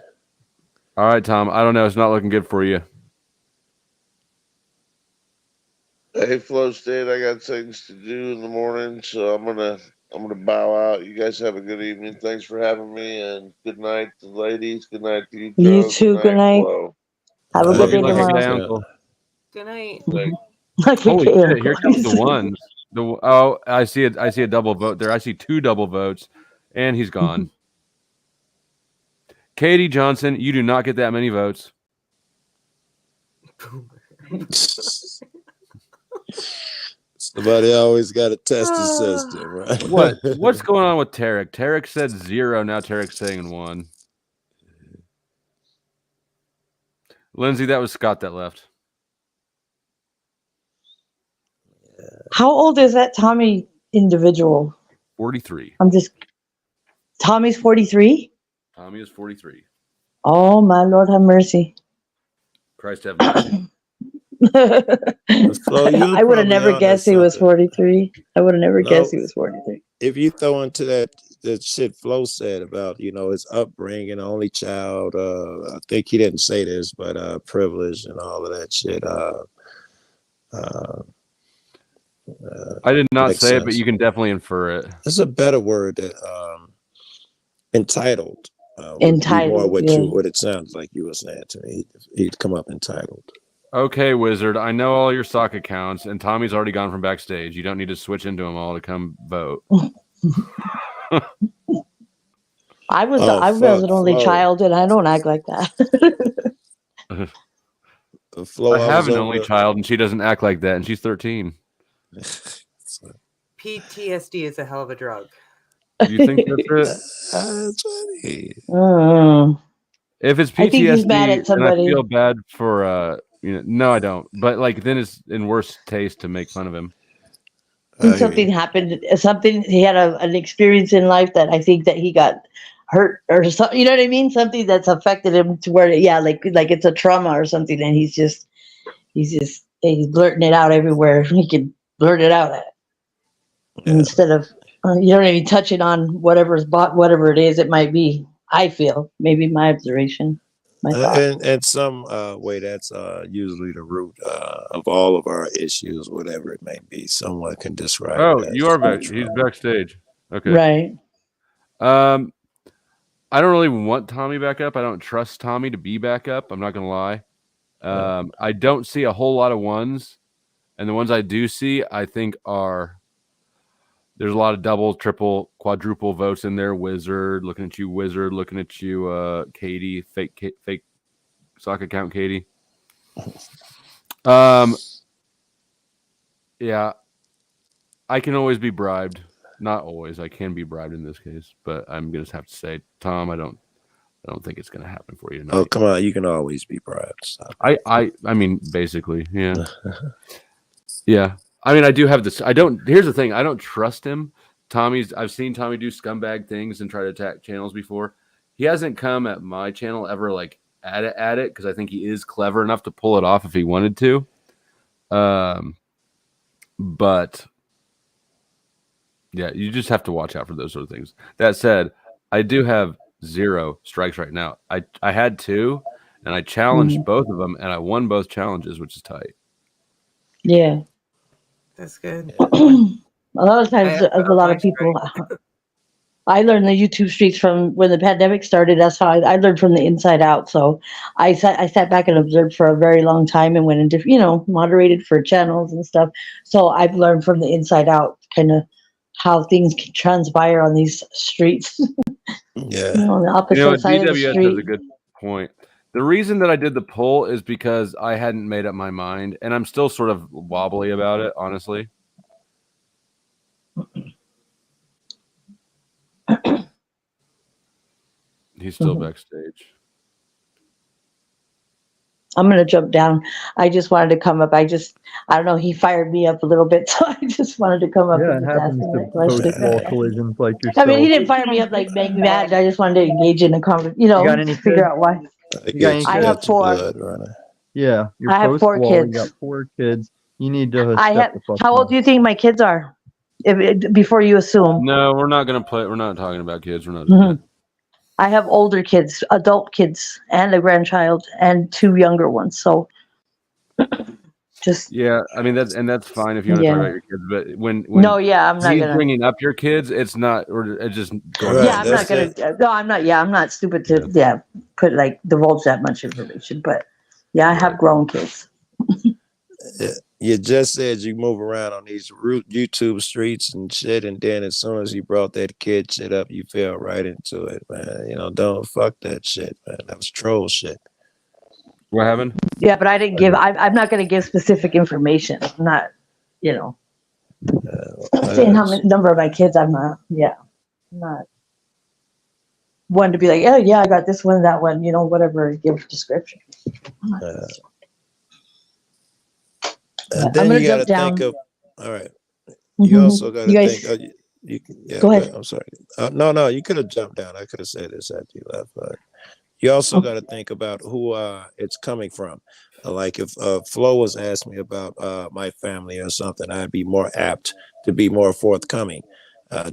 All right, Tom. I don't know. It's not looking good for you. Hey, Flow State, I got things to do in the morning, so I'm gonna bow out. You guys have a good evening. Thanks for having me, and good night to the ladies. Good night to you, You Joe. too. Good night. Flo. Have a good day Like a tomorrow. gay uncle. Good night. Holy shit! Here comes the ones. I see a double vote there. I see 2 double votes, and he's gone. Katie Johnson, you do not get that many votes. Somebody always got to test the system, right? What's going on with Tarek? Tarek said 0. Now Tarek's saying 1. Lindsay, that was Scott that left. How old is that Tommy individual? 43. Tommy's 43? Tommy is 43. Oh, my Lord have mercy. Christ have mercy. I would have never guessed he was 43. I would have never guessed he was 43. If you throw into that shit Flo said about, his upbringing, only child, I think he didn't say this, but privilege and all of that shit. I did not makes say sense. it, but you can definitely infer it. There's a better word that entitled. Entitled, More yeah. what it sounds like you were saying to me. He'd come up entitled. Okay, Wizard, I know all your stock accounts, and Tommy's already gone from backstage. You don't need to switch into them all to come vote. I was an only child, and I don't act like that. I have an only child, and she doesn't act like that, and she's 13. PTSD is a hell of a drug. Do you think that's it? If it's I think he's mad at PTSD, and I somebody. feel bad for no, I don't. But like, then it's in worse taste to make fun of him. Something happened. Something he had an experience in life that I think that he got hurt or something. You know what I mean? Something that's affected him to where, like it's a trauma or something, and he's blurting it out everywhere he can blurt it out at. Instead of you know what I mean, touching on whatever it is, it might be. I feel maybe my observation. And some way that's usually the root of all of our issues, whatever it may be. Someone can describe. Oh, you are back. He's backstage. Okay. Right. I don't really want Tommy back up. I don't trust Tommy to be back up. I'm not gonna lie. I don't see a whole lot of ones, and the ones I do see, I think there's a lot of double, triple, quadruple votes in there. Wizard, looking at you, Katie, fake sock account, Katie. Yeah, I can always be bribed. Not always. I can be bribed in this case, but I'm gonna have to say, Tom, I don't think it's gonna happen for you tonight. Oh, come on, you can always be bribed. Stop. I mean, basically, yeah, yeah. I mean, I do have this. Here's the thing. I don't trust him. I've seen Tommy do scumbag things and try to attack channels before. He hasn't come at my channel ever like at it because I think he is clever enough to pull it off if he wanted to. But yeah, you just have to watch out for those sort of things. That said, I do have 0 strikes right now. I had 2, and I challenged both of them, and I won both challenges, which is tight. Yeah. That's good. A lot of times, a lot of people. I learned the YouTube streets from when the pandemic started. That's how I learned from the inside out. So I sat back and observed for a very long time and went into, moderated for channels and stuff. So I've learned from the inside out kind of how things can transpire on these streets. Yeah. On the opposite side of the DWS street. has a good point. The reason that I did the poll is because I hadn't made up my mind, and I'm still sort of wobbly about it, honestly. He's still backstage. I'm going to jump down. I just wanted to come up. I don't know. He fired me up a little bit, so I just wanted to come up Yeah, it and just ask happens him to that question. post-wall collisions like yourself. I mean, he didn't fire me up like make me mad. I just wanted to engage in a conversation, You got any figure kids? out why. You got any I kids? have 4. Yeah, you're I have 4 post-wall. kids. You got 4 kids. You need to I step have. the fuck How old up. do you think my kids are? Before you assume. No, we're not going to play. We're not talking about kids. We're not doing that. I have older kids, adult kids, and a grandchild, and 2 younger ones. So, just Yeah, I mean that's fine if you want to talk about your kids, but when no, yeah, I'm not he's gonna. bringing up your kids, it's not, or it's just going. Yeah, I'm not gonna. No, I'm not. Yeah, I'm not stupid to put divulge that much information. But yeah, I have grown kids. You just said you move around on these YouTube streets and shit, and then as soon as you brought that kid shit up, you fell right into it, man. Don't fuck that shit, man. That was troll shit. What happened? Yeah, but I didn't give. I'm not going to give specific information. I'm not. Saying how many number of my kids. I'm not. Yeah, I'm not one to be like, oh yeah, I got this one, that one. Whatever. Give description. Then you got to think of. All right. You also got to think. Go ahead. I'm sorry. No, you could have jumped down. I could have said this after you left. You also got to think about who it's coming from. Like if Flo was asking me about my family or something, I'd be more apt to be more forthcoming.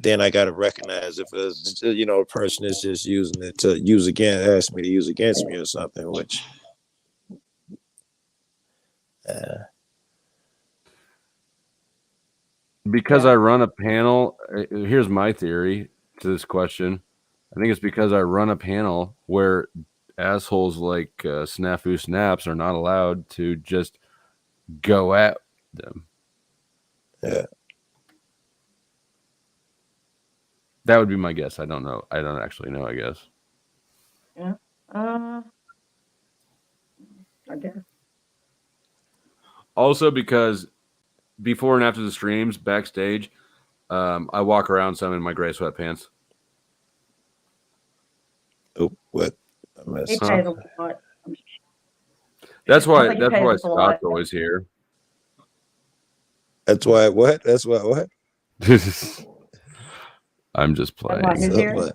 Then I got to recognize if a person is just using it to use again, ask me to use against me or something, which. Because I run a panel, here's my theory to this question. I think it's because I run a panel where assholes like Snafu Snaps are not allowed to just go at them. Yeah. That would be my guess. I don't know. I don't actually know, I guess. Yeah. I guess. Also, because before and after the streams, backstage, I walk around some in my gray sweatpants. Oh, what? He pays a lot. That's why. He That's pays why us a lot. Scott's always here. That's why what? That's why what? I'm just playing. That's why he's here.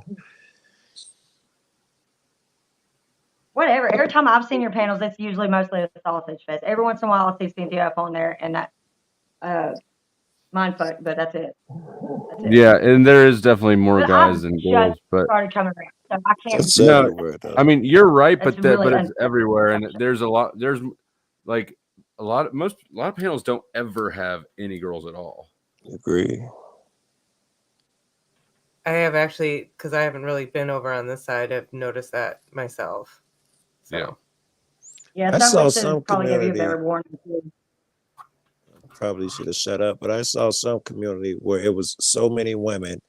Whatever. Every time I've seen your panels, it's usually mostly a sausage fest. Every once in a while, I see Cynthia up on there, and that mindfuck, but that's it. That's it. Yeah, and there is definitely more But guys I've than just girls. But started coming around, so I can't. That's no, everywhere, though. I mean you're right, That's but really but it's everywhere, and there's a lot. There's like a lot of panels don't ever have any girls at all. Agree. I have actually, because I haven't really been over on this side, I've noticed that myself. So. Yeah. Yeah, I some saw places some probably give you a community. better warning too. Probably should have shut up, but I saw some community where it was so many women,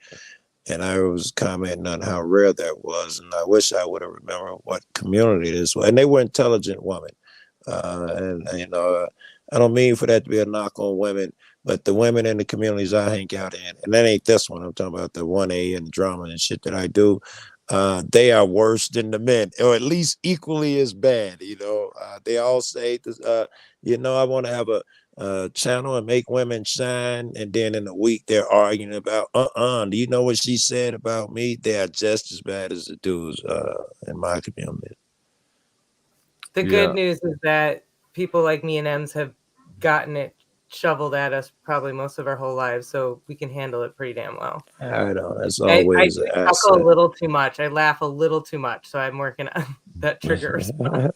and I was commenting on how rare that was, and I wish I would have remembered what community this was. And they were intelligent women, and you know, I don't mean for that to be a knock on women, but the women in the communities I hang out in, and that ain't this one. I'm talking about the 1A and drama and shit that I do. They are worse than the men, or at least equally as bad. You know, they all say, you know, I want to have a channel and make women shine, and then in a week they're arguing about, do you know what she said about me? They are just as bad as the dudes in my community. The good news is that people like me and Ems have gotten it shoveled at us probably most of our whole lives, so we can handle it pretty damn well. I know, that's always an I chuckle a little too much. I laugh a little too much, so I'm working on that trigger response.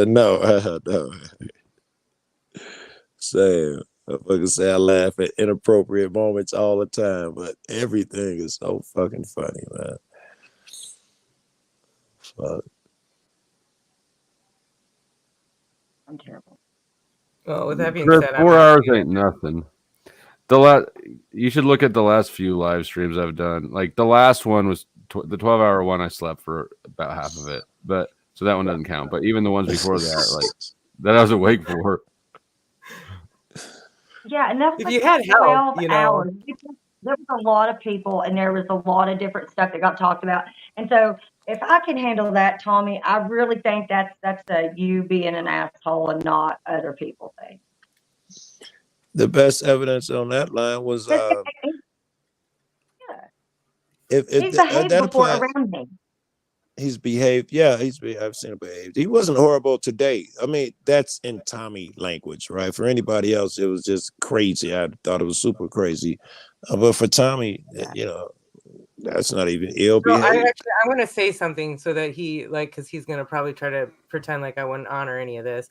No. Same. I fucking say I laugh at inappropriate moments all the time, but everything is so fucking funny, man. Fuck. I'm terrible. Well, with that being Chris, said, 4 hours ain't nothing. You should look at the last few live streams I've done. Like the last one was the 12-hour one. I slept for about half of it, but so that one doesn't count. But even the ones before that, like that I was awake for. Yeah, and that's if like you had help, 12 you know. hours. There was a lot of people, and there was a lot of different stuff that got talked about. And so, if I can handle that, Tommy, I really think that's you being an asshole and not other people thing. The best evidence on that line was if He's that behaved before applies. around me. He's behaved. Yeah, I've seen him behave. He wasn't horrible today. I mean, that's in Tommy language, right? For anybody else, it was just crazy. I thought it was super crazy. But for Tommy, you know, that's not even ill behaved. I'm going to say something so that he, like, because he's going to probably try to pretend like I wouldn't honor any of this.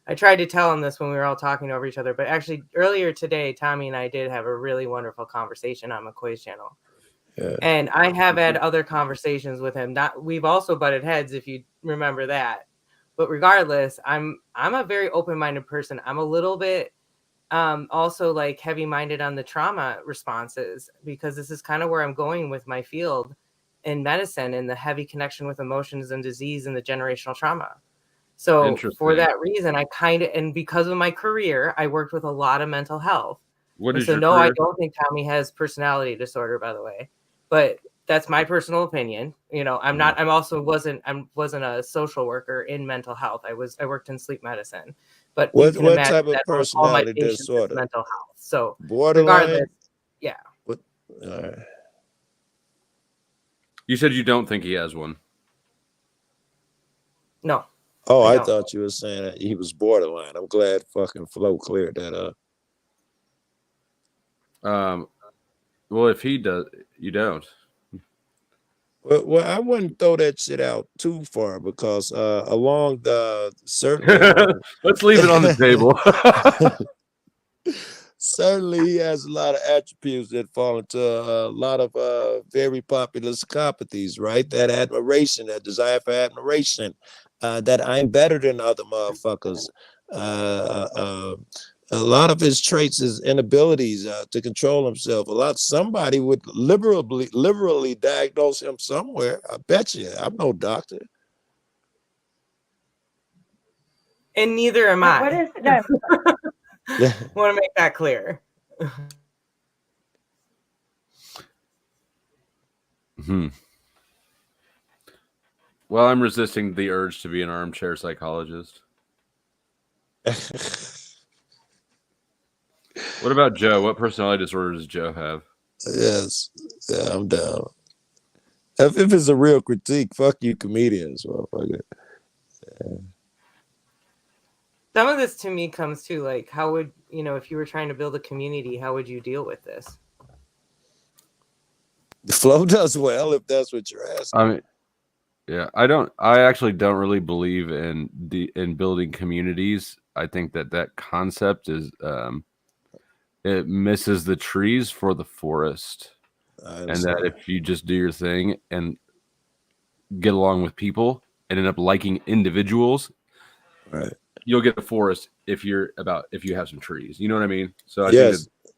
I tried to tell him this when we were all talking over each other, but actually earlier today, Tommy and I did have a really wonderful conversation on McCoy's channel. Yeah. And I have had other conversations with him. We've also butted heads, if you remember that. But regardless, I'm a very open-minded person. I'm a little bit also like heavy-minded on the trauma responses, because this is kind of where I'm going with my field in medicine and the heavy connection with emotions and disease and the generational trauma. So for that reason, and because of my career, I worked with a lot of mental health. What is so your no, career? I don't think Tommy has personality disorder, by the way. But that's my personal opinion. You know, I wasn't a social worker in mental health. I worked in sleep medicine. But What you can imagine type of that all my personality patients have disorder? mental health. So Borderline. regardless, yeah. What? All right. You said you don't think he has one. No. Oh, I thought you were saying that he was borderline. I'm glad fucking Flo cleared that up. Well, if he does, you don't. Well, I wouldn't throw that shit out too far, because along the certainly let's leave it on the table. Certainly, he has a lot of attributes that fall into a lot of very popular psychopathies, right? That admiration, that desire for admiration. that I'm better than other motherfuckers. A lot of his traits is inabilities to control himself. Somebody would liberally diagnose him somewhere. I bet you. I'm no doctor. And neither am I. What is no? Want to make that clear. Well, I'm resisting the urge to be an armchair psychologist. What about Joe? What personality disorder does Joe have? Yes. Yeah, I'm down. If it's a real critique, fuck you comedians, motherfucker. Yeah. Some of this to me comes to like, how would, if you were trying to build a community, how would you deal with this? The flow does well, if that's what you're asking. I mean, yeah, I actually don't really believe in building communities. I think that concept is, it misses the trees for the forest. And that if you just do your thing and get along with people and end up liking individuals, right, you'll get the forest if you have some trees. You know what I mean? So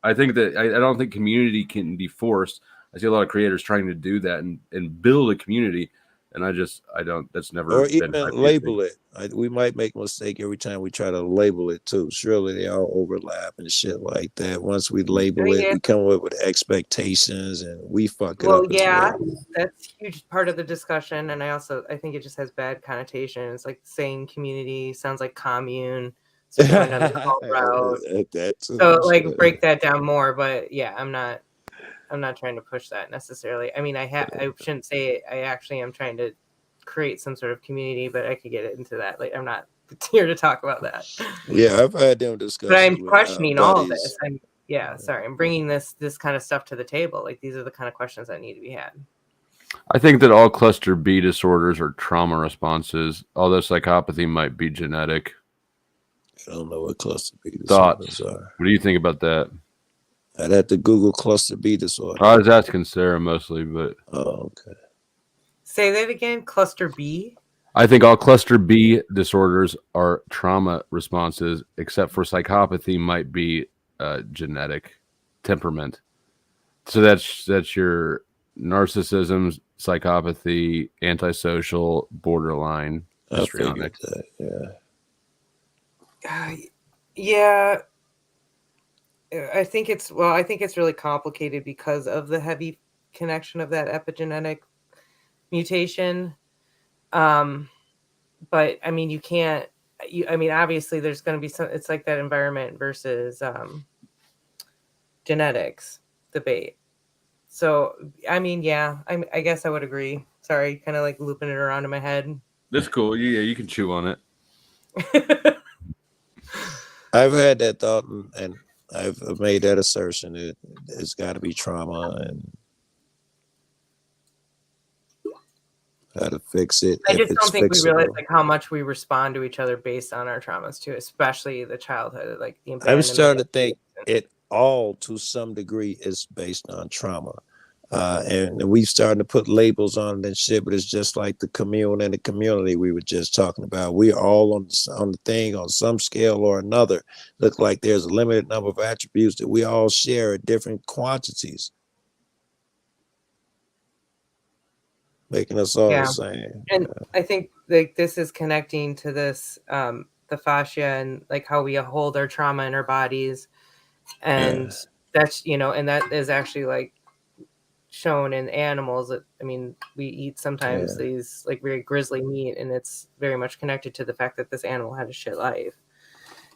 I think that I don't think community can be forced. I see a lot of creators trying to do that and build a community, and that's never or been even my label it. We might make a mistake every time we try to label it too. Surely they all overlap and shit like that. Once we label it, we come up with expectations and we fuck it up. Yeah, that's a huge part of the discussion. And I think it just has bad connotations. Like saying community sounds like commune. So going on the call route. So like break that down more. But yeah, I'm not trying to push that necessarily. I mean, I shouldn't say it. I actually am trying to create some sort of community, but I could get into that. Like, I'm not here to talk about that. Yeah, I've had them discussions. But I'm questioning all of this. I'm bringing this kind of stuff to the table. Like, these are the kind of questions that need to be had. I think that all cluster B disorders are trauma responses, although psychopathy might be genetic. I don't know what cluster B disorders are. What do you think about that? I'd have to Google cluster B disorder. I was asking Sarah mostly, but okay. Say that again. Cluster B. I think all cluster B disorders are trauma responses, except for psychopathy might be genetic temperament. So that's your narcissism, psychopathy, antisocial, borderline, histrionic. Yeah. I think it's really complicated because of the heavy connection of that epigenetic mutation. But I mean, obviously there's going to be it's like that environment versus genetics debate. So, I mean, yeah, I guess I would agree. Sorry, kind of like looping it around in my head. That's cool. Yeah, you can chew on it. I've had that thought and I've made that assertion. It's got to be trauma and how to fix it. I just don't think we realize like how much we respond to each other based on our traumas too, especially the childhood. Like the I'm starting to think it all to some degree is based on trauma. And we've started to put labels on it and shit, but it's just like the commune and the community we were just talking about. We're all on the thing on some scale or another. Look like there's a limited number of attributes that we all share at different quantities, making us all the same. And I think like this is connecting to this, the fascia and like how we hold our trauma in our bodies. And that's, and that is actually like shown in animals. That, I mean, we eat sometimes these like very grisly meat, and it's very much connected to the fact that this animal had a shit life.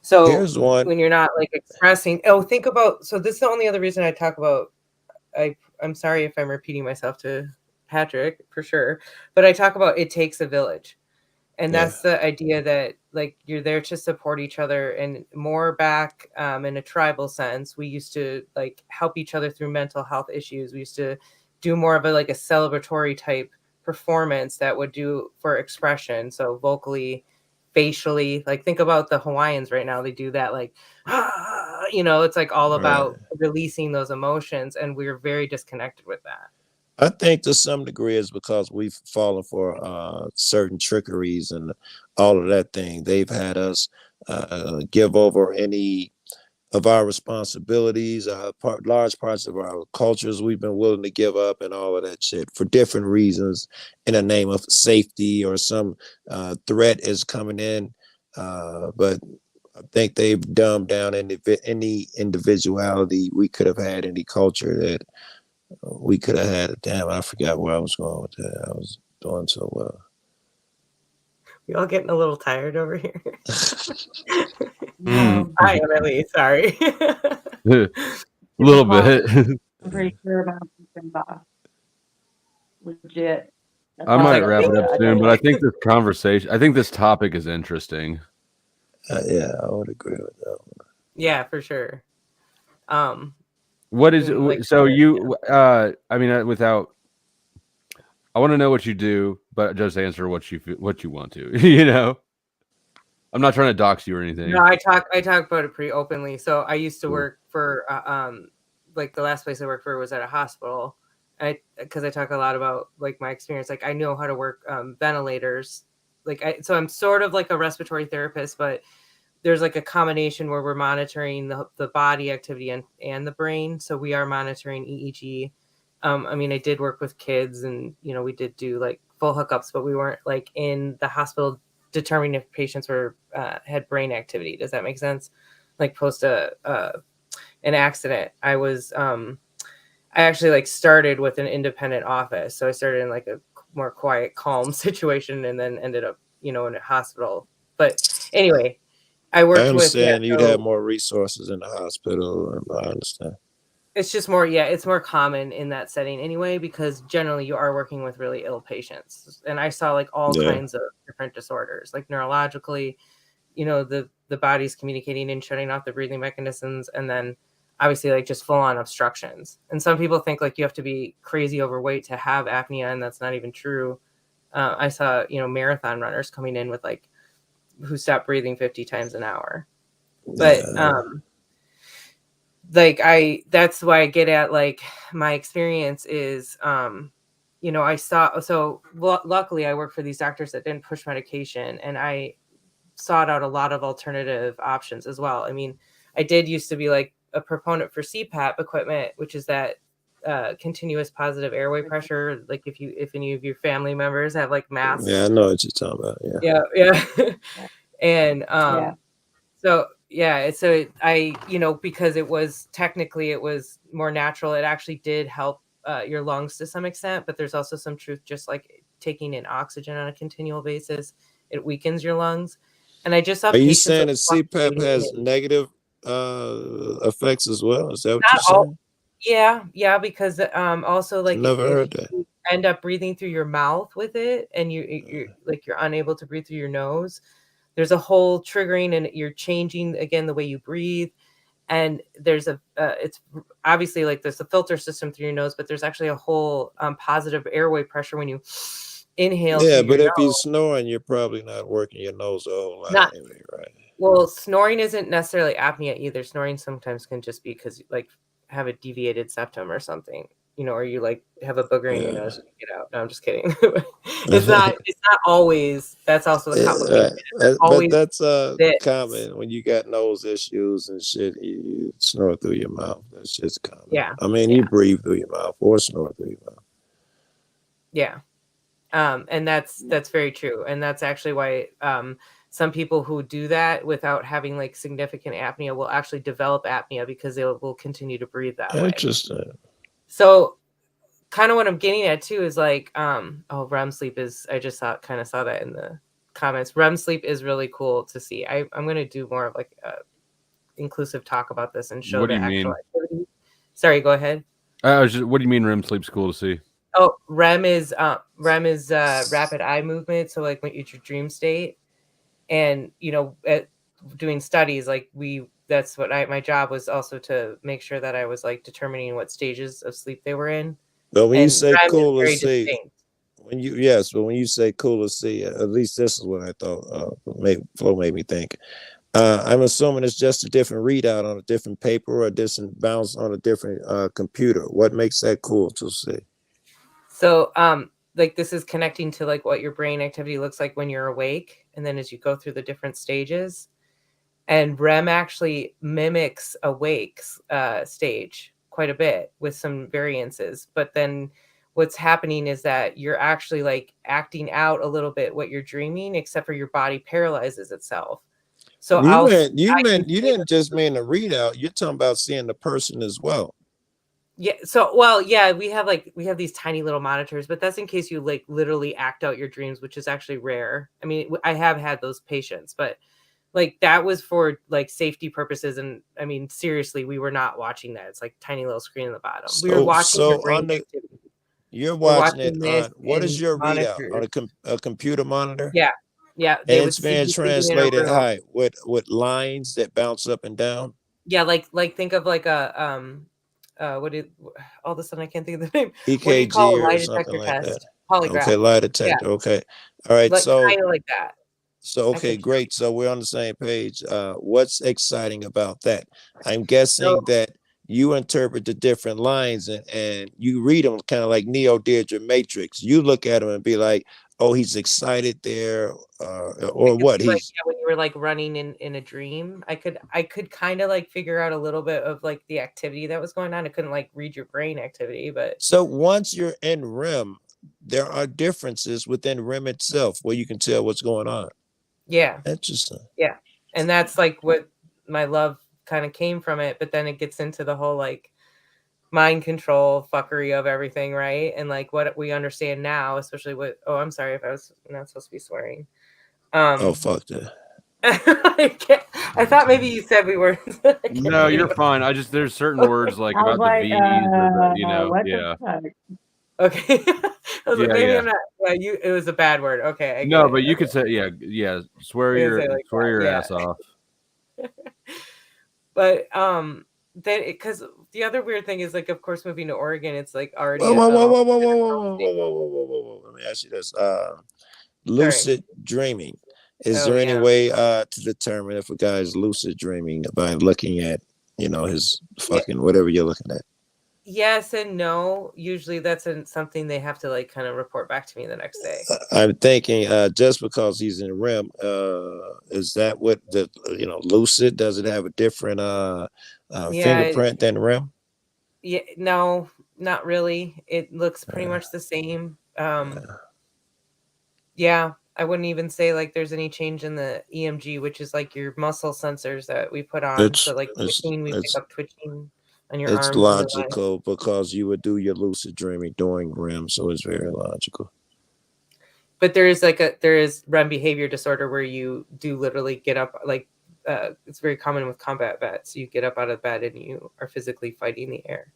So here's one. When you're not like expressing, think about, so this is the only other reason I talk about, I'm sorry if I'm repeating myself to Patrick for sure, but I talk about it takes a village. And that's the idea that like you're there to support each other, and more back in a tribal sense, we used to like help each other through mental health issues. We used to do more of a celebratory type performance that would do for expression. So vocally, facially, like think about the Hawaiians right now. They do that like, it's like all about releasing those emotions, and we're very disconnected with that. I think to some degree it's because we've fallen for certain trickeries and all of that thing. They've had us give over any of our responsibilities, large parts of our cultures we've been willing to give up and all of that shit for different reasons in the name of safety or some threat is coming in. But I think they've dumbed down any individuality we could have had, any culture that we could have had. Damn, I forgot where I was going with that. I was doing so well. We all getting a little tired over here. I am at least. Sorry. A little bit. I'm pretty sure about something about legit. I might wrap it up soon, but I think this topic is interesting. Yeah, I would agree with that one. Yeah, for sure. What is it? So you, I mean, without, I want to know what you do, but just answer what you want to, you know? I'm not trying to dox you or anything. No, I talk about it pretty openly. So I used to work for, like the last place I worked for was at a hospital. Because I talk a lot about like my experience. Like I know how to work ventilators. So I'm sort of like a respiratory therapist, but there's like a combination where we're monitoring the body activity and the brain. So we are monitoring EEG. I mean, I did work with kids and, you know, we did do like full hookups, but we weren't like in the hospital determining if patients had brain activity. Does that make sense? Like post an accident. I actually like started with an independent office. So I started in like a more quiet, calm situation and then ended up, you know, in a hospital. But anyway, I understand you'd have more resources in the hospital. I understand. It's just more, it's more common in that setting anyway, because generally you are working with really ill patients. And I saw like all kinds of different disorders, like neurologically, you know, the body's communicating and shutting off the breathing mechanisms. And then obviously like just full on obstructions. And some people think like you have to be crazy overweight to have apnea. And that's not even true. I saw, you know, marathon runners coming in with like, who stopped breathing 50 times an hour. But, that's why I get at like my experience is, you know, luckily I work for these doctors that didn't push medication and I sought out a lot of alternative options as well. I mean, I did used to be like a proponent for CPAP equipment, which is that continuous positive airway pressure. Like if any of your family members have like masks. Yeah, I know what you're talking about. Yeah. And so you know, because it was more natural, it actually did help your lungs to some extent, but there's also some truth, just like taking in oxygen on a continual basis, it weakens your lungs. And I just saw. Are you saying that CPAP has negative effects as well? Is that what you're saying? Yeah, because also like never heard that. You end up breathing through your mouth with it, and you're unable to breathe through your nose. There's a whole triggering, and you're changing again the way you breathe. And there's it's obviously like there's a filter system through your nose, but there's actually a whole positive airway pressure when you inhale. Yeah, but if you're snoring, you're probably not working your nose a whole lot anyway, right? Well, snoring isn't necessarily apnea either. Snoring sometimes can just be because like have a deviated septum or something, you know, or you like have a booger in your nose and you get out. No, I'm just kidding. It's not always. That's also the complication. But that's common when you got nose issues and shit. You snore through your mouth. That's just common. Yeah. I mean, you breathe through your mouth or snore through your mouth. Yeah. And that's very true. And that's actually why some people who do that without having like significant apnea will actually develop apnea because they will continue to breathe that way. Interesting. So kind of what I'm getting at too is like, REM sleep is, I just saw that in the comments. REM sleep is really cool to see. I'm going to do more of like a inclusive talk about this and show the actual activity. Sorry, go ahead. What do you mean REM sleep's cool to see? Oh, REM is rapid eye movement. So like when it's your dream state, and you know, doing studies like that's what my job was also to make sure that I was like determining what stages of sleep they were in. But when you say cool to see, when you say cool to see, at least this is what I thought. Flo made me think. I'm assuming it's just a different readout on a different paper or a different bounce on a different computer. What makes that cool to see? So like this is connecting to like what your brain activity looks like when you're awake, and then as you go through the different stages. And REM actually mimics awake stage quite a bit with some variances. But then what's happening is that you're actually like acting out a little bit what you're dreaming, except for your body paralyzes itself. So you didn't just mean the readout. You're talking about seeing the person as well. Yeah. So, well, yeah, we have these tiny little monitors, but that's in case you like literally act out your dreams, which is actually rare. I mean, I have had those patients, but like that was for like safety purposes. And I mean, seriously, we were not watching that. It's like tiny little screen in the bottom. We were watching your brain activity. You're watching it on what is your readout on a computer monitor? Yeah. Yeah. And it's being translated high with lines that bounce up and down. Yeah, like think of like a all of a sudden I can't think of the name. EKG what do you call a lie or detector something like test? that. Polygraph. Okay, lie detector. Yeah. Okay. All right. Like, So kind of like that. So okay, great. So we're on the same page. What's exciting about that? I'm guessing that you interpret the different lines and you read them kind of like Neo did your Matrix. You look at them and be like, oh, he's excited there, or what? Like, when you were like running in a dream, I could kind of like figure out a little bit of like the activity that was going on. I couldn't like read your brain activity, but so once you're in REM, there are differences within REM itself where you can tell what's going on. Yeah. Interesting. Yeah. And that's like what my love kind of came from it. But then it gets into the whole like mind control fuckery of everything, right? And like what we understand now, especially with I'm sorry if I was not supposed to be swearing. Oh, fuck that. I thought maybe you said we were. No, you're fine. There's certain words like about the V's, or the, what yeah. the fuck? Okay. I was like, maybe yeah. I'm not. It was a bad word. Okay. No, but you could say, yeah. Swear your ass off. But then because the other weird thing is like, of course, moving to Oregon, it's like already. Whoa. Let me ask you this: lucid dreaming. Is there any way to determine if a guy is lucid dreaming by looking at, his fucking whatever you're looking at? Yes and no. Usually that's something they have to like kind of report back to me the next day. I'm thinking just because he's in REM, is that what the lucid, does it have a different fingerprint than REM? Yeah, no, not really. It looks pretty much the same. Yeah, I wouldn't even say like there's any change in the EMG, which is like your muscle sensors that we put on. So like twitching, we pick up twitching on your arms. It's logical because you would do your lucid dreaming during REM, so it's very logical. But there is REM behavior disorder where you do literally get up, like it's very common with combat vets. You get up out of bed and you are physically fighting the air,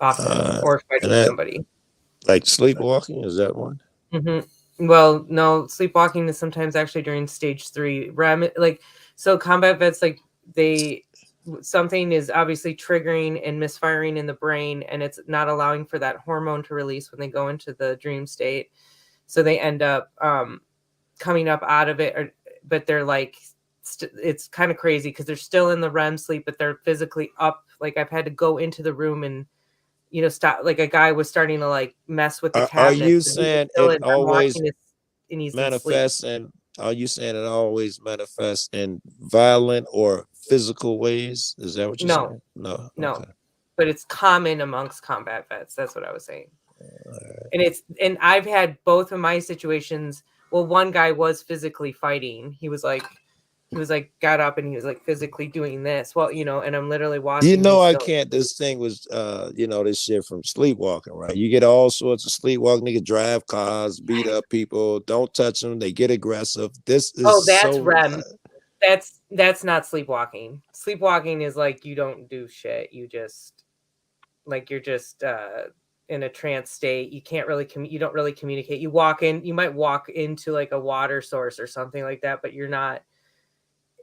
often, or fighting somebody. Like sleepwalking, is that one? Mm-hmm. Well, no, sleepwalking is sometimes actually during stage 3 REM. Like, so combat vets, like something is obviously triggering and misfiring in the brain, and it's not allowing for that hormone to release when they go into the dream state. So they end up coming up out of it, but they're like, it's kind of crazy because they're still in the REM sleep, but they're physically up. Like I've had to go into the room and, stop. Like a guy was starting to like mess with the cabinet. Are you saying it always manifests in? Are you saying it always manifests in violent or physical ways? Is that what you're saying? No. Okay. But it's common amongst combat vets. That's what I was saying. And I've had both of my situations. Well, one guy was physically fighting. He was like got up and he was like physically doing this. Well, and I'm literally watching. I can't distinguish this shit from sleepwalking, right? You get all sorts of sleepwalking. Niggas drive cars, beat up people, don't touch them, they get aggressive. This is that's REM. That's not sleepwalking. Sleepwalking is like you don't do shit. You just you're just in a trance state. You can't really you don't really communicate. You might walk into like a water source or something like that, but you're not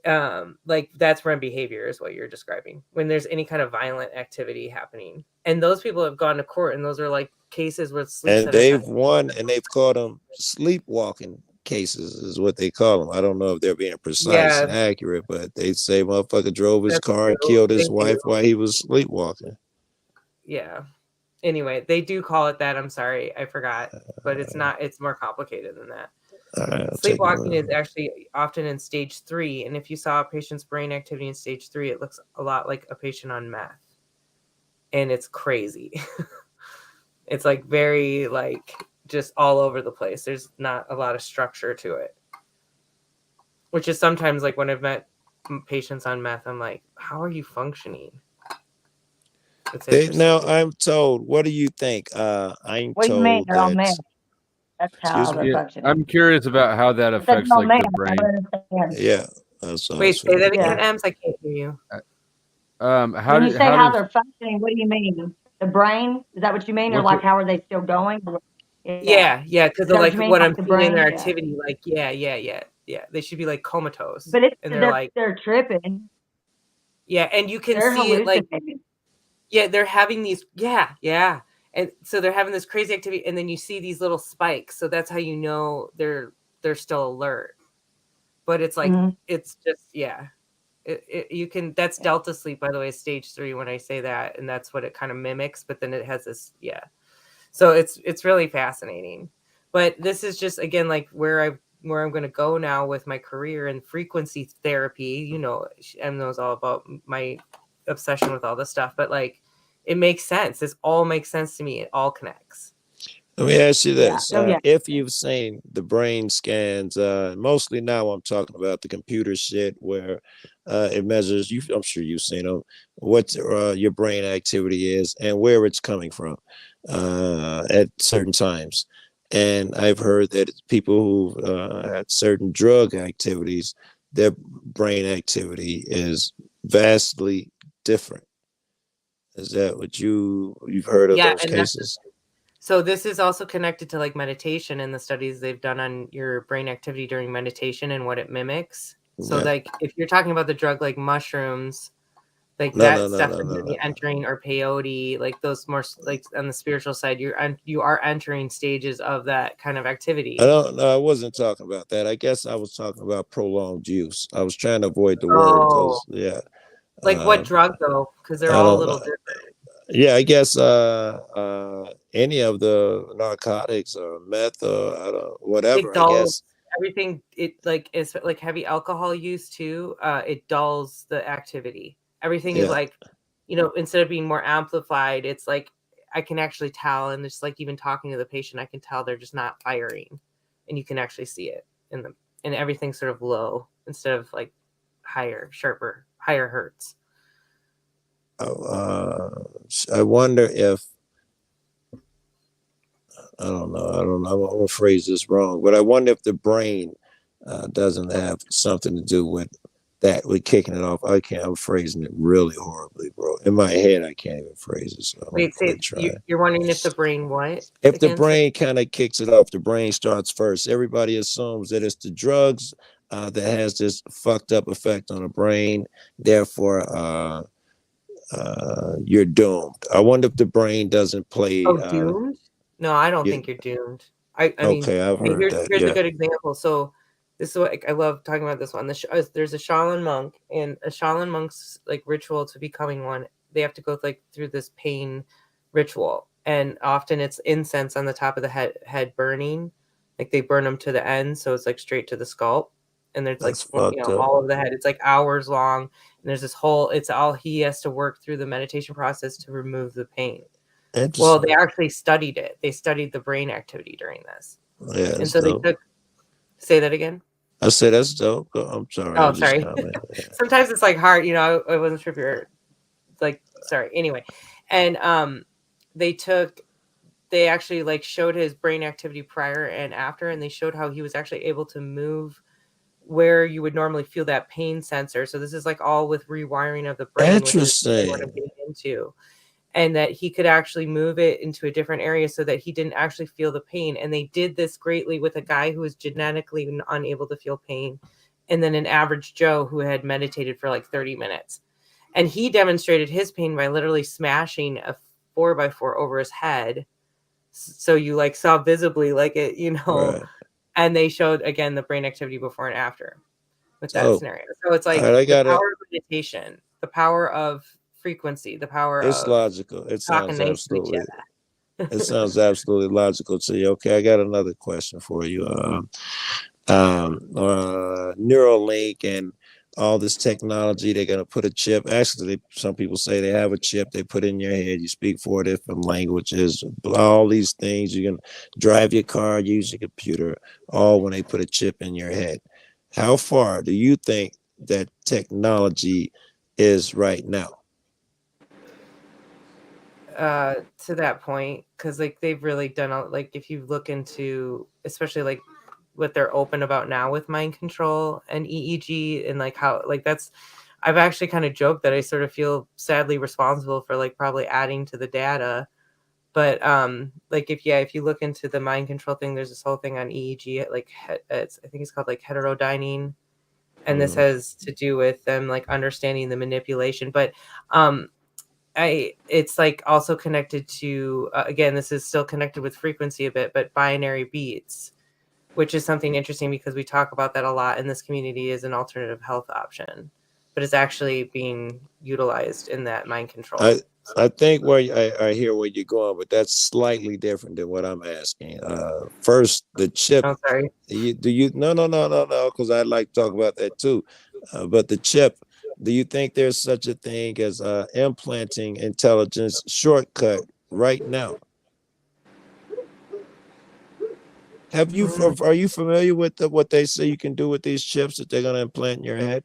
that's REM behavior is what you're describing when there's any kind of violent activity happening. And those people have gone to court, and those are like cases where and they've won, and they've called them sleepwalking cases is what they call them. I don't know if they're being precise and accurate, but they say motherfucker drove his car and killed his wife while he was sleepwalking. Yeah. Anyway, they do call it that. I'm sorry, I forgot, but it's not. It's more complicated than that. Sleepwalking is actually often in stage 3, and if you saw a patient's brain activity in stage 3, it looks a lot like a patient on meth, and it's crazy. It's like very like just all over the place. There's not a lot of structure to it, which is sometimes like when I've met patients on meth, I'm like, how are you functioning? Now I'm told. What do you think? I'm What do you mean told they're on that. meth? That's how they're functioning. I'm curious about how that If they're affects on like the meth, I brain. don't understand. Yeah. That's Wait, say that again, Yeah. Ems. I can't hear you. How When you say how does they're functioning, what do you mean? The brain? Is that what you mean? Or What's like it- how are they still going? Yeah, because Is that what like you mean? what Like I'm the seeing in their brain? Yeah. activity, like yeah. They should be like comatose, But it's and they're like, they're tripping. yeah, and you can They're see it like, hallucinating. yeah, they're having these, yeah, and so they're having this crazy activity, and then you see these little spikes, so that's how you know they're still alert. But it's like it's just you can, that's delta sleep, by the way, stage 3 when I say that, and that's what it kind of mimics, but then it has this so it's really fascinating. But this is just again like where I'm going to go now with my career in frequency therapy. You know, Em knows all about my obsession with all this stuff, but like it makes sense. This all makes sense to me. It all connects. Let me ask you this. Oh, yeah. If you've seen the brain scans, mostly now I'm talking about the computer shit where it measures, I'm sure you've seen them, what your brain activity is and where it's coming from at certain times. And I've heard that people who had certain drug activities, their brain activity is vastly different. Is that what you've heard of those And cases? so this is also connected to like meditation and the studies they've done on your brain activity during meditation and what it mimics. So like if you're talking about the drug like mushrooms, like that stuff is going to be entering, or peyote, like those more like on the spiritual side, you are entering stages of that kind of activity. I wasn't talking about that. I guess I was talking about prolonged use. I was trying to avoid the word because Like what drug though? Because they're I all a don't little know. different. Yeah, I guess any of the narcotics or meth or I don't whatever. It I dulls guess everything. It like is like heavy alcohol use too. It dulls the activity. Everything is like, you know, instead of being more amplified, it's like I can actually tell, and it's like even talking to the patient, I can tell they're just not firing, and you can actually see it in them, and everything's sort of low instead of like higher, sharper, higher hertz. I wonder if I don't know. I'm gonna phrase this wrong, but I wonder if the brain doesn't have something to do with that, with kicking it off. I'm phrasing it really horribly, bro. In my head, I can't even phrase it. So Wait, say you're wondering if the brain what? If the brain kind of kicks it off, the brain starts first. Everybody assumes that it's the drugs that has this fucked up effect on the brain. Therefore, you're doomed. I wonder if the brain doesn't play. Doomed? No, I don't think you're doomed. I mean, okay, I've heard that. Here's a good example. So this is what I love talking about this one. There's a Shaolin monk, and a Shaolin monk's like ritual to becoming one. They have to go like through this pain ritual, and often it's incense on the top of the head burning. Like they burn them to the end, so it's like straight to the scalp, and there's like all over the head. It's like hours long, and there's this whole. It's all he has to work through the meditation process to remove the pain. Well, they actually studied it. They studied the brain activity during this. Yeah, and so they took. Say that again. I said that's dope. I'm sorry. Oh, sorry. Sometimes it's like hard, you know. I wasn't sure if you're like sorry. Anyway, and they actually like showed his brain activity prior and after, and they showed how he was actually able to move where you would normally feel that pain sensor. So this is like all with rewiring of the brain, which is what I'm getting into. And that he could actually move it into a different area so that he didn't actually feel the pain. And they did this greatly with a guy who was genetically unable to feel pain, and then an average Joe who had meditated for like 30 minutes. And he demonstrated his pain by literally smashing a 4x4 over his head. So you like saw visibly like it, you know, and they showed again the brain activity before and after with that scenario. So it's like the power of meditation, the power of frequency, the power it's of logical. It sounds talking nicely to absolutely. It sounds absolutely logical to you. Okay, I got another question for you. Neuralink and all this technology, they're gonna put a chip. Actually, some people say they have a chip they put in your head. You speak 4 different languages, all these things. You can drive your car, use your computer, all when they put a chip in your head. How far do you think that technology is right now? To that point, because like they've really done like if you look into especially like what they're open about now with mind control and EEG and like how like that's I've actually kind of joked that I sort of feel sadly responsible for like probably adding to the data. But like if you look into the mind control thing, there's this whole thing on EEG like I think it's called like heterodyning, and this has to do with them like understanding the manipulation. But it's like also connected to again, this is still connected with frequency a bit, but binary beats, which is something interesting because we talk about that a lot in this community as an alternative health option, but it's actually being utilized in that mind control. I think where I hear where you're going, but that's slightly different than what I'm asking. First, the chip. Oh, sorry. No, because I'd like to talk about that too. But the chip, do you think there's such a thing as implanting intelligence shortcut right now? Are you familiar with what they say you can do with these chips that they're going to implant in your head?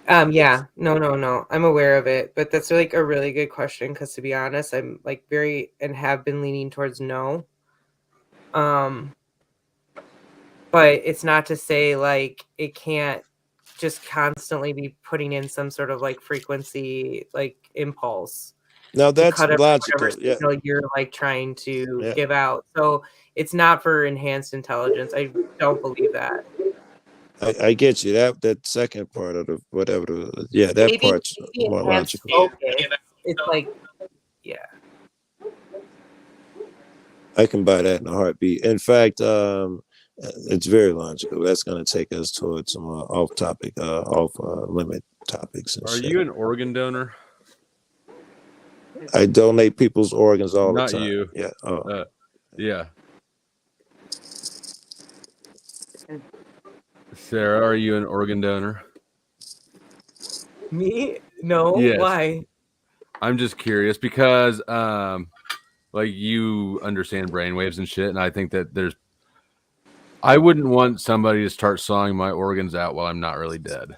Yeah, no. I'm aware of it, but that's like a really good question because to be honest, I'm like very and have been leaning towards no. But it's not to say like it can't just constantly be putting in some sort of like frequency like impulse. No, that's logical. Yeah, you're like trying to give out. So it's not for enhanced intelligence. I don't believe that. I get you. That second part of the whatever that part's more logical. Okay. It's like, yeah. I can buy that in a heartbeat. In fact, it's very logical. That's going to take us towards some off-topic, off-limit topics. Are you an organ donor? I donate people's organs all the time. Not you. Yeah. Yeah. Sarah, are you an organ donor? Me? No. Yes. Why? I'm just curious because, like you understand brainwaves and shit, and I think that I wouldn't want somebody to start sawing my organs out while I'm not really dead.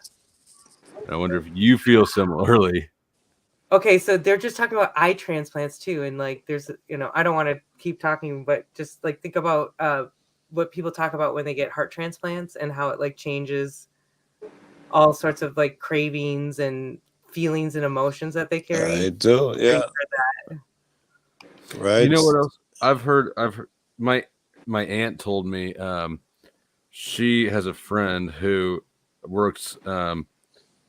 And I wonder if you feel similarly. Okay, so they're just talking about eye transplants too, and like there's I don't want to keep talking, but just like think about what people talk about when they get heart transplants and how it like changes all sorts of like cravings and feelings and emotions that they carry. I do, yeah. Right. You know what else I've heard? My aunt told me she has a friend who works in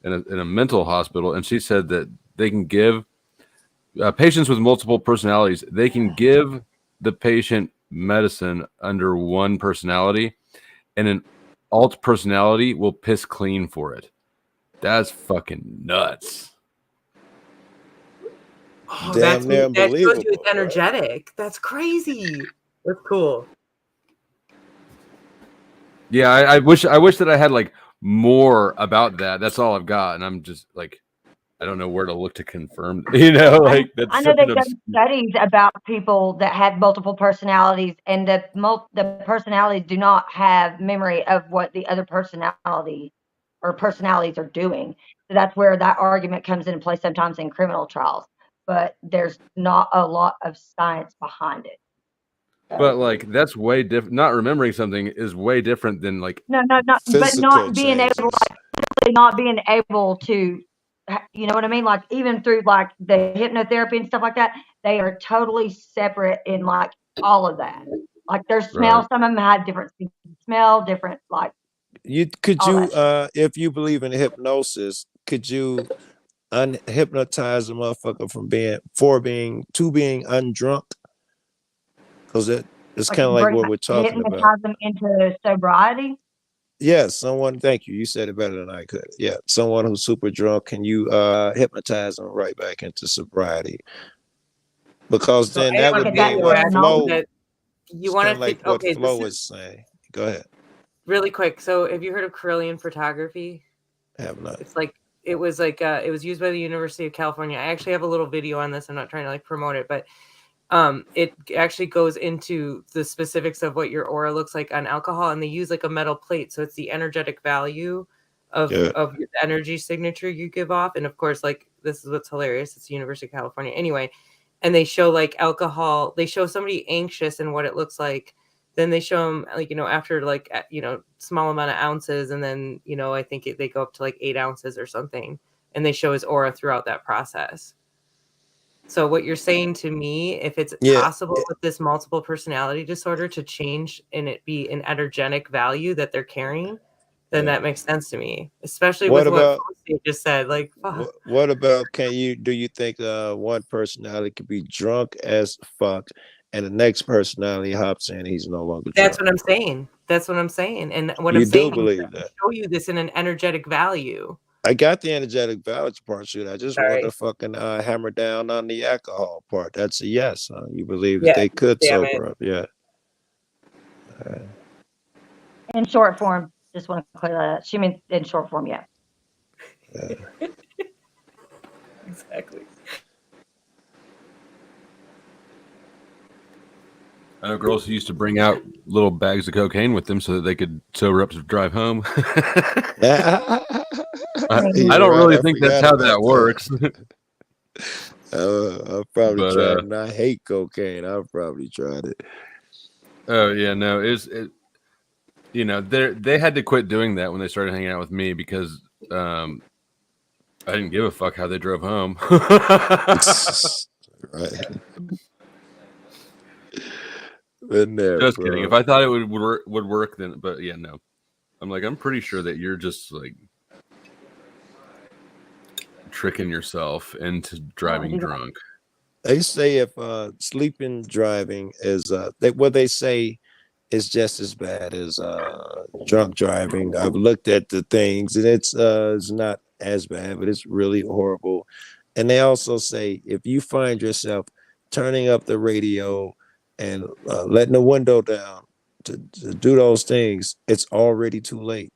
a mental hospital, and she said that they can give patients with multiple personalities. They can give the patient medicine under one personality, and an alt personality will piss clean for it. That's fucking nuts. Oh, that shows you it's energetic. That's crazy. That's cool. Yeah, I wish that I had like more about that. That's all I've got, and I'm just like, I don't know where to look to confirm. Like that's. I know they've done studies about people that have multiple personalities, and the personalities do not have memory of what the other personality or personalities are doing. So that's where that argument comes into play sometimes in criminal trials. But there's not a lot of science behind it. But like that's way different. Not remembering something is way different than like but not being able, not being able to, you know what I mean? Like even through like the hypnotherapy and stuff like that, they are totally separate in like all of that. Like their smell, some of them have different smell, different like. If you believe in hypnosis, could you unhypnotize a motherfucker to being undrunk? Because it's kind of like what we're talking about. Hypnotize them into sobriety. Yeah, thank you. You said it better than I could. Yeah, someone who's super drunk, can you hypnotize them right back into sobriety? Because then that would be what Flo. You want to like what Flo is saying. Go ahead. Really quick. So, have you heard of Carillion photography? I have not. It's like it was used by the University of California. I actually have a little video on this. I'm not trying to like promote it, but it actually goes into the specifics of what your aura looks like on alcohol, and they use like a metal plate, so it's the energetic value of the energy signature you give off. And of course, like this is what's hilarious. It's the University of California anyway, and they show like alcohol. They show somebody anxious and what it looks like. Then they show them like, after like, small amount of ounces. And then, I think they go up to like 8 ounces or something. And they show his aura throughout that process. So what you're saying to me, if it's possible with this multiple personality disorder to change and it be an energetic value that they're carrying, then that makes sense to me. Especially with what you just said. Like, fuck. What about, do you think one personality could be drunk as fuck? And the next personality hops in, he's no longer drunk. That's what I'm saying. And what I'm saying is that show you this in an energetic value. I got the energetic value part, shit. I just want to fucking hammer down on the alcohol part. That's a yes. Huh? You believe that they could sober up. Yeah. In short form. Just want to clear that up. She means in short form, yeah. Exactly. I know girls who used to bring out little bags of cocaine with them so that they could sober up to drive home. I don't really think that's how that works. I've probably tried it. And I hate cocaine. I've probably tried it. Oh yeah, no, they had to quit doing that when they started hanging out with me because I didn't give a fuck how they drove home. Right. There, just kidding. If I thought it would work, then. But yeah, no. I'm pretty sure that you're just like tricking yourself into driving drunk. They say if sleeping driving is what they say is just as bad as drunk driving. I've looked at the things and it's not as bad, but it's really horrible. And they also say if you find yourself turning up the radio and letting the window down to do those things, it's already too late.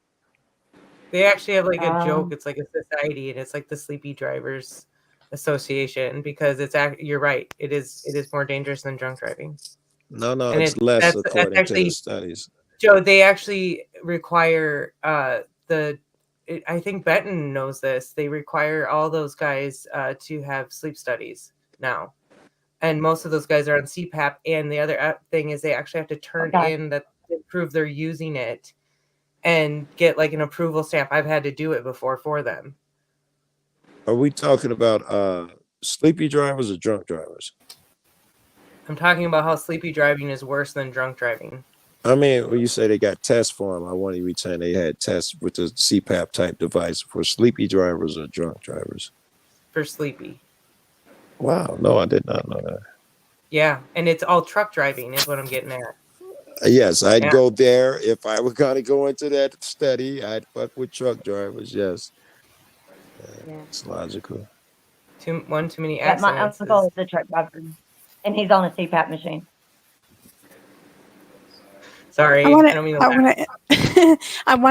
They actually have like a joke. It's like a society, and it's like the Sleepy Drivers Association because you're right. It is more dangerous than drunk driving. No, it's less according to the studies. Joe, they actually require I think Benton knows this. They require all those guys to have sleep studies now. And most of those guys are on CPAP. And the other thing is they actually have to turn in that to prove they're using it and get like an approval stamp. I've had to do it before for them. Are we talking about sleepy drivers or drunk drivers? I'm talking about how sleepy driving is worse than drunk driving. I mean, when you say they got tests for them, I want to be saying they had tests with the CPAP type device for sleepy drivers or drunk drivers. For sleepy. Wow, no, I did not know that. Yeah, and it's all truck driving is what I'm getting at. Yes, I'd go there if I were going to go into that study. I'd fuck with truck drivers. Yes, it's logical. Too many accidents. My uncle is a truck driver, and he's on a CPAP machine. Sorry, I want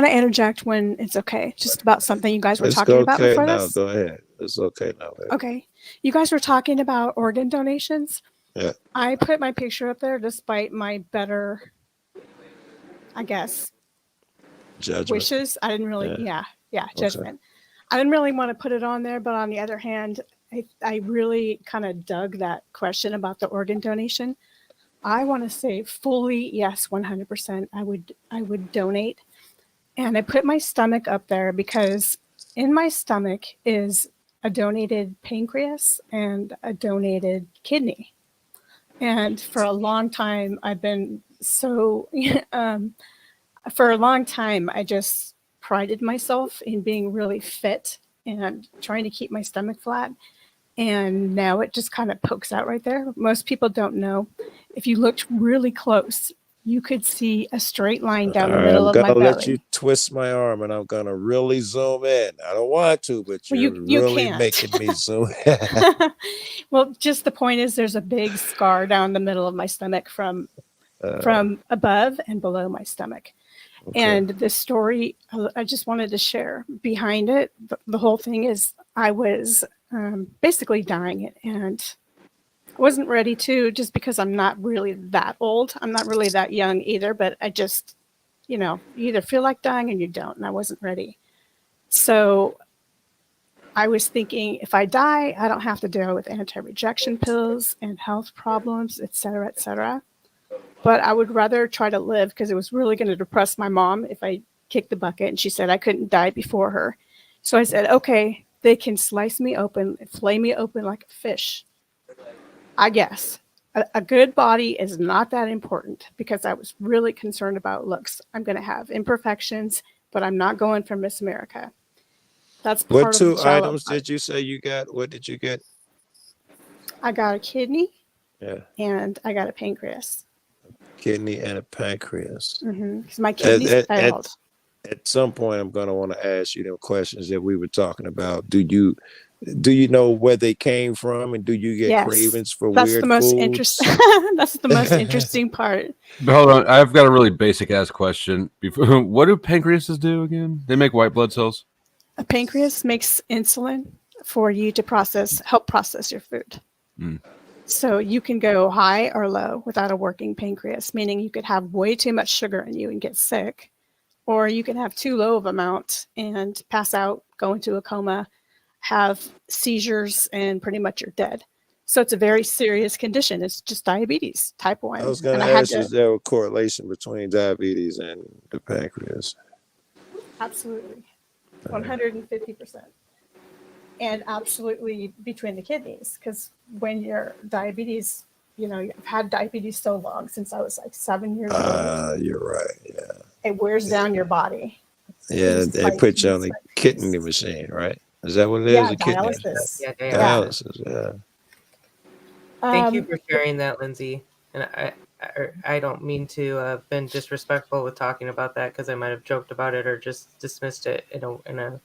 to interject when it's okay. Just about something you guys were talking about before this. Go ahead. It's okay now. Baby. Okay, you guys were talking about organ donations. Yeah. I put my picture up there despite my better, I guess, judgment. Wishes. I didn't really, judgment. I didn't really want to put it on there, but on the other hand, I really kind of dug that question about the organ donation. I want to say fully yes, 100%. I would donate, and I put my stomach up there because in my stomach is a donated pancreas and a donated kidney. And for a long time, I've been for a long time, I just prided myself in being really fit and trying to keep my stomach flat. And now it just kind of pokes out right there. Most people don't know. If you looked really close, you could see a straight line down All the right, middle I'm of my gonna let you belly. twist my arm, and I'm gonna really zoom in. I don't want to, but Well, you're you really can't. making me zoom. Well, just the point is there's a big scar down the middle of my stomach from above and below my stomach. Okay. And the story I just wanted to share behind it, the whole thing is I was basically dying, and I wasn't ready to, just because I'm not really that old. I'm not really that young either, but I just, you either feel like dying and you don't, and I wasn't ready. So I was thinking, if I die, I don't have to deal with anti-rejection pills and health problems, et cetera, et cetera. But I would rather try to live, because it was really going to depress my mom if I kicked the bucket, and she said I couldn't die before her. So I said, okay, they can slice me open, fillet me open like a fish. I guess a good body is not that important, because I was really concerned about looks. I'm going to have imperfections, but I'm not going for Miss America. That's part What of the two shallow items part. did you say you got? What did you get? I got a kidney. Yeah. And I got a pancreas. Kidney and a pancreas. Because my kidneys failed. At some point, I'm going to want to ask you them questions that we were talking about. Do you know where they came from, and do you get cravings for That's weird the most foods? interesting. That's the most interesting part. But hold on, I've got a really basic ass question. What do pancreases do again? They make white blood cells. A pancreas makes insulin for you to help process your food. Mm. So you can go high or low without a working pancreas, meaning you could have way too much sugar in you and get sick, or you can have too low of amount and pass out, go into a coma, have seizures, and pretty much you're dead. So it's a very serious condition. It's just diabetes, type 1. I was going to ask, is there a correlation between diabetes and the pancreas? Absolutely. 150%. And absolutely between the kidneys, because when you're diabetes, I've had diabetes so long, since I was like 7 years old. You're right. Yeah. It wears down your body. Yeah, they put you on the kidney machine, right? Is that what it is? Yeah, A kidney? dialysis. Yeah, Dialysis, yeah. Thank you for sharing that, Lindsay. And I don't mean to have been disrespectful with talking about that, because I might have joked about it or just dismissed it in a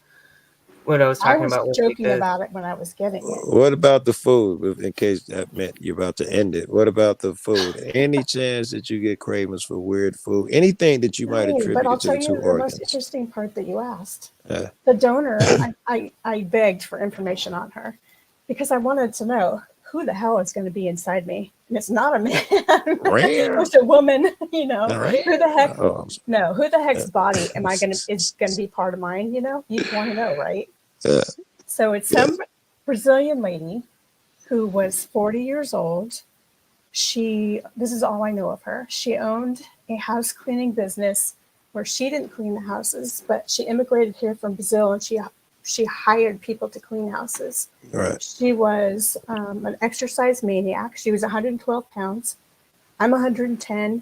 what I was talking about. I was joking about it when I was getting it. What about the food? In case that meant you're about to end it. What about the food? Any chance that you get cravings for weird food? Anything that you might attribute but I'll to tell the you two the organs? most interesting part that you asked. Yeah. The donor, I begged for information on her, because I wanted to know who the hell is going to be inside me. And it's not a man. It's a woman, Who the heck? No, who the heck's body is going to be part of mine, You want to know, right? Yeah. So it's some Brazilian lady who was 40 years old. This is all I know of her. She owned a house cleaning business where she didn't clean the houses, but she immigrated here from Brazil, and she hired people to clean houses. Right. She was an exercise maniac. She was 112 pounds. I'm 110.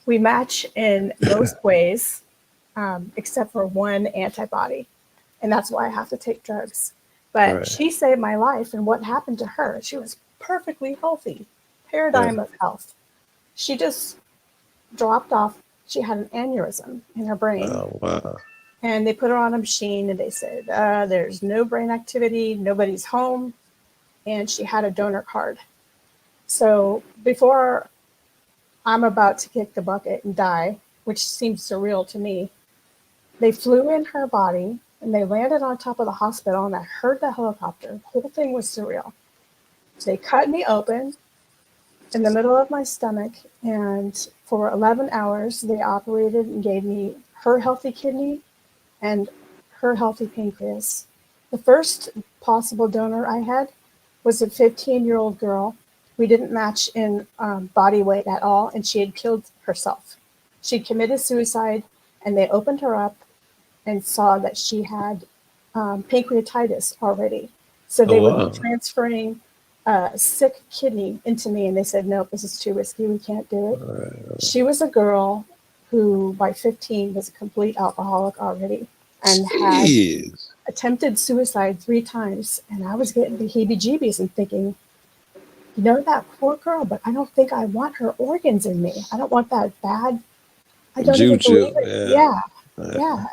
We match in most ways, except for one antibody. And that's why I have to take drugs. But she saved my life. And what happened to her? She was perfectly healthy. Paradigm of health. She just dropped off. She had an aneurysm in her brain. Oh, wow. And they put her on a machine, and they said, there's no brain activity, nobody's home. And she had a donor card. So before I'm about to kick the bucket and die, which seems surreal to me, they flew in her body, and they landed on top of the hospital, and I heard the helicopter. The whole thing was surreal. They cut me open in the middle of my stomach, and for 11 hours, they operated and gave me her healthy kidney and her healthy pancreas. The first possible donor I had was a 15-year-old girl. We didn't match in body weight at all, and she had killed herself. She committed suicide, and they opened her up and saw that she had pancreatitis already. So they would be transferring a sick kidney into me, and they said, nope, this is too risky. We can't do it. She was a girl who by 15 was a complete alcoholic already and had attempted suicide 3 times. And I was getting the heebie-jeebies and thinking, that poor girl, but I don't think I want her organs in me. I don't want that bad. I don't even Juju, believe it. Yeah.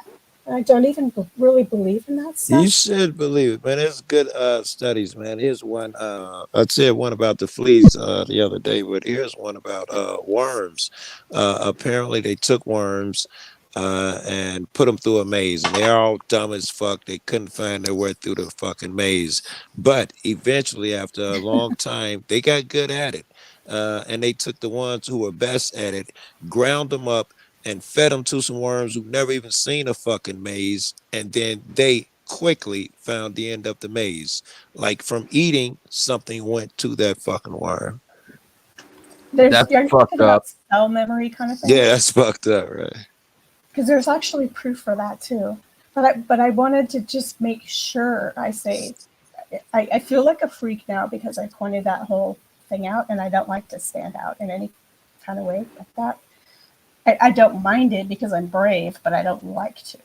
I don't even really believe in that stuff. You should believe it, man. There's good studies, man. Here's one. I said one about the fleas the other day, but here's one about worms. Apparently, they took worms and put them through a maze, and they're all dumb as fuck. They couldn't find their way through the fucking maze. But eventually, after a long time, they got good at it, and they took the ones who were best at it, ground them up, and fed them to some worms who've never even seen a fucking maze, and then they quickly found the end of the maze. Like from eating, something went to that fucking worm. You're talking about cell memory kind of thing. Yeah, that's fucked up, right? Because there's actually proof for that too. But I wanted to just make sure I say I feel like a freak now because I pointed that whole thing out, and I don't like to stand out in any kind of way like that. I don't mind it because I'm brave, but I don't like to.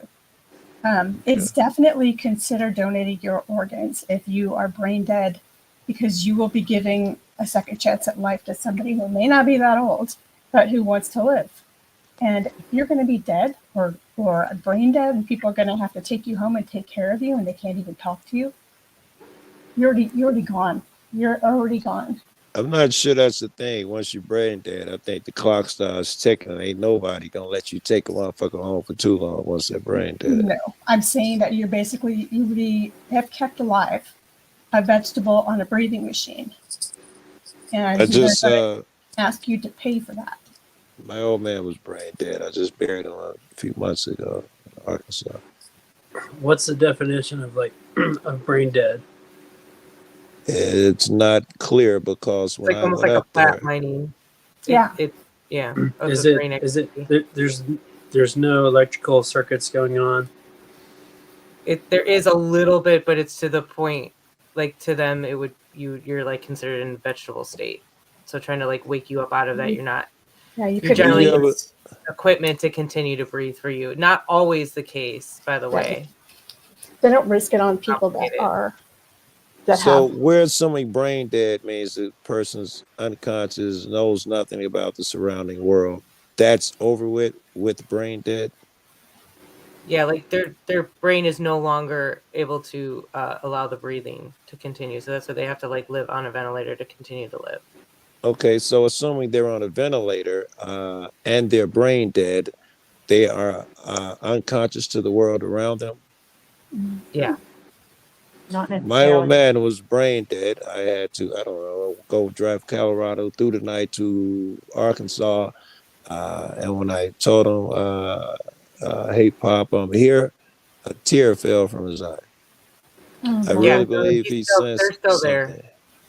It's definitely consider donating your organs if you are brain dead, because you will be giving a second chance at life to somebody who may not be that old, but who wants to live. And if you're going to be dead or brain dead, and people are going to have to take you home and take care of you, and they can't even talk to you, you're already gone. You're already gone. I'm not sure that's the thing. Once you're brain dead, I think the clock starts ticking. Ain't nobody gonna let you take a motherfucker home for too long once they're brain dead. No, I'm saying that you already have kept alive a vegetable on a breathing machine, and I just ask you to pay for that. My old man was brain dead. I just buried him a few months ago in Arkansas. What's the definition of of brain dead? It's not clear because when I almost went like up a flatlining. Yeah. Is it there's no electrical circuits going on? There is a little bit, but it's to the point. Like to them, you're like considered in vegetable state. So trying to like wake you up out of that, you're not. Yeah, you could generally use equipment to continue to breathe for you. Not always the case, by the way. They don't risk it on people that are. So where somebody brain dead means the person's unconscious, knows nothing about the surrounding world. That's over with brain dead. Yeah, like their brain is no longer able to allow the breathing to continue. So that's why they have to like live on a ventilator to continue to live. Okay, so assuming they're on a ventilator and they're brain dead, they are unconscious to the world around them. Yeah. Not necessarily. My old man was brain dead. I had to, I don't know, go drive Colorado through the night to Arkansas. And when I told him, hey, Pop, I'm here, a tear fell from his eye. I really believe he sensed they're still something. there.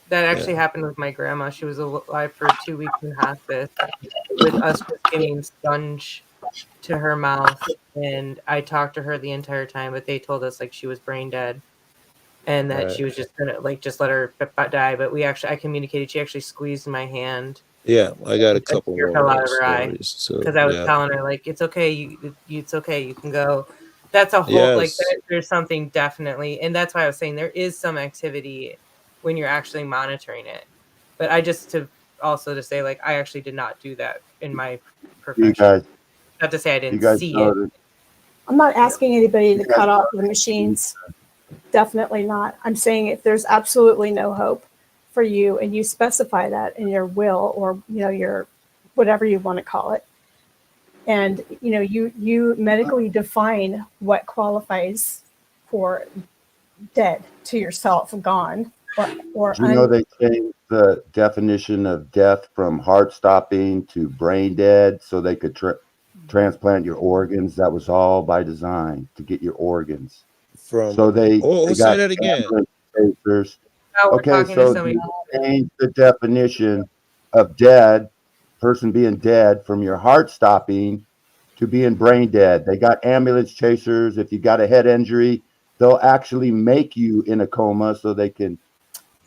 That actually happened with my grandma. She was alive for 2 weeks in hospice with us just giving sponge to her mouth. And I talked to her the entire time, but they told us like she was brain dead. And that she was just gonna like just let her die, but I communicated. She actually squeezed my hand. Yeah, I got a couple more fell out of her eye stories because I was telling her like it's okay, it's okay, you can go. That's a whole like there's something definitely, and that's why I was saying there is some activity when you're actually monitoring it. But I just to say like I actually did not do that in my profession. Not to say I didn't see it. I'm not asking anybody to cut off the machines. Definitely not. I'm saying if there's absolutely no hope for you and you specify that in your will or your whatever you want to call it, and you medically define what qualifies for dead to yourself, gone, or they changed the definition of death from heart stopping to brain dead so they could transplant your organs. That was all by design to get your organs. So they got say that again. Okay, so they changed the definition of dead, person being dead, from your heart stopping to being brain dead. They got ambulance chasers. If you got a head injury, they'll actually make you in a coma so they can.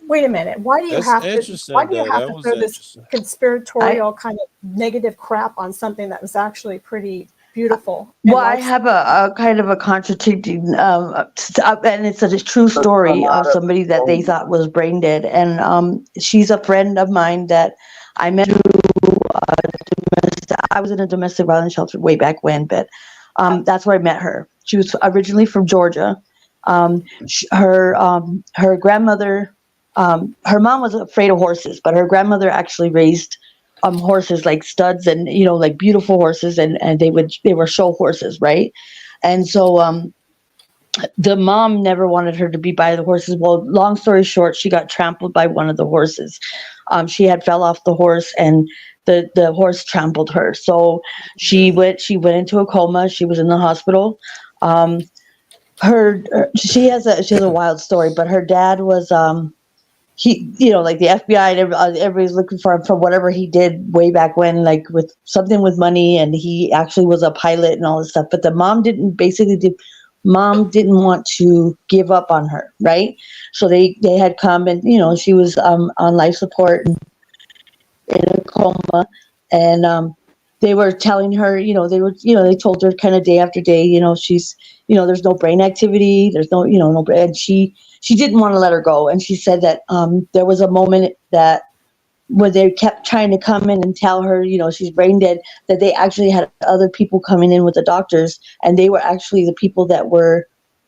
Wait a minute. Why do you have to throw this conspiratorial kind of negative crap on something that was actually pretty beautiful. Well, I have a kind of a contradicting, and it's a true story of somebody that they thought was brain dead. And she's a friend of mine that I met through I was in a domestic violence shelter way back when, but that's where I met her. She was originally from Georgia. Her grandmother, her mom was afraid of horses, but her grandmother actually raised horses, like studs and, you know, like beautiful horses, and they were show horses, right? And so the mom never wanted her to be by the horses. Well, long story short, she got trampled by one of the horses. She had fell off the horse, and the horse trampled her. So she went into a coma. She was in the hospital. She has a wild story, but her dad was he, you know, like the FBI and everybody's looking for him for whatever he did way back when, like with something with money, and he actually was a pilot and all this stuff. But the mom didn't want to give up on her, right? So they had come, and you know, she was on life support and in a coma, and they were telling her, they told her kind of day after day, you know, she's, you know, there's no brain activity, there's no, you know, no brain, and she didn't want to let her go. And she said that there was a moment that where they kept trying to come in and tell her, you know, she's brain dead, that they actually had other people coming in with the doctors, and they were actually the people that were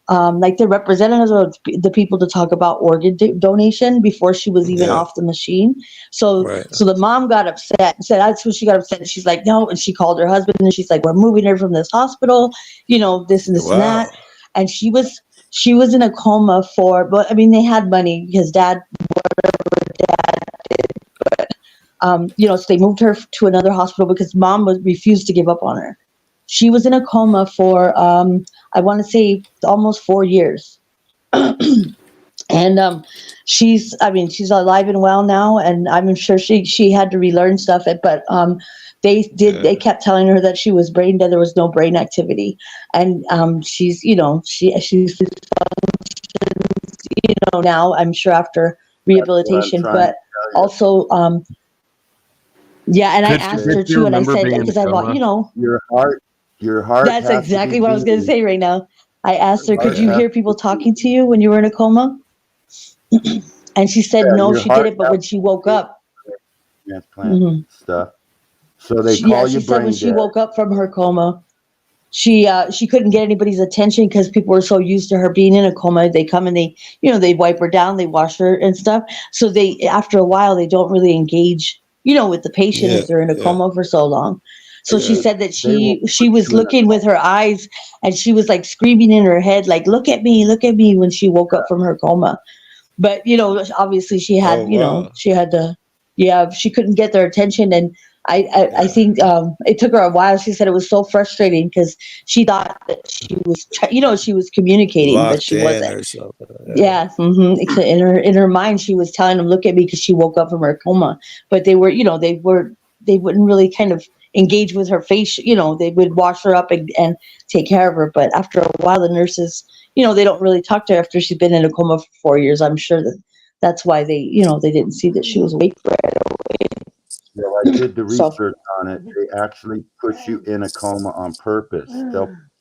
like the representatives or the people to talk about organ donation before she was even off the machine. So the mom got upset, said that's when she got upset. And she's like, no. And she called her husband, and she's like, we're moving her from this hospital, you know, this and this and that. And she was in a coma but I mean, they had money because dad did, but you know, so they moved her to another hospital because mom refused to give up on her. She was in a coma for I want to say almost 4 years. And she's alive and well now, and I'm sure she had to relearn stuff, but they kept telling her that she was brain dead, there was no brain activity. And she's, you know, she's you know, now I'm sure after rehabilitation, but also yeah, and I asked her too, and I said, because I thought, you know, your heart. That's exactly what I was going to say right now. I asked her, could you hear people talking to you when you were in a coma? And she said, no, she didn't. But when she woke up, transplant stuff. So they call you she said when she woke up from her coma, she couldn't get anybody's attention because people were so used to her being in a coma. They come and they wipe her down, they wash her and stuff. So after a while, they don't really engage, you know, with the patient if they're in a coma for so long. So she said that she was looking with her eyes, and she was like screaming in her head, like, look at me, when she woke up from her coma. But, you know, obviously she had, she had to, she couldn't get their attention. And I think it took her a while. She said it was so frustrating because she thought that she was, you know, she was communicating, but she wasn't. In her mind, she was telling them, look at me, because she woke up from her coma. But they were, you know, they wouldn't really kind of engage with her face, you know, they would wash her up and take care of her. But after a while, the nurses, you know, they don't really talk to her after she's been in a coma for 4 years. I'm sure that's why they, you know, they didn't see that she was awake right away. Yeah, I did the research on it. They actually put you in a coma on purpose.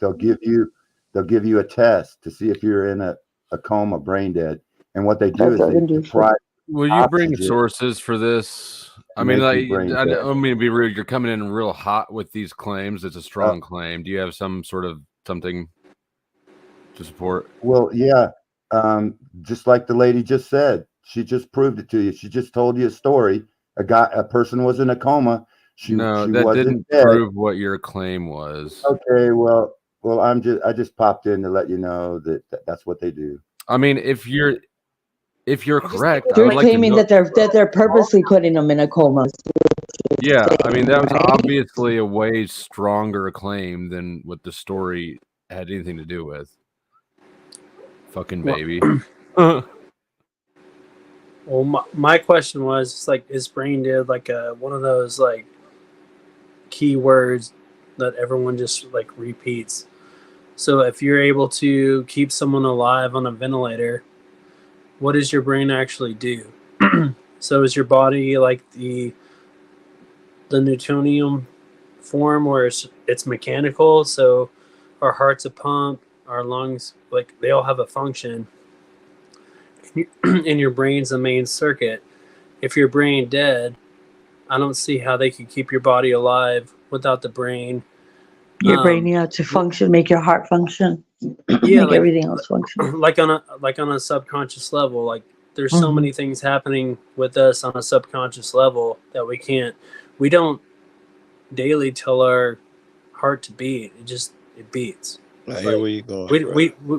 They'll give you a test to see if you're in a coma, brain dead. And what they do is they deprive. Will you bring sources for this? I mean, like, I don't mean to be rude. You're coming in real hot with these claims. It's a strong claim. Do you have some sort of something to support? Well, yeah. Just like the lady just said, she just proved it to you. She just told you a story. A person was in a coma. That didn't prove what your claim was. Okay, well, I just popped in to let you know that's what they do. I mean, if you're correct, they're claiming that they're purposely putting them in a coma. Yeah, I mean, that was obviously a way stronger claim than what the story had anything to do with. Fucking baby. Well, my question was, it's like, is brain dead like one of those like key words that everyone just like repeats? So if you're able to keep someone alive on a ventilator, what does your brain actually do? So is your body like the Newtonian form where it's mechanical. So our heart's a pump, our lungs, like they all have a function. And your brain's the main circuit. If your brain dead, I don't see how they could keep your body alive without the brain. Your brain to function, make your heart function, Yeah, make everything else function. Like on a subconscious level, like there's so many things happening with us on a subconscious level that we don't daily tell our heart to beat. It beats. Here where you going?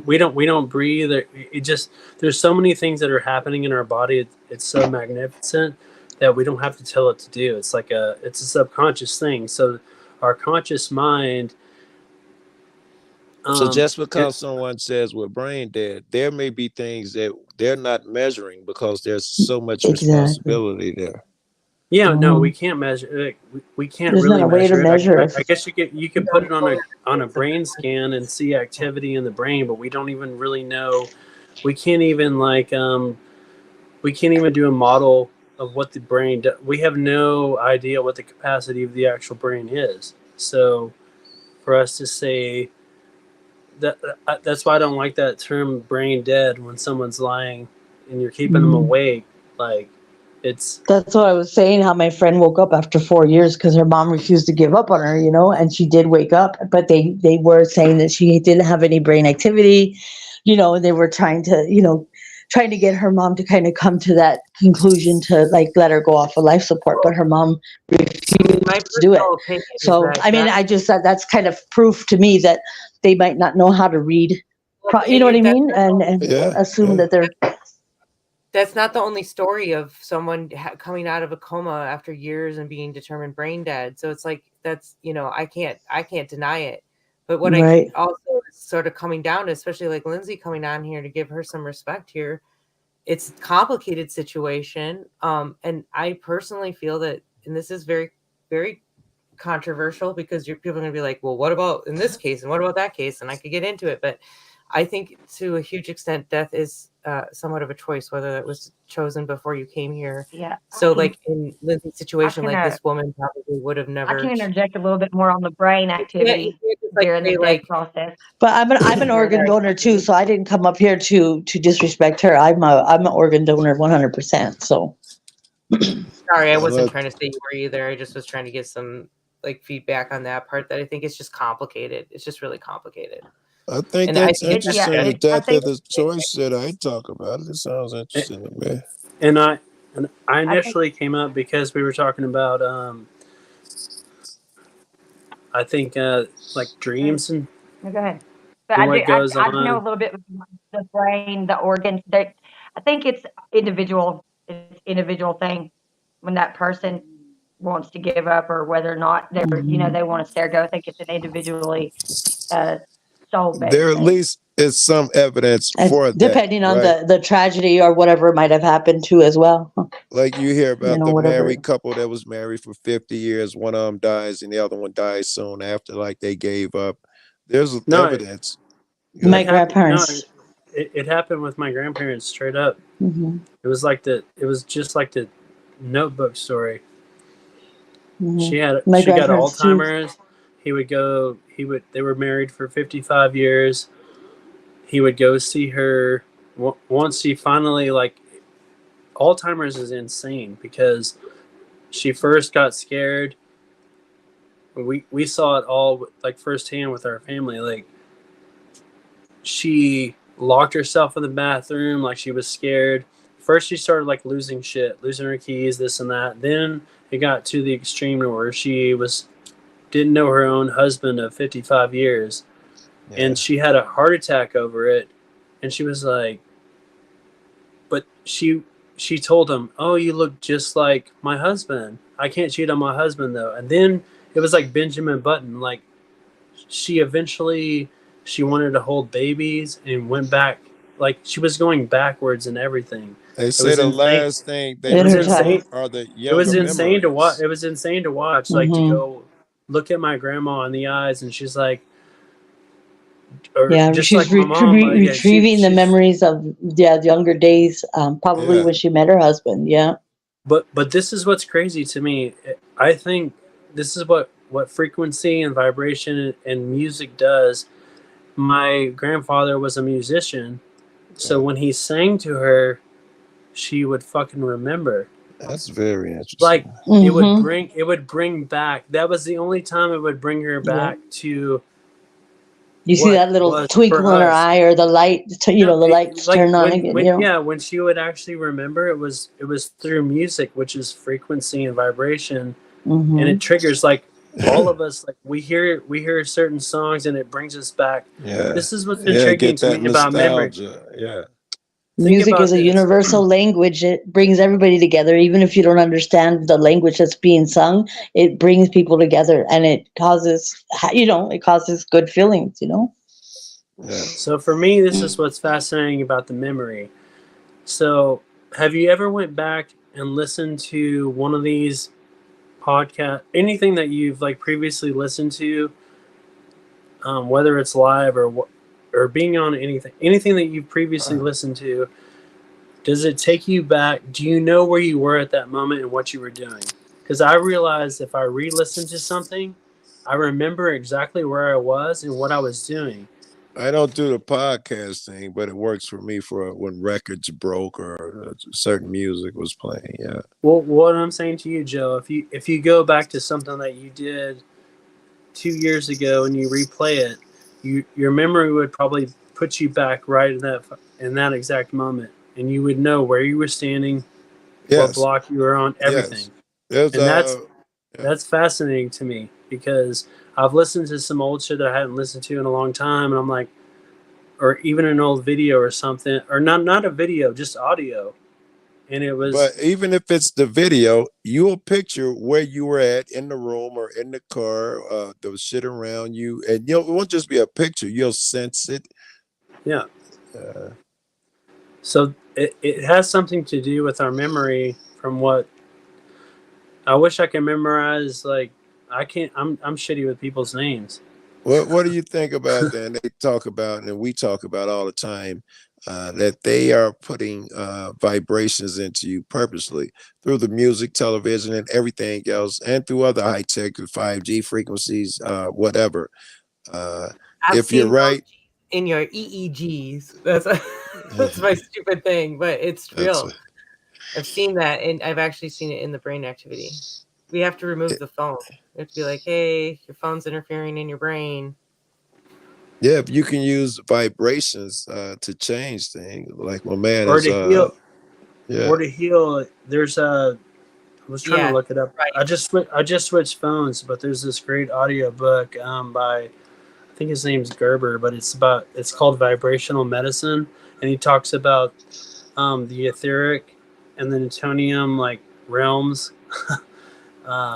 We don't breathe. It just, there's so many things that are happening in our body. It's so magnificent that we don't have to tell it to do. It's like it's a subconscious thing. So our conscious mind. So just because someone says we're brain dead, there may be things that they're not measuring because there's so much responsibility there. Yeah, no, we can't measure. We can't There's really not a way to measure it. I guess you can put it on a brain scan and see activity in the brain, but we don't even really know. We can't even we can't even do a model of what the brain does. We have no idea what the capacity of the actual brain is. So for us to say that's why I don't like that term brain dead when someone's lying and you're keeping them awake. Like that's what I was saying, how my friend woke up after 4 years because her mom refused to give up on her, and she did wake up, but they were saying that she didn't have any brain activity, and they were trying to get her mom to kind of come to that conclusion to like let her go off of life support, but her mom refused to do it. So I mean, I just thought that's kind of proof to me that they might not know how to read, you know what I mean, and assume that they're. That's not the only story of someone coming out of a coma after years and being determined brain dead. So it's like, that's, I can't deny it. But what I also sort of coming down to, especially like Lindsay coming on here to give her some respect here, it's a complicated situation. And I personally feel that, and this is very, very controversial because people are going to be like, well, what about in this case? And what about that case? And I could get into it, but I think to a huge extent, death is somewhat of a choice, whether it was chosen before you came here. Yeah. So like in Lindsay's situation, like this woman probably would have never. I can interject a little bit more on the brain activity during the death process. But I'm an organ donor too, so I didn't come up here to disrespect her. I'm an organ donor 100%. So. Sorry, I wasn't trying to say you were either. I just was trying to get some like feedback on that part that I think it's just complicated. It's just really complicated. I think that's interesting. The death of the choice that I talk about. It sounds interesting to me. And I initially came up because we were talking about I think like dreams and. No, go ahead. But I know a little bit with the brain, the organs. I think it's individual. It's individual thing when that person wants to give up or whether or not they're they want to stay go. I think it's an individually. There at least is some evidence for that, depending on the tragedy or whatever might have happened to as well. Like you hear about the married couple that was married for 50 years. One of them dies and the other one dies soon after, like they gave up. There's evidence. My grandparents. It happened with my grandparents straight up. Mm-hmm. It was just like the Notebook story. Mm-hmm. She got Alzheimer's. Too. They were married for 55 years. He would go see her once she finally, like, Alzheimer's is insane because she first got scared. We saw it all like firsthand with our family. Like, she locked herself in the bathroom like she was scared. First she started like losing her keys, this and that. Then it got to the extreme where she didn't know her own husband of 55 years. Yeah. And she had a heart attack over it. And she was like, but she told him, oh, you look just like my husband. I can't cheat on my husband though. And then it was like Benjamin Button. Like she wanted to hold babies and went back. Like she was going backwards and everything. They say the last thing they are the younger. It was insane memories. to watch. It was insane to watch. Like to go look at my grandma in the eyes, and she's like, she's like retrieving the memories of the younger days, probably when she met her husband. Yeah. But this is what's crazy to me. I think this is what what frequency and vibration and music does. My grandfather was a musician, so when he sang to her, she would fucking remember. That's very interesting. Like it would bring back. That was the only time it would bring her back to. You see that little twinkle in her eye, or the light, the lights turn on again. When she would actually remember, it was through music, which is frequency and vibration, and it triggers like all of us. Like we hear certain songs, and it brings us back. Yeah, this is what's intriguing to me about memory. Yeah. Music is a universal language. It brings everybody together, even if you don't understand the language that's being sung. It brings people together, and it causes, it causes good feelings. So for me, this is what's fascinating about the memory. So, have you ever went back and listened to one of these podcasts? Anything that you've like previously listened to, whether it's live or being on anything that you've previously listened to, does it take you back? Do you know where you were at that moment and what you were doing? Because I realized if I re-listen to something, I remember exactly where I was and what I was doing. I don't do the podcast thing, but it works for me for when records broke or certain music was playing. Yeah. Well, what I'm saying to you, Joe, if you go back to something that you did 2 years ago and you replay it, your memory would probably put you back right in that exact moment, and you would know where you were standing, what block you were on, everything. Yes. And that's fascinating to me because I've listened to some old shit that I hadn't listened to in a long time, and I'm like, or even an old video or something, or not a video, just audio. And it was. But even if it's the video, you'll picture where you were at in the room or in the car, there was shit around you, and it won't just be a picture. You'll sense it. Yeah. So it has something to do with our memory from what. I wish I could memorize. Like I can't. I'm shitty with people's names. What do you think about that? And they talk about, and we talk about all the time, that they are putting vibrations into you purposely through the music, television, and everything else, and through other high tech, 5G frequencies, whatever. If you're right, in your EEGs, that's my stupid thing, but it's real. I've seen that, and I've actually seen it in the brain activity. We have to remove the phone. We have to be like, hey, your phone's interfering in your brain. Yeah, if you can use vibrations to change things, like my man Or is, to heal. yeah. Or to heal. There's I was trying to look it up. Right. I just switched phones, but there's this great audio book by, I think his name's Gerber, but it's called Vibrational Medicine, and he talks about the etheric and the Newtonium like realms.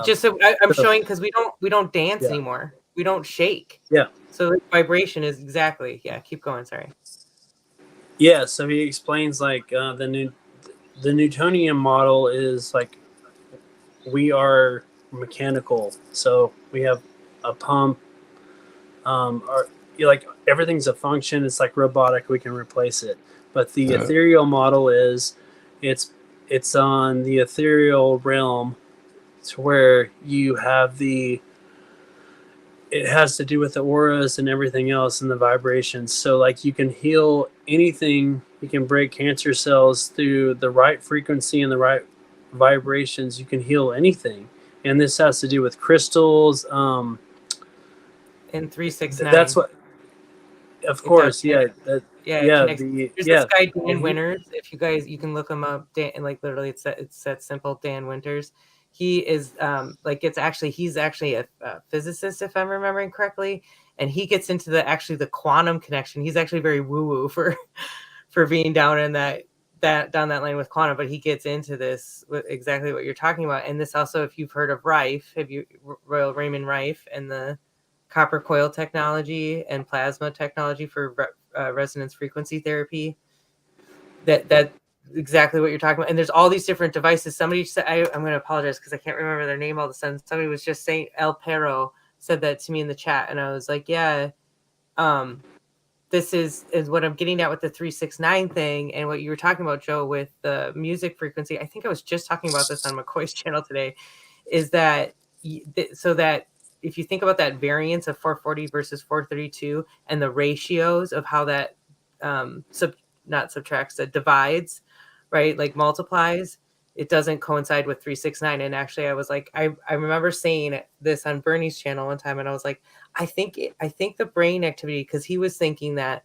Just so I'm showing, because we don't dance anymore. We don't shake. Yeah. So vibration is exactly. Yeah. Keep going. Sorry. Yeah. So he explains like the Newtonian model is like we are mechanical. So we have a pump. Like everything's a function. It's like robotic. We can replace it. But the ethereal model is it's on the ethereal realm. To where you have it has to do with the auras and everything else and the vibrations. So like you can heal anything. You can break cancer cells through the right frequency and the right vibrations. You can heal anything. And this has to do with crystals. And 369. That's what, of course. Yeah. There's this guy, Dan Winters. If you can look him up. Dan, and like literally it's that simple, Dan Winters. He is he's actually a physicist, if I'm remembering correctly, and he gets into the quantum connection. He's actually very woo-woo for being down in down that lane with quantum, but he gets into this with exactly what you're talking about. And this also, if you've heard of Rife, Royal Raymond Rife and the copper coil technology and plasma technology for resonance frequency therapy, that exactly what you're talking about. And there's all these different devices. Somebody said, I'm going to apologize because I can't remember their name all of a sudden. Somebody was just saying, El Perro said that to me in the chat. And I was like, yeah, this is what I'm getting at with the 369 thing. And what you were talking about, Joe, with the music frequency. I think I was just talking about this on McCoy's channel today, is that so that if you think about that variance of 440 versus 432 and the ratios of how that not subtracts, that divides, right? Like multiplies, it doesn't coincide with 369. And actually I was like, I remember saying this on Bernie's channel one time, and I was like, I think the brain activity, because he was thinking that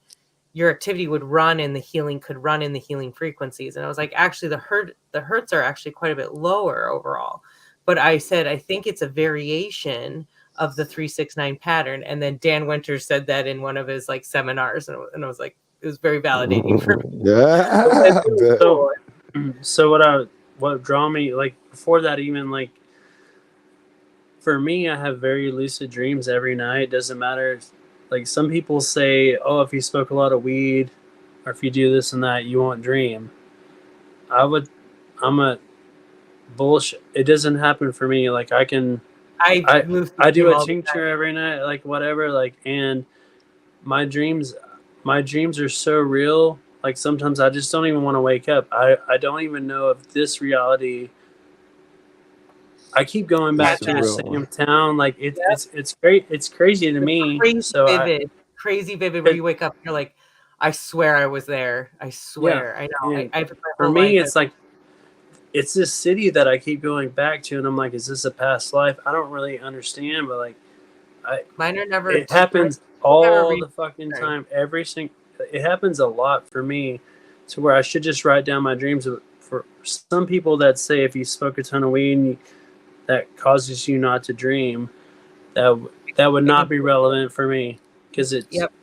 your activity would run in the healing, could run in the healing frequencies. And I was like, actually the hertz are actually quite a bit lower overall. But I said, I think it's a variation of the 369 pattern. And then Dan Winters said that in one of his like seminars. And I was like, it was very validating for me. Yeah. So what draw me, like before that, even like for me, I have very lucid dreams every night. Doesn't matter. Like some people say, oh, if you smoke a lot of weed or if you do this and that, you won't dream. I'm a bullshit. It doesn't happen for me. Like I do a tincture every night, like whatever, like, and my dreams are so real. Like sometimes I just don't even want to wake up. I don't even know if this reality. I keep going back to the same town. Like it's great. It's crazy to me. Crazy vivid where you wake up and you're like, I swear I was there. I swear. Yeah. I know. For me, it's like, it's this city that I keep going back to, and I'm like, is this a past life? I don't really understand, but like, mine are never. It happens all the fucking time. It happens a lot for me, to where I should just write down my dreams. For some people that say if you smoke a ton of weed, that causes you not to dream, that would not be relevant for me, because it's. Yep.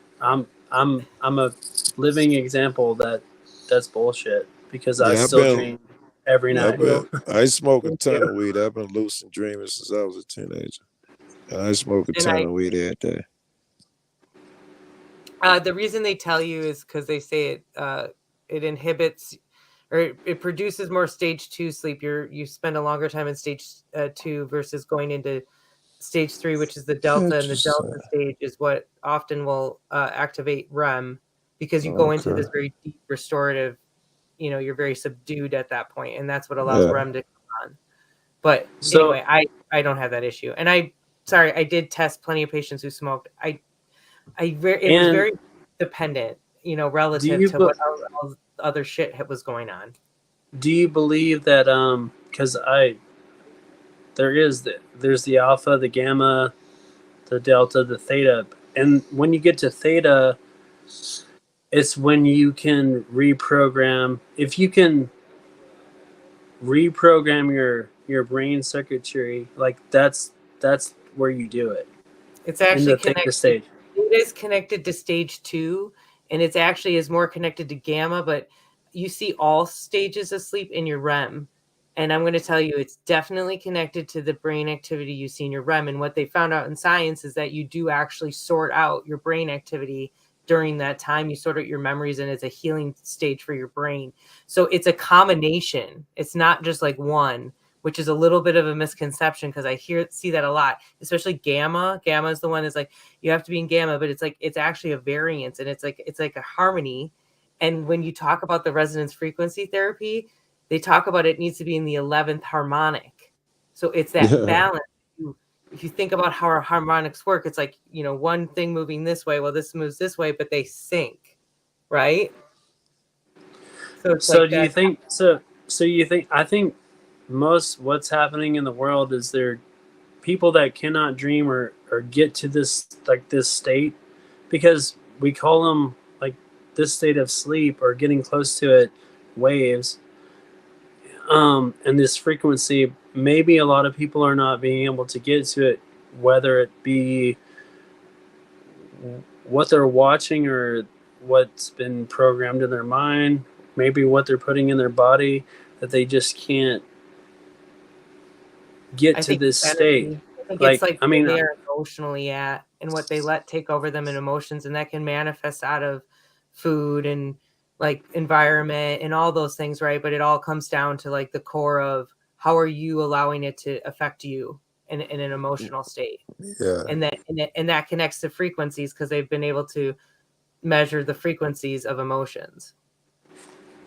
I'm a living example that's bullshit, because I still dream every night. I smoke a ton of weed. I've been lucid dreaming since I was a teenager. And I smoke a ton of weed every day. The reason they tell you is because they say it inhibits, or it produces more stage 2 sleep. You spend a longer time in stage 2 versus going into stage 3, which is the delta, and the delta stage is what often will activate REM, because you go into this very deep restorative, you're very subdued at that point, and that's what allows REM to come on. But anyway, I don't have that issue, and I did test plenty of patients who smoked. It was very dependent, relative to what other shit was going on. Do you believe that because there's the alpha, the gamma, the delta, the theta, and when you get to theta, it's when you can reprogram. If you can reprogram your brain circuitry, like that's where you do it. It's actually connected. It is connected to stage 2, and it's actually is more connected to gamma, but you see all stages of sleep in your REM. And I'm going to tell you, it's definitely connected to the brain activity you see in your REM. And what they found out in science is that you do actually sort out your brain activity during that time. You sort out your memories, and it's a healing stage for your brain. So it's a combination. It's not just like one, which is a little bit of a misconception, because I see that a lot, especially gamma. Gamma is the one that's like, you have to be in gamma, but it's actually a variance, and it's like a harmony. And when you talk about the resonance frequency therapy, they talk about it needs to be in the 11th harmonic. So it's that balance. If you think about how our harmonics work, it's like, one thing moving this way, well, this moves this way, but they sync, right? So do you think, I think most what's happening in the world is there are people that cannot dream or get to this state, because we call them like this state of sleep or getting close to it waves, and this frequency. Maybe a lot of people are not being able to get to it, whether it be what they're watching or what's been programmed in their mind, maybe what they're putting in their body, that they just can't get to this state. It's like where they are emotionally at, and what they let take over them in emotions, and that can manifest out of food and like environment and all those things, right? But it all comes down to like the core of how are you allowing it to affect you in an emotional state. And that connects to frequencies, because they've been able to measure the frequencies of emotions.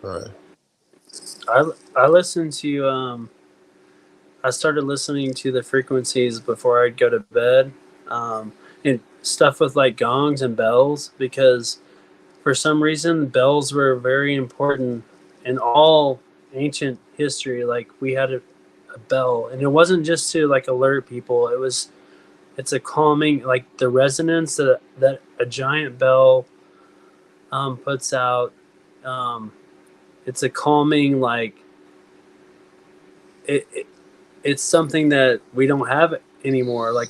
Right. I listened to I started listening to the frequencies before I'd go to bed, and stuff with like gongs and bells, because for some reason bells were very important in all ancient history. Like we had a bell, and it wasn't just to like alert people. It's a calming, like the resonance that a giant bell puts out. It's a calming, like it's something that we don't have anymore. Like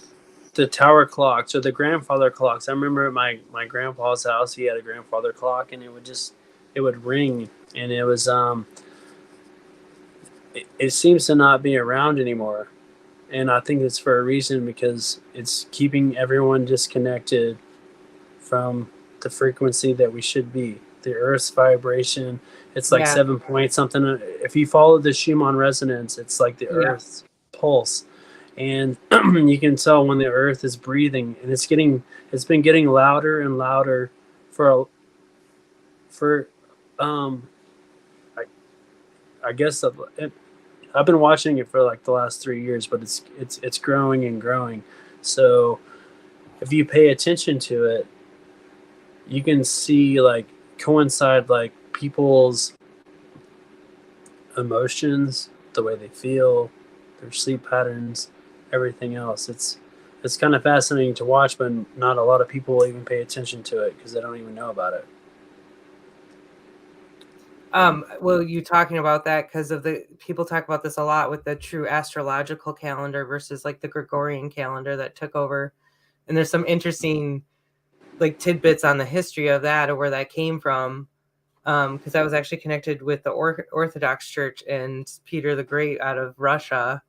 the tower clocks or the grandfather clocks. I remember at my grandpa's house, he had a grandfather clock, and it would ring, and it was it seems to not be around anymore. And I think it's for a reason, because it's keeping everyone disconnected from the frequency that we should be. The Earth's vibration, it's like 7 point something. If you follow the Schumann resonance, it's like the Earth's pulse. And you can tell when the Earth is breathing, and it's been getting louder and louder I guess I've been watching it for like the last 3 years, but it's growing and growing. So if you pay attention to it, you can see like coincide like people's emotions, the way they feel, their sleep patterns, everything else. It's kind of fascinating to watch, but not a lot of people even pay attention to it because they don't even know about it. Well, you talking about that because of the people talk about this a lot with the true astrological calendar versus like the Gregorian calendar that took over. And there's some interesting like tidbits on the history of that or where that came from. Because I was actually connected with the Orthodox Church and Peter the Great out of Russia,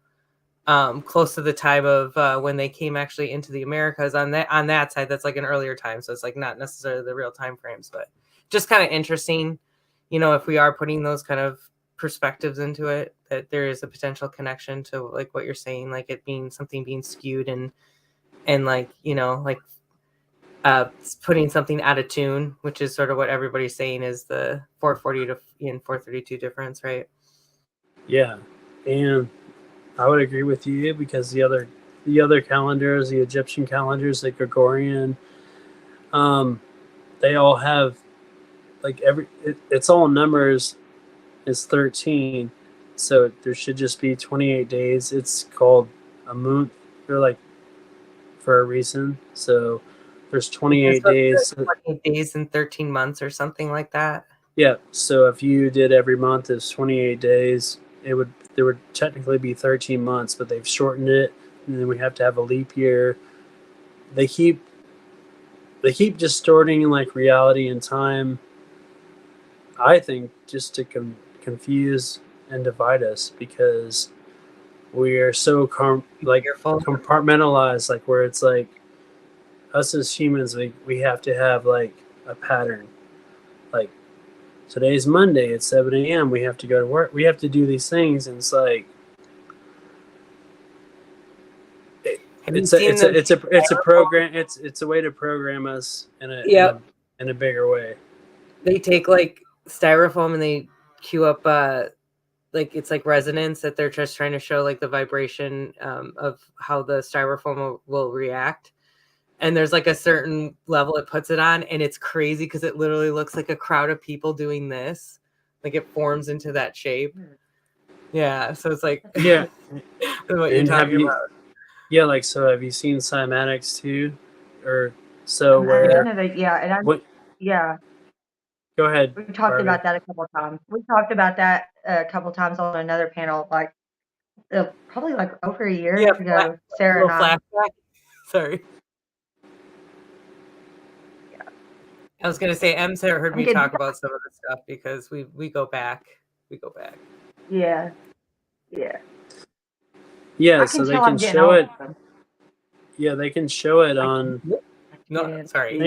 close to the time of when they came actually into the Americas on that side. That's like an earlier time. So it's like not necessarily the real time frames, but just kind of interesting. You know, if we are putting those kind of perspectives into it, that there is a potential connection to like what you're saying, like it being something being skewed and like, you know, like putting something out of tune, which is sort of what everybody's saying is the 440 to 432 difference, right? Yeah. And I would agree with you because the other calendars, the Egyptian calendars, the Gregorian, they all have like it's all numbers. It's 13, so there should just be 28 days. It's called a moon. They're like for a reason. So there's 28 days. 28 days and 13 months or something like that. Yeah. So if you did every month is 28 days, there would technically be 13 months, but they've shortened it, and then we have to have a leap year. They keep distorting like reality and time. I think just to confuse and divide us because we are so compartmentalized, like where it's like us as humans, we have to have like a pattern. Like today's Monday at 7 a.m. we have to go to work. We have to do these things, and it's like it's a program. It's a way to program us in a bigger way. They take like styrofoam and they cue up like it's like resonance that they're just trying to show like the vibration of how the styrofoam will react, and there's like a certain level it puts it on, and it's crazy because it literally looks like a crowd of people doing this, like it forms into that shape. Yeah, so it's like what you're talking about. Yeah, like so have you seen cymatics too, or so where Go ahead. We talked about that a couple of times. We talked about that a couple of times on another panel, like probably like over a year ago. Sarah and I. Sorry. Yeah. I was gonna say, Sarah heard me talk about some of the stuff because we go back. Yeah. Yeah. Yeah, so they can show it. Yeah, they can show it on. No, sorry.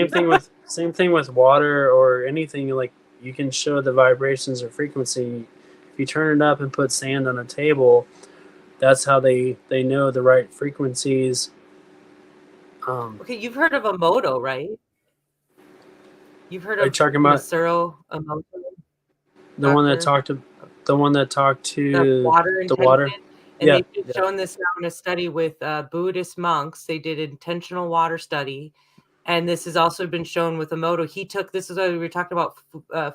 Same thing with water or anything. Like you can show the vibrations or frequency. If you turn it up and put sand on a table, that's how they know the right frequencies. Okay, you've heard of Emoto, right? You've heard of Masuro Emoto? The one that talked to the water. The water. And they've been shown this now in a study with Buddhist monks. They did intentional water study. And this has also been shown with Emoto. This is what we were talking about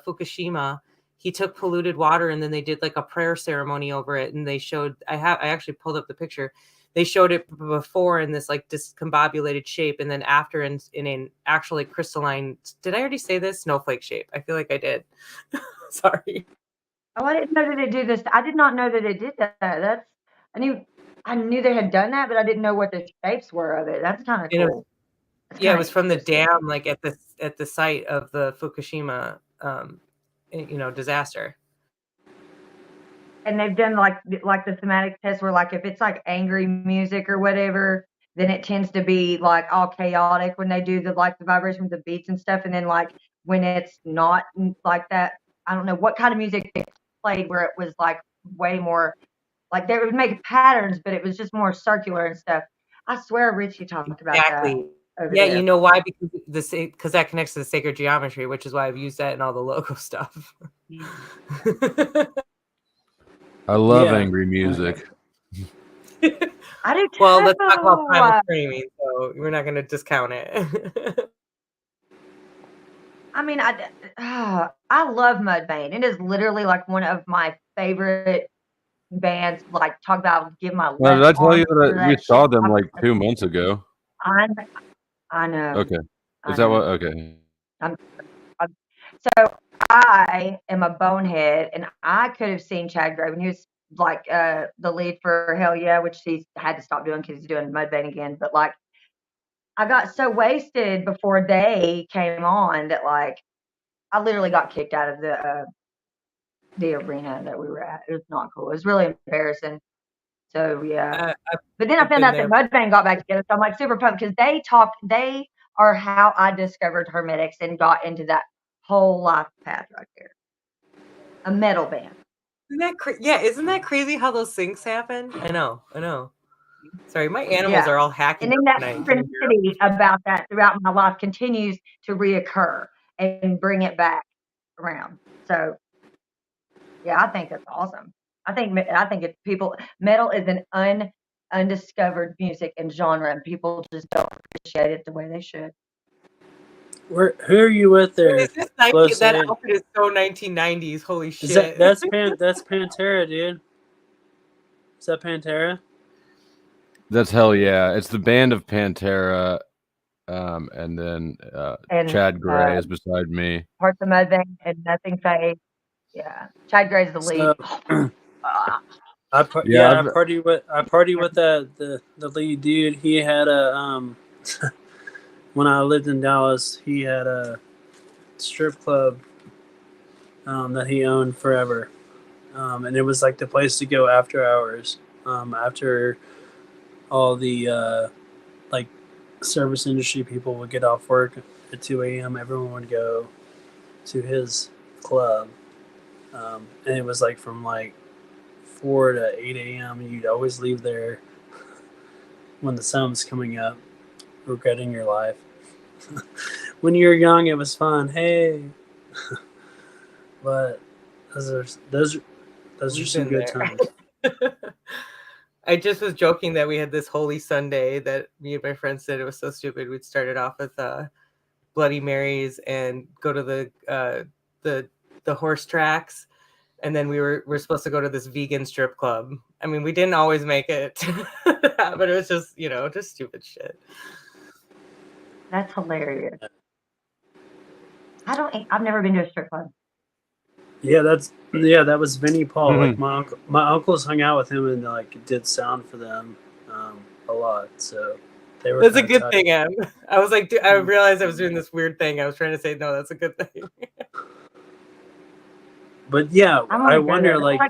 Fukushima. He took polluted water and then they did like a prayer ceremony over it. And they showed, I actually pulled up the picture. They showed it before in this like discombobulated shape. And then after in an actually crystalline, did I already say this? Snowflake shape. I feel like I did. Sorry. Oh, I didn't know that it did this. I did not know that it did that. I knew they had done that, but I didn't know what the shapes were of it. That's kind of cool. Yeah, it was from the dam, like at the site of the Fukushima, disaster. And they've done like the thematic test where like if it's like angry music or whatever, then it tends to be like all chaotic when they do the vibration with the beats and stuff. And then like when it's not like that, I don't know what kind of music they played where it was like way more like they would make patterns, but it was just more circular and stuff. I swear Richie talked about that. Yeah, there. you know why? Because that connects to the sacred geometry, which is why I've used that in all the logo stuff. I love angry music. I do too. Well, let's talk about primal screaming, so we're not going to discount it. I mean, I love Mudvayne. It is literally like one of my favorite bands. Like talk about give my. Well, did I tell you that we saw them like 2 months ago? I know. Okay. Is that what? Okay. So I am a bonehead, and I could have seen Chad Gray when he was like the lead for Hell Yeah, which he's had to stop doing because he's doing Mudvayne again. But like, I got so wasted before they came on that like I literally got kicked out of the arena that we were at. It was not cool. It was really embarrassing. So yeah. But then I found out that Mudvayne got back together. So I'm like super pumped because they are how I discovered Hermetics and got into that whole life path right there. A metal band. Isn't that crazy how those things happen? I know. Sorry, my animals are all hacking. And then that synchronicity about that throughout my life continues to reoccur and bring it back around. So yeah, I think that's awesome. I think metal is an undiscovered music and genre, and people just don't appreciate it the way they should. Who are you with there? That outfit is so 1990s. Holy shit! That's Pantera, dude. Is that Pantera? That's Hell Yeah. It's the band of Pantera, and then Chad Gray is beside me. Parts of Mudvayne and Nothing Fade. Yeah, Chad Gray's the lead. I party with the lead dude. He had a when I lived in Dallas, he had a strip club that he owned forever, and it was like the place to go after hours. After all the like service industry people would get off work at 2 a.m., everyone would go to his club, and it was like from like 4 to 8 a.m. and you'd always leave there when the sun was coming up, regretting your life. When you were young, it was fun. Hey, but those are some good times. I just was joking that we had this Holy Sunday that me and my friends said it was so stupid. We'd started off with Bloody Marys and go to the horse tracks. And then we're supposed to go to this vegan strip club. I mean, we didn't always make it, but it was just, just stupid shit. That's hilarious. I've never been to a strip club. Yeah, that was Vinnie Paul. Mm-hmm. Like my uncles hung out with him and like did sound for them a lot. So they were. That's a good thing, Em. I was like, I realized I was doing this weird thing. I was trying to say, no, that's a good thing. But yeah, I wonder like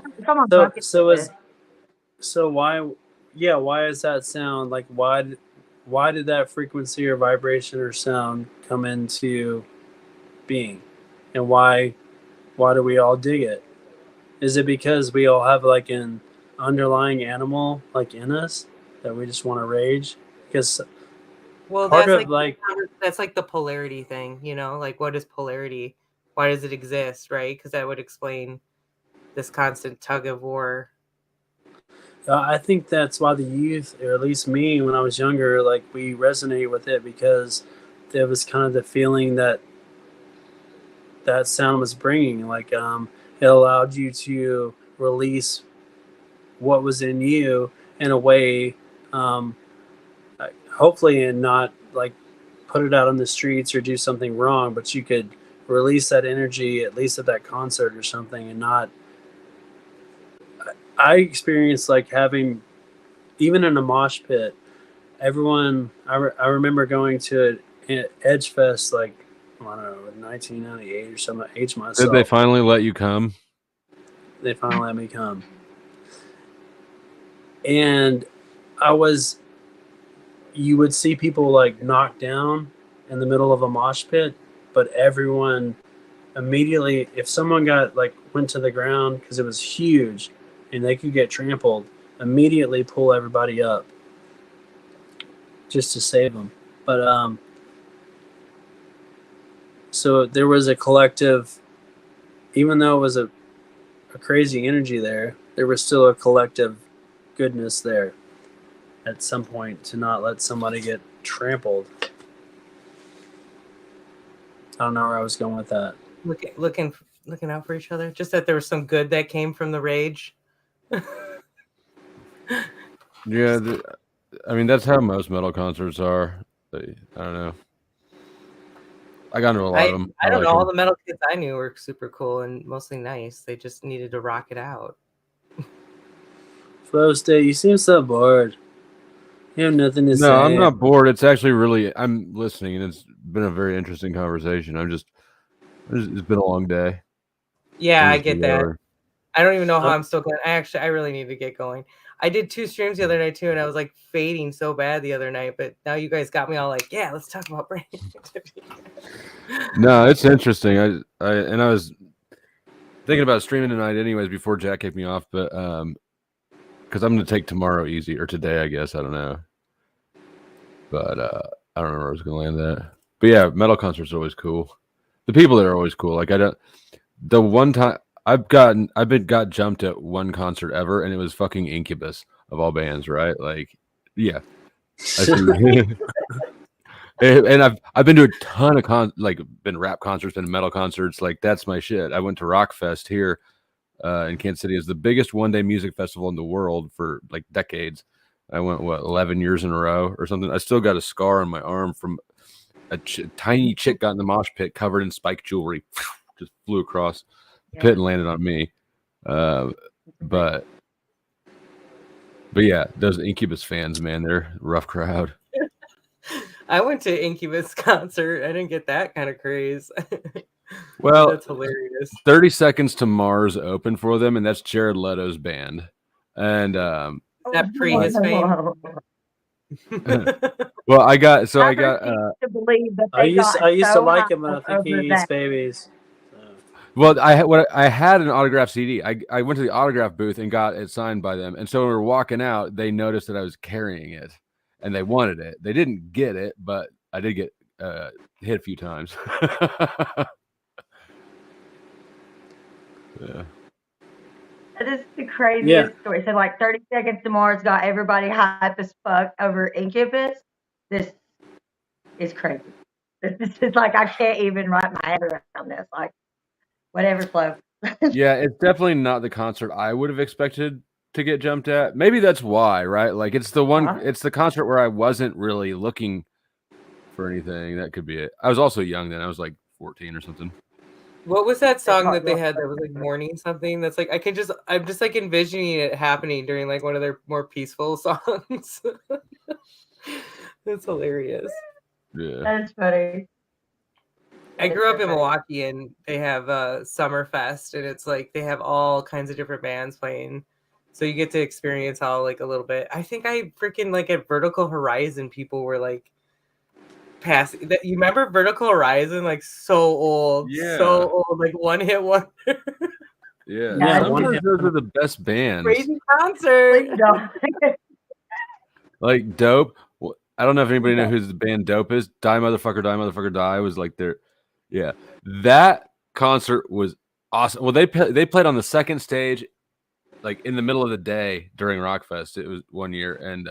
so why is that sound like why did that frequency or vibration or sound come into being, and why do we all dig it? Is it because we all have like an underlying animal like in us that we just want to rage? Because that's like the polarity thing, like what is polarity? Why does it exist, right? Because that would explain this constant tug of war. I think that's why the youth, or at least me when I was younger, like we resonate with it because there was kind of the feeling that that sound was bringing. Like it allowed you to release what was in you in a way, hopefully, and not like put it out on the streets or do something wrong, but you could release that energy at least at that concert or something, and not. I experienced like having, even in a mosh pit, everyone. I remember going to an Edge Fest like, I don't know, 1998 or something. I aged myself. Did they finally let you come? They finally let me come. And you would see people like knocked down in the middle of a mosh pit, but everyone immediately, if someone went to the ground because it was huge and they could get trampled, immediately pull everybody up just to save them. But so there was a collective, even though it was a crazy energy there was still a collective goodness there at some point to not let somebody get trampled. I don't know where I was going with that. Looking out for each other. Just that there was some good that came from the rage. Yeah, I mean that's how most metal concerts are. I don't know. I got into a lot of them. I don't know. All the metal kids I knew were super cool and mostly nice. They just needed to rock it out. Flow State, you seem so bored. You have nothing to say. No, I'm not bored. It's actually I'm listening, and it's been a very interesting conversation. It's been a long day. Yeah, I get that. I don't even know how I'm still going. I really need to get going. I did 2 streams the other night too, and I was like fading so bad the other night. But now you guys got me all like, yeah, let's talk about brain activity. No, it's interesting. I was thinking about streaming tonight, anyways, before Jack kicked me off, but because I'm going to take tomorrow easy, or today, I guess. I don't know, but I don't know where I was going to land that. But yeah, metal concerts are always cool. The people there are always cool. Like the one time I've got jumped at one concert ever, and it was fucking Incubus of all bands, right? Like, yeah. And I've been to a ton of been rap concerts, been metal concerts. Like that's my shit. I went to Rockfest here in Kansas City. It's the biggest one-day music festival in the world for like decades. I went 11 years in a row or something. I still got a scar on my arm from a tiny chick got in the mosh pit covered in spike jewelry, just flew across the pit and landed on me. But yeah, those Incubus fans, man, they're a rough crowd. I went to Incubus concert. I didn't get that kind of craze. Well, that's hilarious. 30 Seconds to Mars opened for them, and that's Jared Leto's band. And that pre his fame. Well, I got to believe that I used to like him, but I think he eats babies. Well, I had an autographed CD. I went to the autograph booth and got it signed by them. And so when we were walking out, they noticed that I was carrying it, and they wanted it. They didn't get it, but I did get hit a few times. Yeah. That is the craziest story. So like 30 Seconds to Mars got everybody hype as fuck over Incubus. This is crazy. This is like, I can't even wrap my head around this. Like, whatever, Flo. Yeah, it's definitely not the concert I would have expected to get jumped at. Maybe that's why, right? Like it's the concert where I wasn't really looking for anything. That could be it. I was also young then. I was like 14 or something. What was that song that they had that was like morning something? That's like I'm just like envisioning it happening during like one of their more peaceful songs. That's hilarious. Yeah. That's funny. I grew up in Milwaukee, and they have Summerfest, and it's like they have all kinds of different bands playing. So you get to experience all like a little bit. I think I freaking like at Vertical Horizon, people were like passing. You remember Vertical Horizon? Like so old, like one hit wonder. Yeah, sometimes those are the best bands. Crazy concert. Like Dope. I don't know if anybody knows who the band Dope is. Die Motherfucker Die was like their, that concert was awesome. Well, they played on the second stage like in the middle of the day during Rockfest. It was one year, and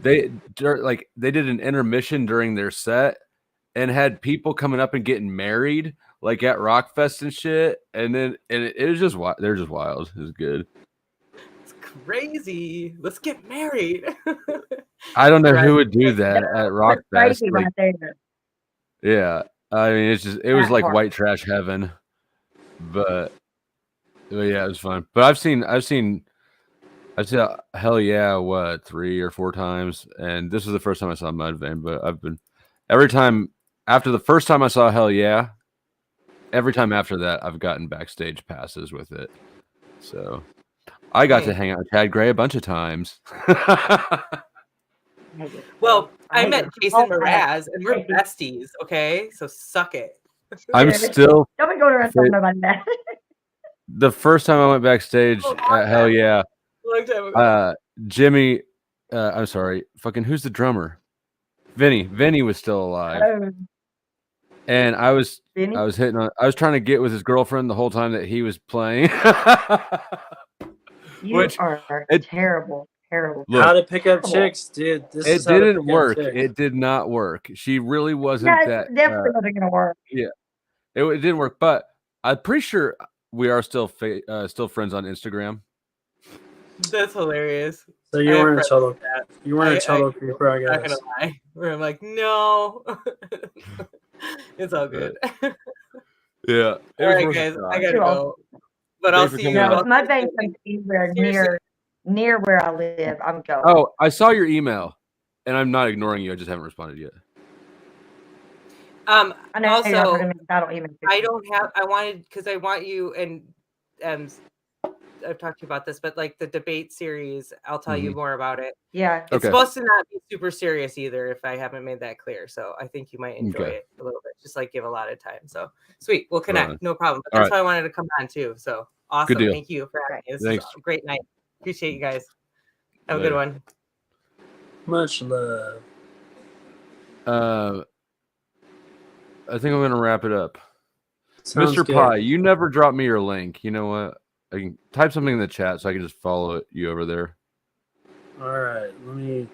they did an intermission during their set and had people coming up and getting married like at Rockfest and shit. And it was just they're just wild. It was good. It's crazy. Let's get married. I don't know who would do that at Rockfest. Crazy Like, right there. yeah, I mean it was That like part. white trash heaven, but yeah, it was fun. But I've seen Hell Yeah, what, 3 or 4 times, and this was the first time I saw Mudvayne. But I've been every time after the first time I saw Hell Yeah, every time after that I've gotten backstage passes with it. So I got to hang out with Tad Gray a bunch of times. Well, I met Jason Mraz, and we're besties. Okay, so suck it. I'm still Don't be going around telling nobody that. the first time I went backstage at Hell Yeah. Long time ago. Jimmy, I'm sorry, fucking who's the drummer? Vinny was still alive, and I was trying to get with his girlfriend the whole time that he was playing. You are terrible. Look, How to pick up chicks, dude. This it is how to didn't pick up work. chicks. It did not work. She really wasn't Yeah, that. it's definitely wasn't gonna work. Yeah, it didn't work. But I'm pretty sure we are still friends on Instagram. That's hilarious. So you weren't a total cat. You weren't a total creeper, I I'm not guess. gonna lie. Where I'm like, no, it's all good. Yeah. All right, guys, I gotta go. But I'll see you. No, if Mudvayne comes anywhere near where I live, I'm going. Oh, I saw your email, and I'm not ignoring you. I just haven't responded yet. I know Also, I don't even. I don't have. I wanted because I want you and I've talked to you about this, but like the debate series, I'll tell you more about it. Yeah, It's Okay. supposed to not be super serious either. If I haven't made that clear, so I think you might enjoy Okay. it a little bit. Just like give a lot of time. So sweet, we'll connect. Right. No problem. But All that's right. why I wanted to come on too. So awesome. deal. Thank you for having me. This Thanks. is a great night. Appreciate you guys. Have a Later. good one. Much love. I think I'm gonna wrap it up. Sounds Mr. good. Pie, you never dropped me your link. You know what? I can type something in the chat so I can just follow you over there. All right, let me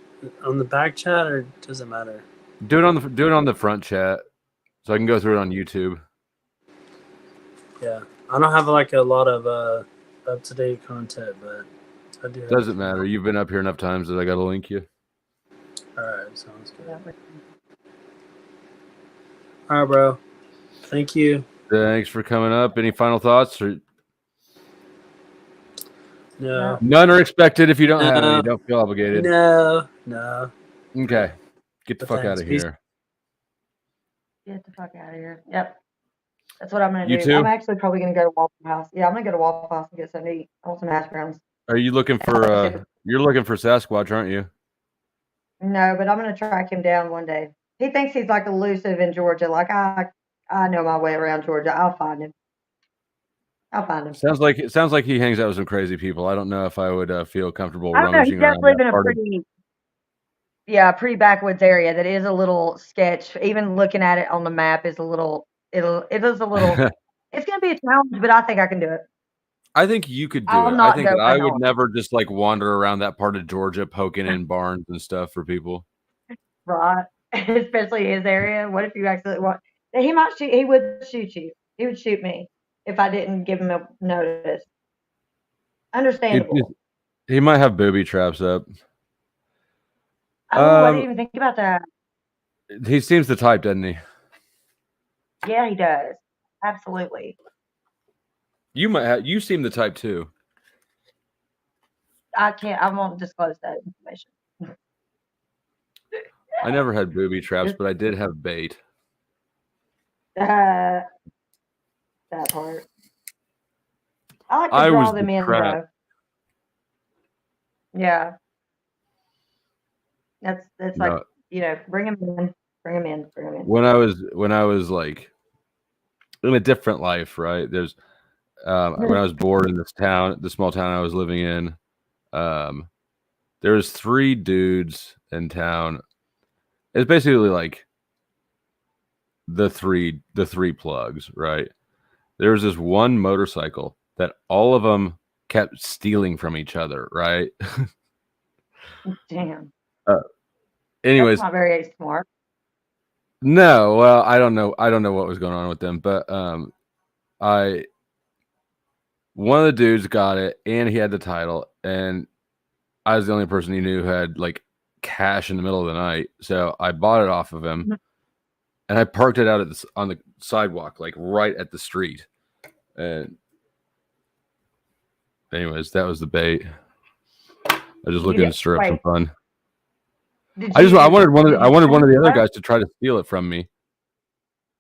on the back chat, or does it matter? Do it on the front chat so I can go through it on YouTube. Yeah, I don't have like a lot of up to date content, but I do. Have Doesn't matter. You've been up here enough times that I got to link you. All right, sounds good. All right, bro. Thank you. Thanks for coming up. Any final thoughts? Or No. none are expected if you don't have No. any. Don't feel obligated. No. Okay. Get the fuck out of Peace. here. Get the fuck out of here. Yep. That's what I'm going You to too? do. I'm actually probably going to go to Waffle House. Yeah, I'm going to go to Waffle House and get something to eat. I want some hash browns. Are you looking for you're looking for Sasquatch, aren't you? No, but I'm going to track him down one day. He thinks he's like elusive in Georgia. Like, I know my way around Georgia. I'll find him. Sounds like he hangs out with some crazy people. I don't know if I would feel comfortable I don't know. He rummaging does around live that in a part of- pretty backwoods area that is a little sketch. Even looking at it on the map is a little. It is a little. It's going to be a challenge, but I think I can do it. I think you could do I'll it. I not think go that I for would help. never just like wander around that part of Georgia poking in barns and stuff for people. Right. Especially his area. What if you accidentally want? He might shoot. He would shoot you. He would shoot me if I didn't give him a notice. Understandable. He might have booby traps up. Oh, I didn't even think about that. He seems the type, doesn't he? Yeah, he does. Absolutely. You seem the type too. I won't disclose that information. I never had booby traps, but I did have bait. That part. I like to I draw was them the in trap. though. Yeah. That's like, No. bring them in. When I was like in a different life, right? There's when I was born in the small town I was living in, there was 3 dudes in town. It's basically like the three plugs, right? There was this one motorcycle that all of them kept stealing from each other, right? Damn. Anyways, That's not very smart. no, well, I don't know what was going on with them, but one of the dudes got it and he had the title, and I was the only person he knew who had like cash in the middle of the night, so I bought it off of him, and I parked it out on the sidewalk, like right at the street. And anyways, that was the bait. I was just looking to stir up some fun. I wanted one of the other guys to try to steal it from me.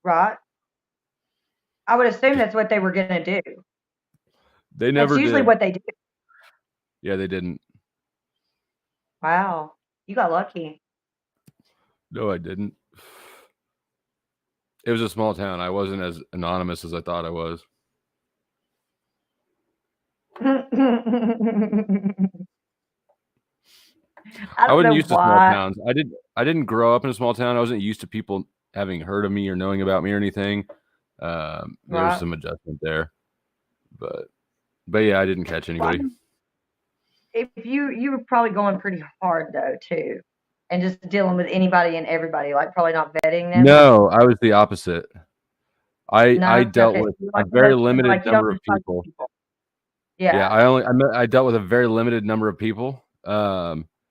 Right. I would assume that's what they were gonna do. They never That's usually did. what they do. Yeah, they didn't. Wow. You got lucky. No, I didn't. It was a small town. I wasn't as anonymous as I thought I was. I wasn't used to small towns. I didn't grow up in a small town. I wasn't used to people having heard of me or knowing about me or anything. There was some adjustment there, but yeah, I didn't catch anybody. If you were probably going pretty hard though too, and just dealing with anybody and everybody, like probably not vetting them. No, I was the opposite. I dealt with a very limited number of people. Yeah, I dealt with a very limited number of people.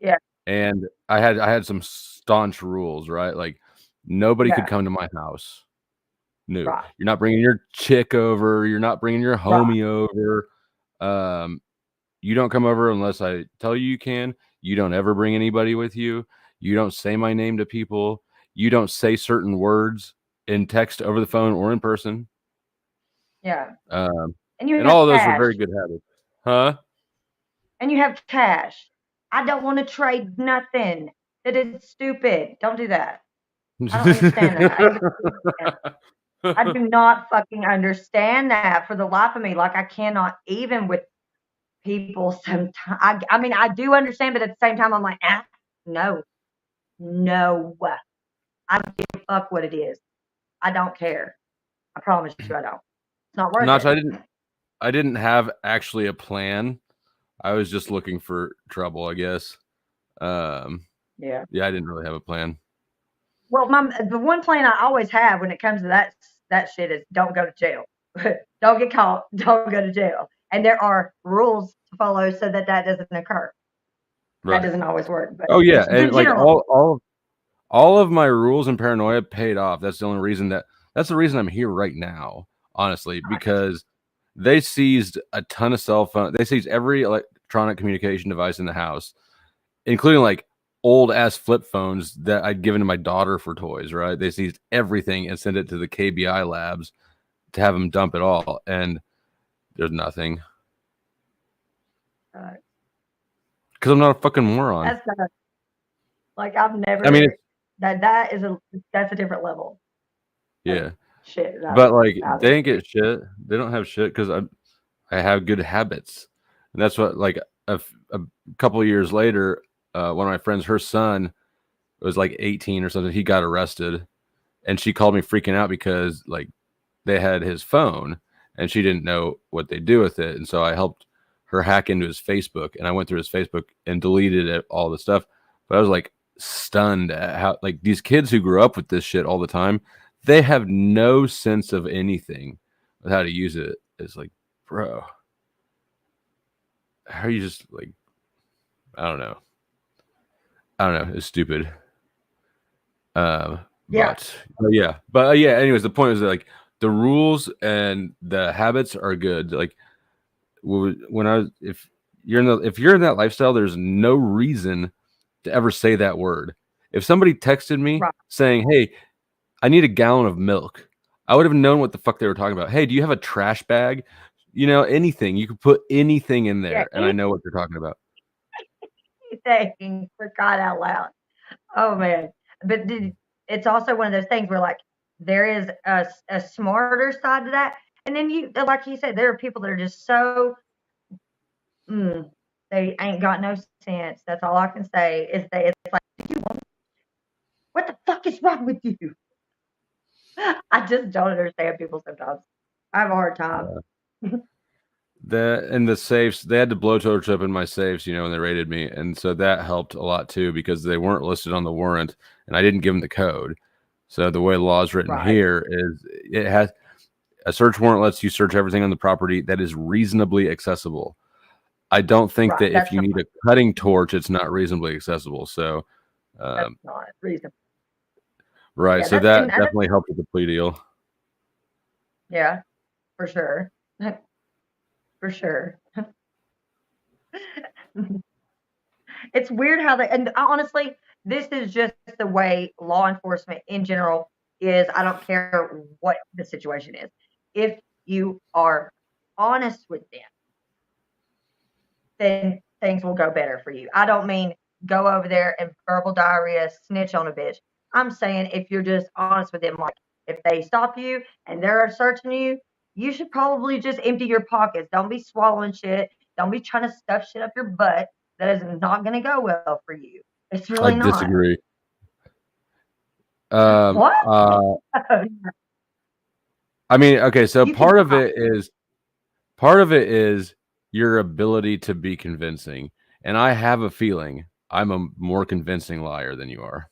Yeah. And I had some staunch rules, right? Like nobody could come to my house. No, you're not bringing your chick over. You're not bringing your homie over. You don't come over unless I tell you can. You don't ever bring anybody with you. You don't say my name to people. You don't say certain words in text, over the phone, or in person. Yeah. And all of those were very good habits. Huh? And you have cash. I don't want to trade nothing. That is stupid. Don't do that. I don't understand that. I do not fucking understand that for the life of me. Like I cannot, even with people sometimes. I mean, I do understand, but at the same time, I'm like, no. I don't give a fuck what it is. I don't care. I promise you, I don't. It's not worth it. I didn't have actually a plan. I was just looking for trouble, I guess. Yeah, I didn't really have a plan. Well, the one plan I always have when it comes to that shit is don't go to jail. Don't get caught. Don't go to jail. And there are rules to follow so that doesn't occur. That doesn't always work. But yeah, and like all of my rules and paranoia paid off. That's the only reason that's the reason I'm here right now, honestly, because they seized a ton of cell phones. They seized every electronic communication device in the house, including like old ass flip phones that I'd given to my daughter for toys, right? They seized everything and sent it to the KBI labs to have them dump it all. And there's nothing. Because I'm not a fucking moron. That's not, like I've never. I mean, that's a different level. Yeah. Shit. But like they ain't get shit. They don't have shit because I have good habits, and that's what like a couple of years later, one of my friends, her son was like 18 or something. He got arrested, and she called me freaking out because like they had his phone and she didn't know what they do with it, and so I helped her hack into his Facebook, and I went through his Facebook and deleted it, all the stuff. But I was like stunned at how like these kids who grew up with this shit all the time, they have no sense of anything of how to use it. It's like, bro, how are you just like, I don't know. It's stupid. But anyways, the point is that like the rules and the habits are good. Like if you're in that lifestyle, there's no reason to ever say that word. If somebody texted me saying, "Hey, I need a gallon of milk," I would have known what the fuck they were talking about. Hey, do you have a trash bag? You know, anything. You could put anything in there, and I know what you're talking about. Anything, for God out loud. Oh man. But it's also one of those things where like there is a smarter side to that. And then you, like you said, there are people that are just so they ain't got no sense. That's all I can say is it's like, what the fuck is wrong with you? I just don't understand people sometimes. I have a hard time. the safes, they had to blowtorch open my safes, when they raided me, and so that helped a lot too because they weren't listed on the warrant, and I didn't give them the code. So the way the law is written here is it has a search warrant lets you search everything on the property that is reasonably accessible. I don't think that if you need a cutting torch, it's not reasonably accessible. So, that's not reasonable. Right. Yeah, So that definitely helped with the plea deal. Yeah, for sure. For sure. It's weird how and honestly, this is just the way law enforcement in general is. I don't care what the situation is. If you are honest with them, then things will go better for you. I don't mean go over there and verbal diarrhea, snitch on a bitch. I'm saying if you're just honest with them, like if they stop you and they're searching you, you should probably just empty your pockets. Don't be swallowing shit. Don't be trying to stuff shit up your butt. That is not going to go well for you. It's really not. I disagree. What? I mean, okay, so part of it is your ability to be convincing. And I have a feeling I'm a more convincing liar than you are.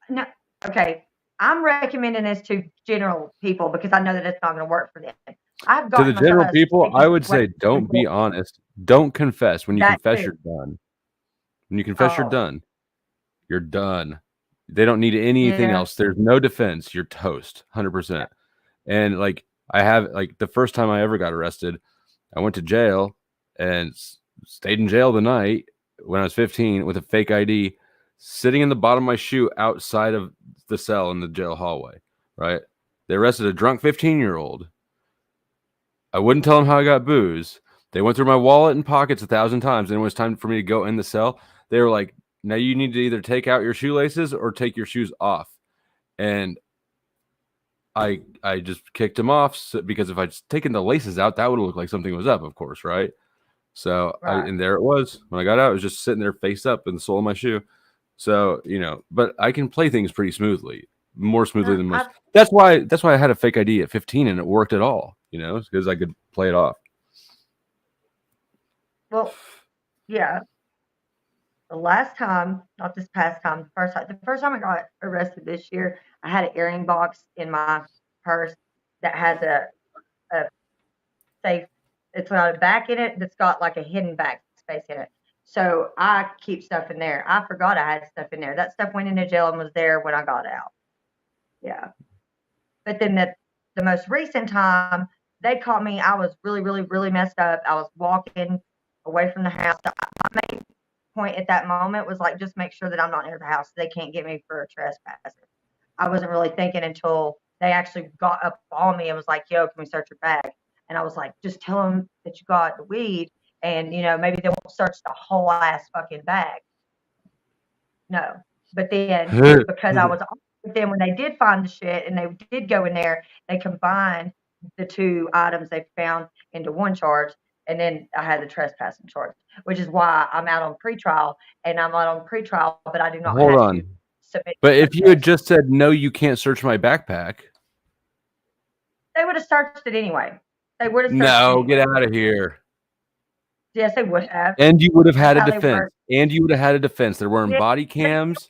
No, okay. I'm recommending this to general people because I know that it's not going to work for them. To the general people, I would say don't be honest. Don't confess. When you confess, you're done. When you confess, you're done. You're done. They don't need anything else. There's no defense. You're toast, 100%. And like I have, like the first time I ever got arrested, I went to jail and stayed in jail the night when I was 15 with a fake ID, sitting in the bottom of my shoe outside of the cell in the jail hallway. Right? They arrested a drunk 15-year-old. I wouldn't tell them how I got booze. They went through my wallet and pockets 1,000 times, and it was time for me to go in the cell. They were like, now you need to either take out your shoelaces or take your shoes off. And I just kicked them off because if I'd taken the laces out, that would have looked like something was up, of course, right? So, and there it was. When I got out, it was just sitting there face up in the sole of my shoe. So, but I can play things pretty smoothly, more smoothly than most. That's why I had a fake ID at 15 and it worked at all, because I could play it off. Well, yeah. The last time, not this past time, the first time I got arrested this year, I had an earring box in my purse that has a safe. It's got a back in it that's got like a hidden back space in it. So I keep stuff in there. I forgot I had stuff in there. That stuff went into jail and was there when I got out. Yeah. But then the most recent time, they caught me. I was really, really, really messed up. I was walking away from the house. My main point at that moment was like, just make sure that I'm not near the house. They can't get me for a trespass. I wasn't really thinking until they actually got up on me and was like, yo, can we search your bag? And I was like, just tell them that you got the weed and, maybe they won't search the whole ass fucking bag. No. But then because I was with them when they did find the shit and they did go in there, they combined the two items they found into one charge. And then I had the trespassing charge, which is why I'm out on pretrial. And I'm out on pretrial, but I do not Hold have on. to submit. But if you had just said, no, you can't search my backpack. They would have searched it anyway. They would have searched No, it get out of here. Yes, they would have. And you would have had a That's how they defense. There weren't body cams.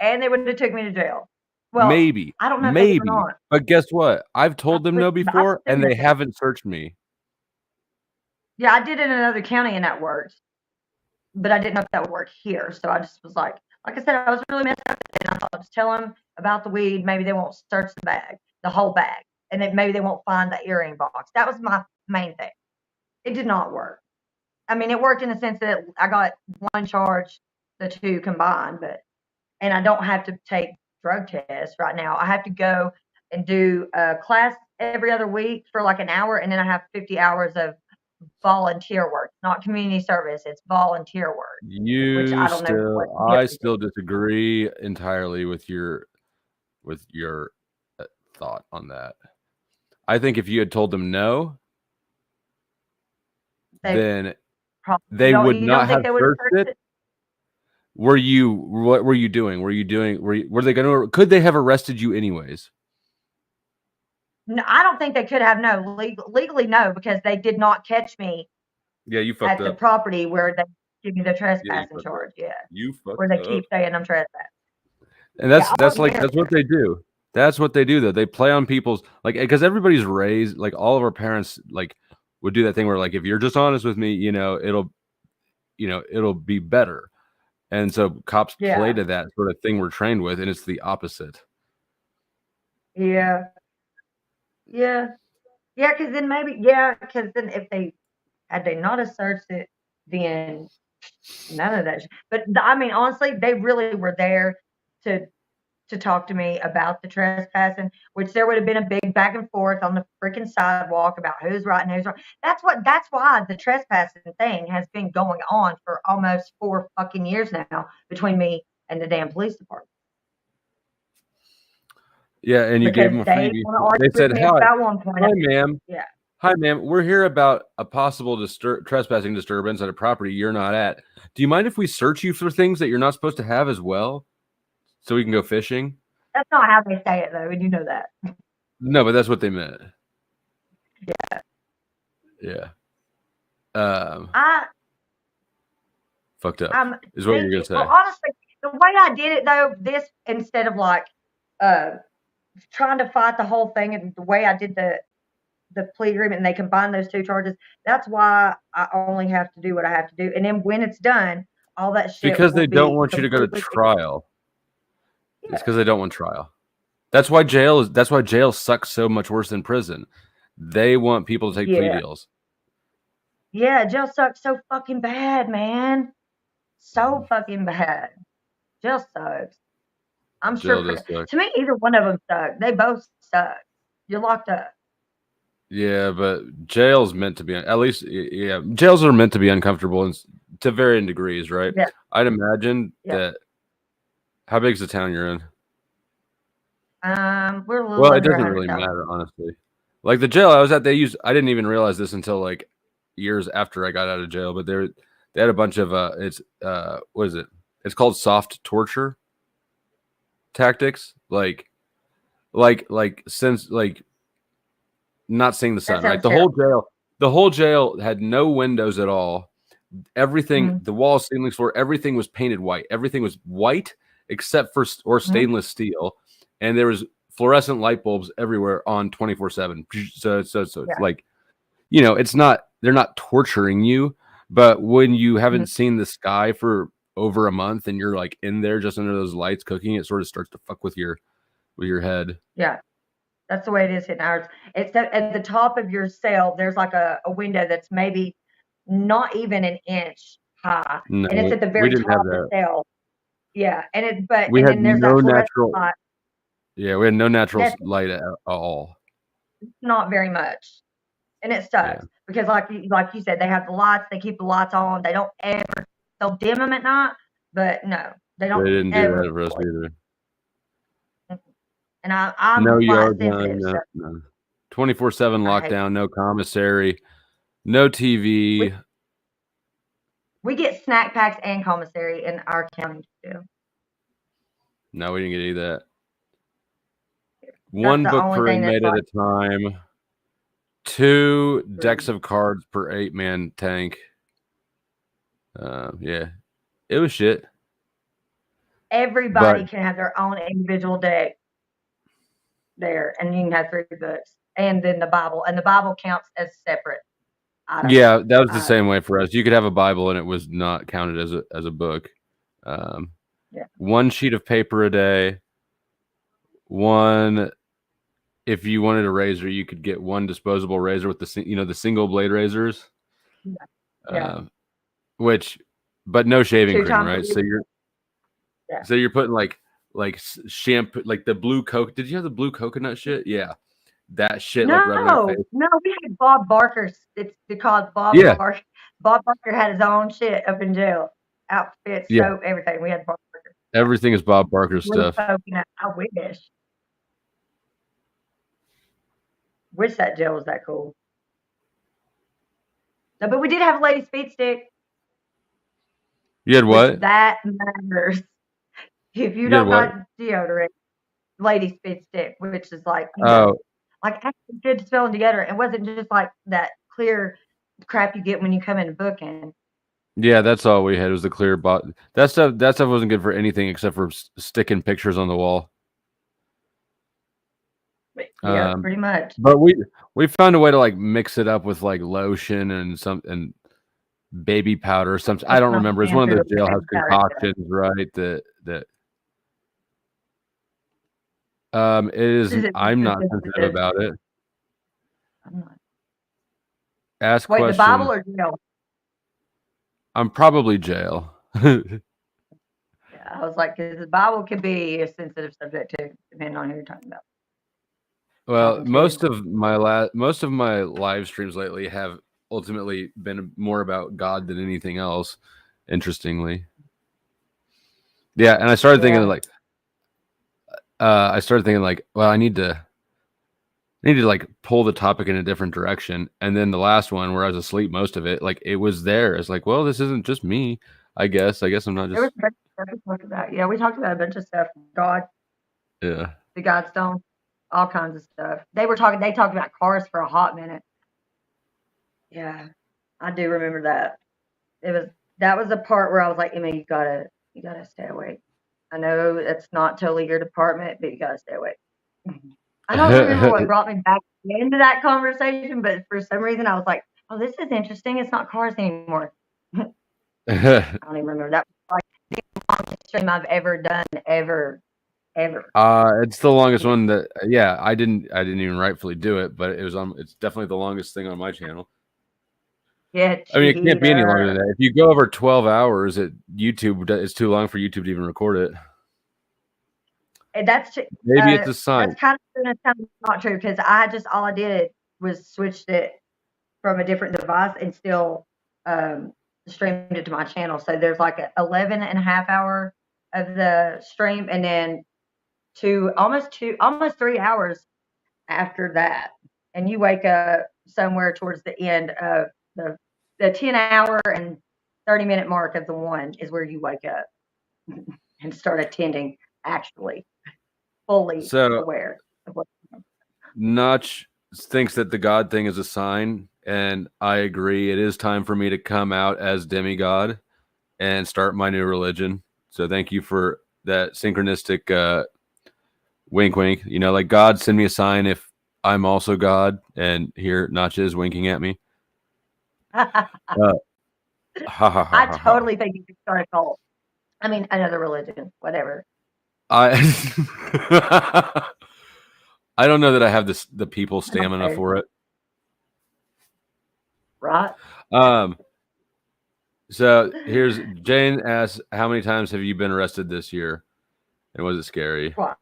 And they would have took me to jail. Well, maybe. I don't know if Maybe. they did or not. But guess what? I've told them no before, and they haven't searched me. Yeah, I did it in another county and that worked. But I didn't know if that would work here. So I just was like I said, I was really messed up. And I thought, just tell them about the weed. Maybe they won't search the bag, the whole bag. And then maybe they won't find the earring box. That was my main thing. It did not work. I mean, it worked in the sense that I got one charge, the two combined, and I don't have to take drug tests right now. I have to go and do a class every other week for like an hour. And then I have 50 hours of volunteer work, not community service. It's volunteer work. I still disagree entirely with your thought on that. I think if you had told them no, then they would not have searched it. What were you doing? Were they going to? Could they have arrested you anyways? No, I don't think they could have. No, legally, no, because they did not catch me Yeah, you at fucked the up. property where they give me the Yeah, you trespassing fucked charge. up. Yeah, You where fucked they up. keep saying I'm trespassing. And Yeah, that's what they do. That's what they do though. They play on people's like because everybody's raised like all of our parents like would do that thing where like if you're just honest with me, it'll be better. And so cops play to that sort of thing we're trained with, and it's the opposite. Yeah. Because then because then if they had they not have searched it, then none of that. But I mean, honestly, they really were there to talk to me about the trespassing, which there would have been a big back and forth on the freaking sidewalk about who's right and who's wrong. That's why the trespassing thing has been going on for almost 4 fucking years now between me and the damn police department. Yeah, and you gave them a freebie. They said, "Hi, ma'am. Yeah. Hi, ma'am. We're here about a possible trespassing disturbance at a property you're not at. Do you mind if we search you for things that you're not supposed to have as well, so we can go fishing?" That's not how they say it, though, and you know that. No, but that's what they meant. Yeah. Yeah. Fucked up is what you're gonna say. Well, honestly, the way I did it though, this instead of like trying to fight the whole thing, and the way I did the plea agreement, and they combined those two charges. That's why I only have to do what I have to do, and then when it's done, all that shit. Because they don't want you to go to trial. It's because they don't want trial. That's why jail sucks so much worse than prison. They want people to take plea deals. Yeah, jail sucks so fucking bad, man. So fucking bad. Jail sucks. I'm sure. To me, either one of them suck. They both suck. You're locked up. Yeah, but jail's meant to be at least. Yeah, jails are meant to be uncomfortable and to varying degrees, right? Yeah. I'd imagine that. How big's the town you're in? We're a little. Well, it doesn't really matter, honestly. Like the jail I was at, I didn't even realize this until like years after I got out of jail. But they had a bunch of what is it? It's called soft torture tactics, like since like not seeing the sun. Right, the whole jail had no windows at all. Everything, the walls, ceilings, floor, everything was painted white. Everything was white except for stainless steel, and there was fluorescent light bulbs everywhere on 24/7. So it's like, they're not torturing you, but when you haven't seen the sky for over a month and you're like in there just under those lights cooking, it sort of starts to fuck with your head. Yeah, that's the way it is in ours. It's at the top of your cell. There's like a window that's maybe not even an inch high, No, and it's at the very we didn't top have of the that. cell. Yeah, and Then there's no natural light. Yeah, we had no natural light at all. Not very much, and it sucks because, like you said, they have the lights. They keep the lights on. They don't ever. They'll dim them at night, but no, they don't. They didn't do that for us either. And I'm no light yard sensitive. time, So. no. 24/7 lockdown, no commissary, no TV. We get snack packs and commissary in our county too. No, we didn't get any of that. One book per inmate at a time. 2 decks of cards per 8-man tank. Yeah, it was shit. Everybody can have their own individual deck there, and you can have 3 books, and then the Bible, and the Bible counts as separate. Yeah, that was the same way for us. You could have a Bible, and it was not counted as a book. 1 sheet of paper a day. 1. If you wanted a razor, you could get 1 disposable razor with the single blade razors. But no shaving cream, right? So you're putting like shampoo, like the blue coke. Did you have the blue coconut shit? Yeah, that shit. No, like rubbing our face. No, we had Bob Barker's. It's because Bob Barker. Bob Barker had his own shit up in jail, outfits, soap, everything. We had Bob Barker. Everything is Bob Barker stuff. Coconut. I wish that jail was that cool. No, but we did have a lady speed stick. You had what? That matters. If you don't like deodorant, lady speed stick, which is like like actually good spelling together. It wasn't just like that clear crap you get when you come in booking. Yeah, that's all we had was the clear bot. That stuff wasn't good for anything except for sticking pictures on the wall. Yeah, pretty much. But we found a way to like mix it up with like lotion and baby powder or something. I don't remember. It's one of those jailhouse concoctions, right? That it is. I'm not sensitive about it. Ask Wait, questions. the Bible or jail? I'm probably jail. Yeah, I was like, because the Bible could be a sensitive subject too, depending on who you're talking about. Well, most of my live streams lately have ultimately been more about God than anything else. Interestingly, yeah, and I started thinking like, well, I need to like pull the topic in a different direction. And then the last one where I was asleep most of it, like it was there. It's like, well, this isn't just me. I guess I'm not just. There was a bunch of stuff we talked about. Yeah, we talked about a bunch of stuff. God, Yeah. the Godstone, all kinds of stuff. They talked about cars for a hot minute. Yeah, I do remember that. That was the part where I was like, Emma, you gotta stay awake. I know it's not totally your department, but you gotta stay awake. I don't remember what brought me back into that conversation, but for some reason I was like, oh, this is interesting. It's not cars anymore. I don't even remember. That was like the longest stream I've ever done, ever. It's the longest one that I didn't even rightfully do it, but it's definitely the longest thing on my channel. Yeah, I mean, it can't be any longer than that. If you go over 12 hours at YouTube, it's too long for YouTube to even record it. And that's Maybe it's a sign. That's kind of not true because all I did was switched it from a different device and still streamed it to my channel. So there's like 11 and a half hour of the stream, and then almost 3 hours after that. And you wake up somewhere towards the end of the 10-hour and 30-minute mark of the one is where you wake up and start attending actually fully aware of what's going on. Notch thinks that the God thing is a sign, and I agree. It is time for me to come out as demigod and start my new religion. So thank you for that synchronistic wink wink. You know, like God, send me a sign if I'm also God, and here Notch is winking at me. I totally think you could start a cult. I mean, another religion, whatever. I don't know that I have the people stamina for it. Right. So here's Jane asks, how many times have you been arrested this year? And was it scary? Twice.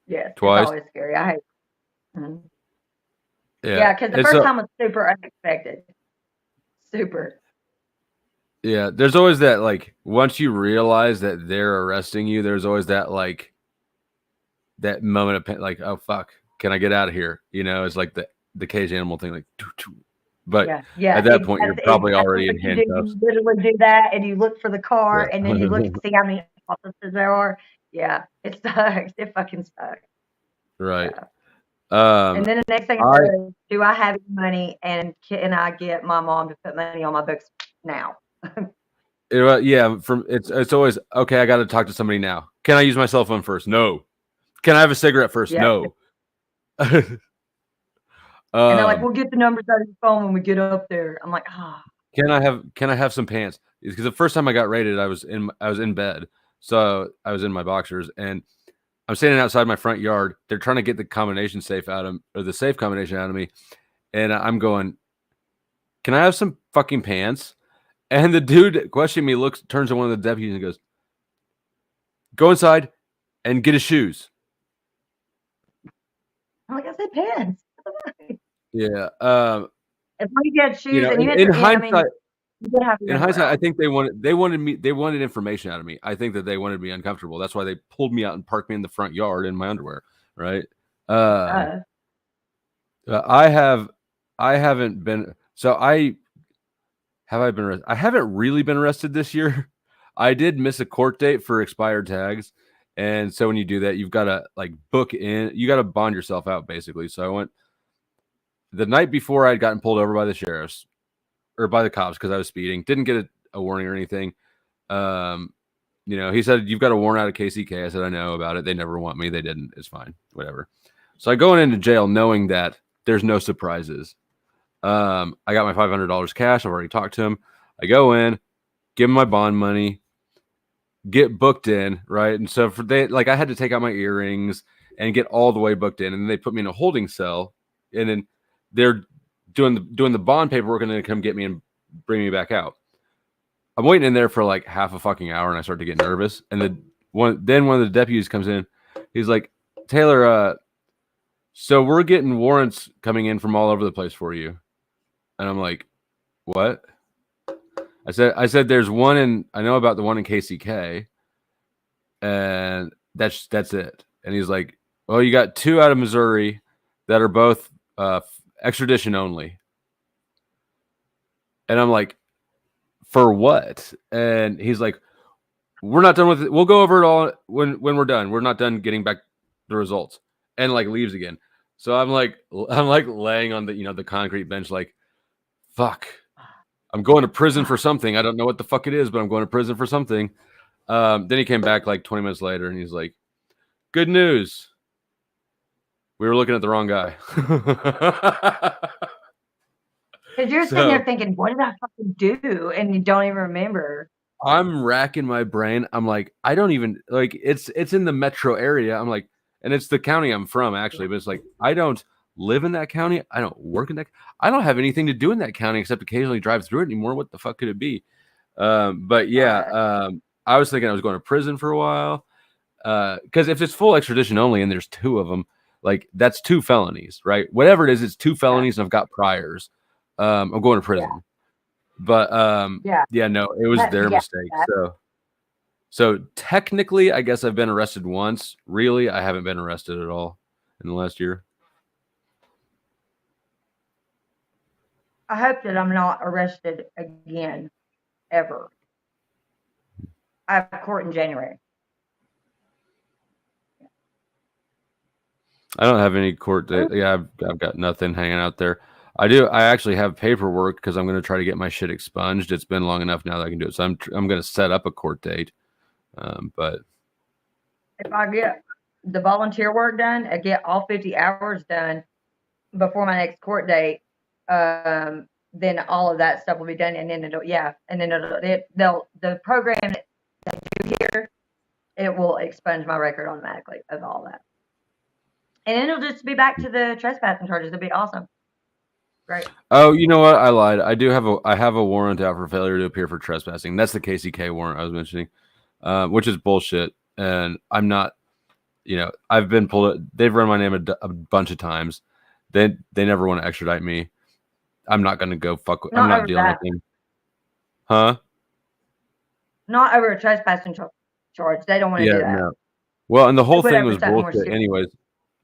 Yes. Twice? It's always scary. I hate it. Mm-hmm. Yeah, because the first time was super unexpected. Super. Yeah, there's always that, like, once you realize that they're arresting you, there's always that, like, that moment of, like, oh, fuck, can I get out of here? You know, it's like the cage animal thing, like, but yeah, at that point, you're probably already in handcuffs. You literally do that, and you look for the car, and then you look to see how many officers there are. Yeah, it sucks. It fucking sucks. Right. Yeah. And then the next thing is, do I have money, and can I get my mom to put money on my books now? Yeah, it's always okay. I got to talk to somebody now. Can I use my cell phone first? No. Can I have a cigarette first? Yeah. No. And they're like, "We'll get the numbers out of your phone when we get up there." I'm like, "Ah." Can I have some pants? Because the first time I got raided, I was in bed, so I was in my boxers, and I'm standing outside my front yard. They're trying to get the combination safe out of the safe combination out of me, and I'm going, "Can I have some fucking pants?" And the dude questioning me turns to one of the deputies and goes, "Go inside and get his shoes." Like I said, pants. Yeah. If we get shoes, You know, and you in hindsight, in I think they wanted information out of me. I think that they wanted me uncomfortable. That's why they pulled me out and parked me in the front yard in my underwear. Right. I haven't been. So I been arrested? I haven't really been arrested this year. I did miss a court date for expired tags, And so when you do that, you've got to like book in. You got to bond yourself out basically. So I went the night before I'd gotten pulled over by the sheriffs or by the cops because I was speeding. Didn't get a warning or anything. You know, he said, you've got a warrant out of KCK. I said, I know about it. They never want me. They didn't. It's fine. Whatever. So I go into jail knowing that there's no surprises. I got my $500 cash. I've already talked to him. I go in, give him my bond money, get booked in, right? And so I had to take out my earrings and get all the way booked in. And then they put me in a holding cell. And then they're doing the bond paperwork and then come get me and bring me back out. I'm waiting in there for like half a fucking hour and I start to get nervous. And one of the deputies comes in. He's like, Taylor, so we're getting warrants coming in from all over the place for you. And I'm like, what? I said there's one I know about the one in KCK. And that's it. And he's like, well, you got 2 out of Missouri that are both extradition only. And I'm like, for what? And he's like, we're not done with it. We'll go over it all when we're done. We're not done getting back the results. And like leaves again. So I'm like laying on the concrete bench like, fuck. I'm going to prison for something. I don't know what the fuck it is, but I'm going to prison for something. Then he came back like 20 minutes later and he's like, good news. We were looking at the wrong guy. Because you're sitting there thinking, what did I fucking do? And you don't even remember. I'm racking my brain. I'm like, I don't even like it's in the metro area. I'm like, and it's the county I'm from actually, but it's like, I don't live in that county. I don't work in that. I don't have anything to do in that county except occasionally drive through it anymore. What the fuck could it be? But yeah, I was thinking I was going to prison for a while. Because if it's full extradition only and there's 2 of them, like that's 2 felonies, right? Whatever it is, it's 2 felonies and I've got priors. I'm going to prison. Yeah. But no, it was their mistake. So technically, I guess I've been arrested once. Really, I haven't been arrested at all in the last year. I hope that I'm not arrested again, ever. I have court in January. I don't have any court date. Yeah, I've got nothing hanging out there. I actually have paperwork because I'm going to try to get my shit expunged. It's been long enough now that I can do it. So I'm going to set up a court date. But if I get the volunteer work done, I get all 50 hours done before my next court date, then all of that stuff will be done. And then the program that they do here, it will expunge my record automatically of all that. And then it'll just be back to the trespassing charges. It'll be awesome. Right. Oh, you know what? I lied. I have a warrant out for failure to appear for trespassing. That's the KCK warrant I was mentioning, which is bullshit. And I'm not, I've been pulled. They've run my name a bunch of times. They never want to extradite me. I'm not going to go fuck. I'm not dealing with them. Huh? Not over a trespassing charge. They don't want to do that. No. Well, and the whole thing was bullshit. Anyways,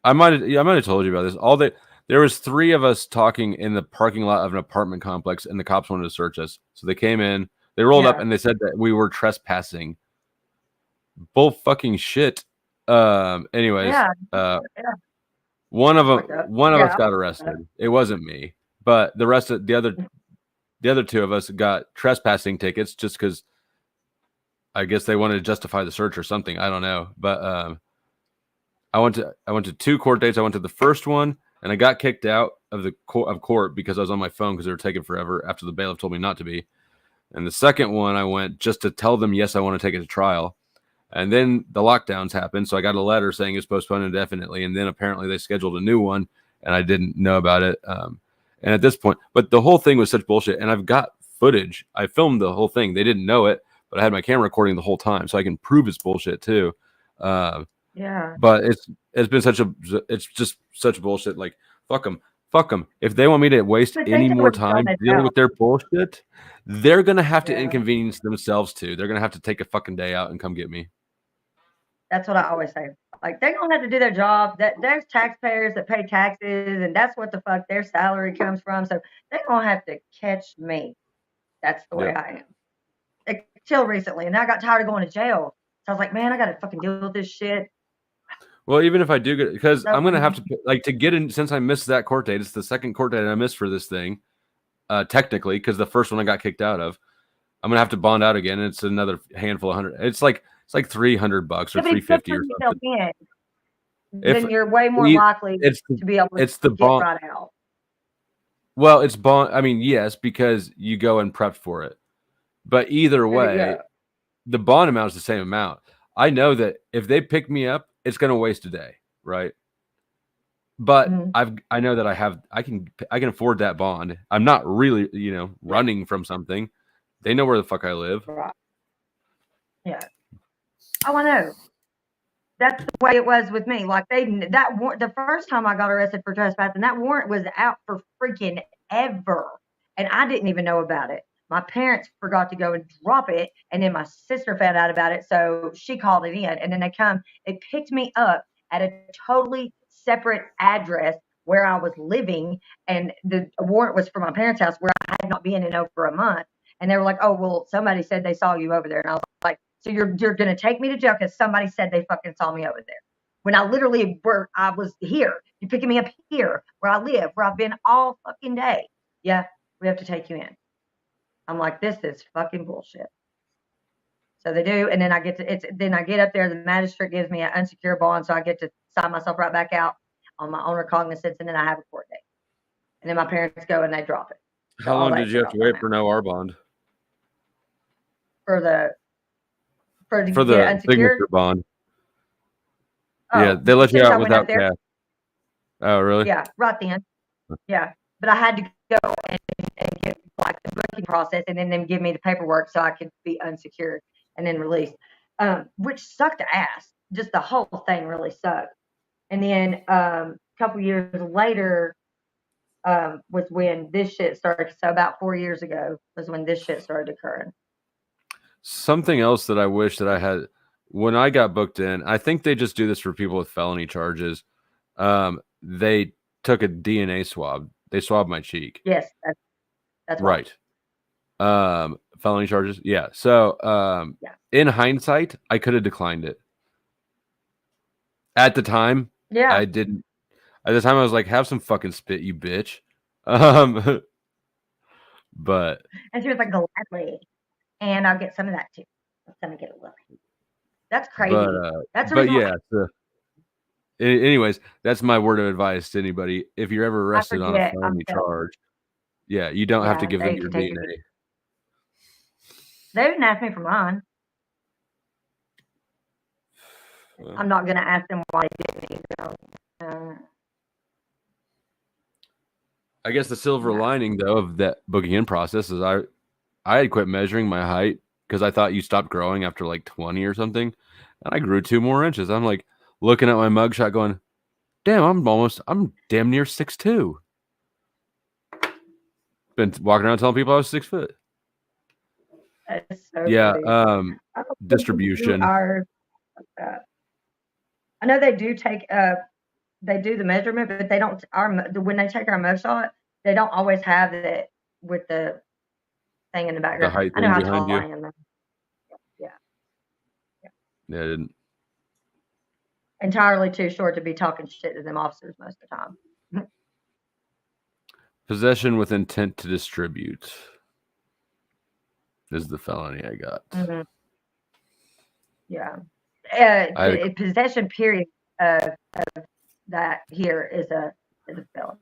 I might have told you about this. There was 3 of us talking in the parking lot of an apartment complex, and the cops wanted to search us. So they came in, they rolled up, and they said that we were trespassing. Bull fucking shit. Anyways, one of us got arrested. It wasn't me, but the rest of the other 2 of us got trespassing tickets just because I guess they wanted to justify the search or something. I don't know, but I went to 2 court dates. I went to the first one. And I got kicked out of court because I was on my phone because they were taking forever after the bailiff told me not to be. And the second one, I went just to tell them, yes, I want to take it to trial. And then the lockdowns happened. So I got a letter saying it's postponed indefinitely. And then apparently they scheduled a new one and I didn't know about it. And at this point, but the whole thing was such bullshit. And I've got footage. I filmed the whole thing. They didn't know it, but I had my camera recording the whole time. So I can prove it's bullshit too. But it's just such bullshit. Like, fuck them. If they want me to waste any more time dealing with their bullshit, they're going to have to inconvenience themselves too. They're going to have to take a fucking day out and come get me. That's what I always say. Like, they're going to have to do their job. There's taxpayers that pay taxes, and that's what the fuck their salary comes from. So they're going to have to catch me. That's the way I am. Until recently. And I got tired of going to jail. So I was like, man, I got to fucking deal with this shit. Well, even if I do get, because So I'm gonna have to like to get in, since I missed that court date. It's the second court date I missed for this thing, technically, because the first one I got kicked out of. I'm gonna have to bond out again. And it's another handful of $100. It's like $300 or $350 or something. Then you're way more likely to be able to it's the get bond. right out. Well, it's bond. I mean, yes, because you go and prepped for it. But either way, the bond amount is the same amount. I know that if they pick me up, it's going to waste a day, right? But I know that I can afford that bond. I'm not really, running from something. They know where the fuck I live. Right. Yeah. Oh, I know. That's the way it was with me. Like the first time I got arrested for trespassing, that warrant was out for freaking ever, and I didn't even know about it. My parents forgot to go and drop it, and then my sister found out about it, so she called it in, and then they picked me up at a totally separate address where I was living, and the warrant was for my parents' house where I had not been in over a month, and they were like, oh, well, somebody said they saw you over there, and I was like, so you're going to take me to jail because somebody said they fucking saw me over there. When I literally I was here. You're picking me up here where I live, where I've been all fucking day. Yeah, we have to take you in. I'm like, this is fucking bullshit. So they do, and then I get up there, the magistrate gives me an unsecured bond, so I get to sign myself right back out on my own recognizance, and then I have a court date. And then my parents go and they drop it. So how long did you have to wait for no R bond? For the signature bond. Yeah, they let you out without cash. Oh, really? Yeah, right then. Yeah, but I had to go and get like the booking process, and then them give me the paperwork so I could be unsecured and then released, which sucked ass. Just the whole thing really sucked. And then a couple years later was when this shit started. So about 4 years ago was when this shit started occurring. Something else that I wish that I had when I got booked in, I think they just do this for people with felony charges. They took a DNA swab. They swabbed my cheek. Yes, that's right. Felony charges. Yeah. So in hindsight, I could have declined it. At the time, I didn't. At the time, I was like, "Have some fucking spit, you bitch." But and she was like, "Gladly." And I'll get some of that too. I'm gonna get a little. That's crazy. But yeah. Anyways, that's my word of advice to anybody. If you're ever arrested on a felony charge, you don't have to give them your DNA. They didn't ask me for mine. I'm not gonna ask them why they didn't. I guess the silver lining though of that booking in process is I had quit measuring my height because I thought you stopped growing after like 20 or something. And I grew 2 more inches. I'm like looking at my mugshot going, damn, I'm damn near 6'2". Been walking around telling people I was 6 foot. That's so funny. Distribution. I know they do take they do the measurement, but they don't when they take our mugshot, they don't always have it with the thing in the background. The height I know how behind tall you. I am. Yeah, I didn't. Entirely too short to be talking shit to them officers most of the time. Possession with intent to distribute is the felony I got. Mm-hmm. Yeah. Possession period of that here is a felony.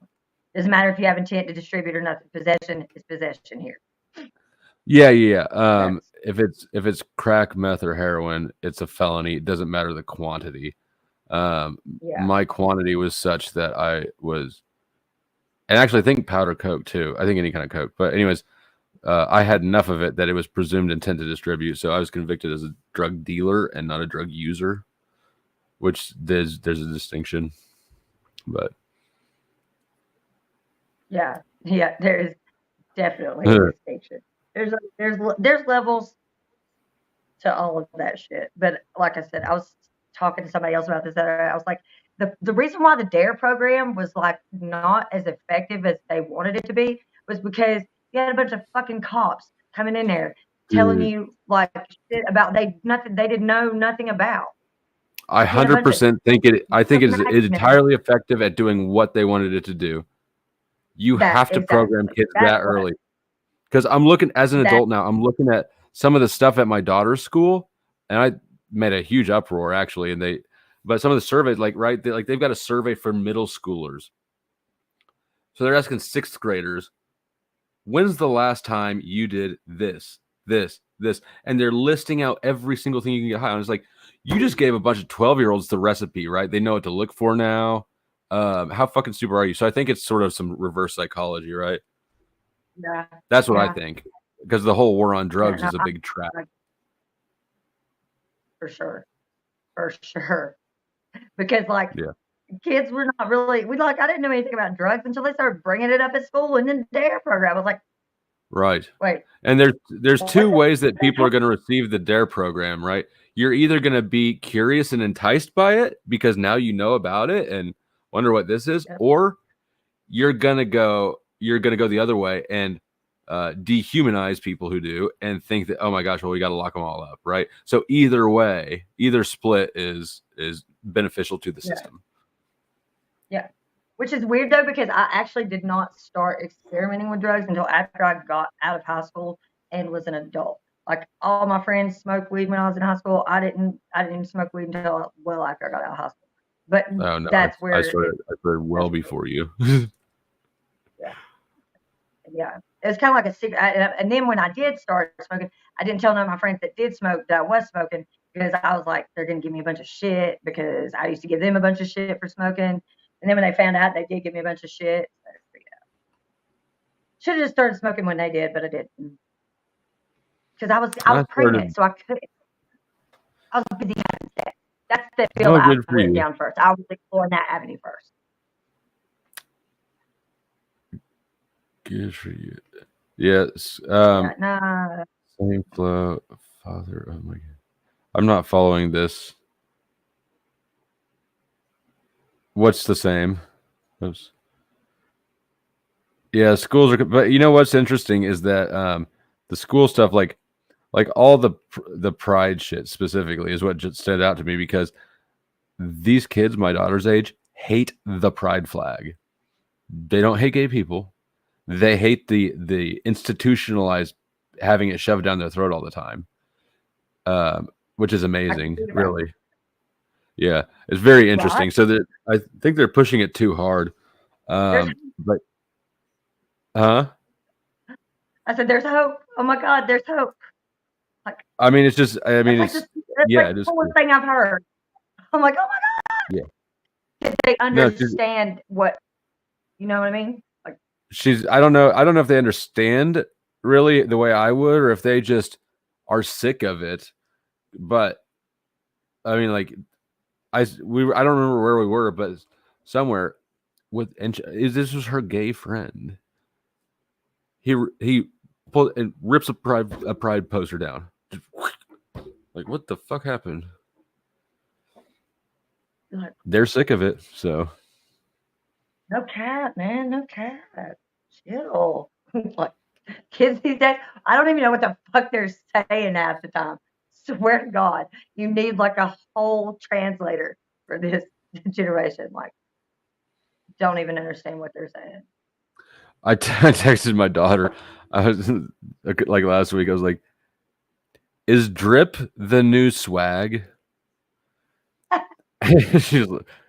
Doesn't matter if you have intent to distribute or nothing. Possession is possession here. Yeah. If it's crack, meth, or heroin, it's a felony. It doesn't matter the quantity. My quantity was such that I was, and actually I think powder coke too. I think any kind of coke. But anyways, I had enough of it that it was presumed intent to distribute. So I was convicted as a drug dealer and not a drug user, which there's a distinction. But yeah, there's definitely a distinction. There's levels to all of that shit. But like I said, I was talking to somebody else about this. I was like, the reason why the DARE program was like not as effective as they wanted it to be was because you had a bunch of fucking cops coming in there telling Dude. you like shit about they didn't know nothing about. I Being a bunch of 100% think it. I think it is magnet. entirely effective at doing what they wanted it to do. You have to program kids that early. Because I'm looking as an adult now. I'm looking at some of the stuff at my daughter's school, and I made a huge uproar actually. But some of the surveys, they've got a survey for middle schoolers. So they're asking sixth graders, when's the last time you did this, this, this? And they're listing out every single thing you can get high on. It's like, you just gave a bunch of 12-year-olds the recipe, right? They know what to look for now. How fucking stupid are you? So I think it's sort of some reverse psychology, right? Yeah. That's what I think. Because the whole war on drugs is a big trap. For sure. For sure. Because kids were not really, I didn't know anything about drugs until they started bringing it up at school and in the DARE program. I was like, right. Wait. And there's two ways that people are going to receive the DARE program, right? You're either going to be curious and enticed by it because now you know about it and wonder what this is, or you're going to go the other way and dehumanize people who do and think that, oh my gosh, well, we got to lock them all up, right? So either way, either split is beneficial to the system. Yeah. Which is weird though, because I actually did not start experimenting with drugs until after I got out of high school and was an adult. Like all my friends smoked weed when I was in high school. I didn't even smoke weed until well after I got out of high school. But oh, no, that's where I started well before you. Yeah. It was kind of like a secret. And then when I did start smoking, I didn't tell none of my friends that did smoke that I was smoking because I was like, they're going to give me a bunch of shit because I used to give them a bunch of shit for smoking. And then when they found out, they did give me a bunch of shit. Should have just started smoking when they did, but I didn't. Because I was pregnant, so I couldn't. I was busy having sex. That's the field I went down first. I was exploring that avenue first. Good for you. Yes. Same flow. Father. Oh my God. I'm not following this. What's the same? Oops. Yeah, schools are. But you know what's interesting is that the school stuff, like all the pride shit specifically, is what just stood out to me because these kids, my daughter's age, hate the pride flag. They don't hate gay people. They hate the institutionalized having it shoved down their throat all the time, which is amazing, really. Yeah, it's very interesting. So I think they're pushing it too hard. But, I said, "There's hope." Oh my God, there's hope. I mean, it's just. I mean, it's the coolest thing I've heard. I'm like, oh my God. Yeah. They understand what, you know what I mean? Like, I don't know if they understand really the way I would, or if they just are sick of it. But I mean, I don't remember where we were, but somewhere this was her gay friend. He pulled and rips a pride poster down. Like, what the fuck happened? They're sick of it, so. No cat, man, no cat. Chill. Like kids these days, I don't even know what the fuck they're saying half the time. Swear to God, you need like a whole translator for this generation. Like, don't even understand what they're saying. I texted my daughter. I was like last week. I was like, "Is drip the new swag?"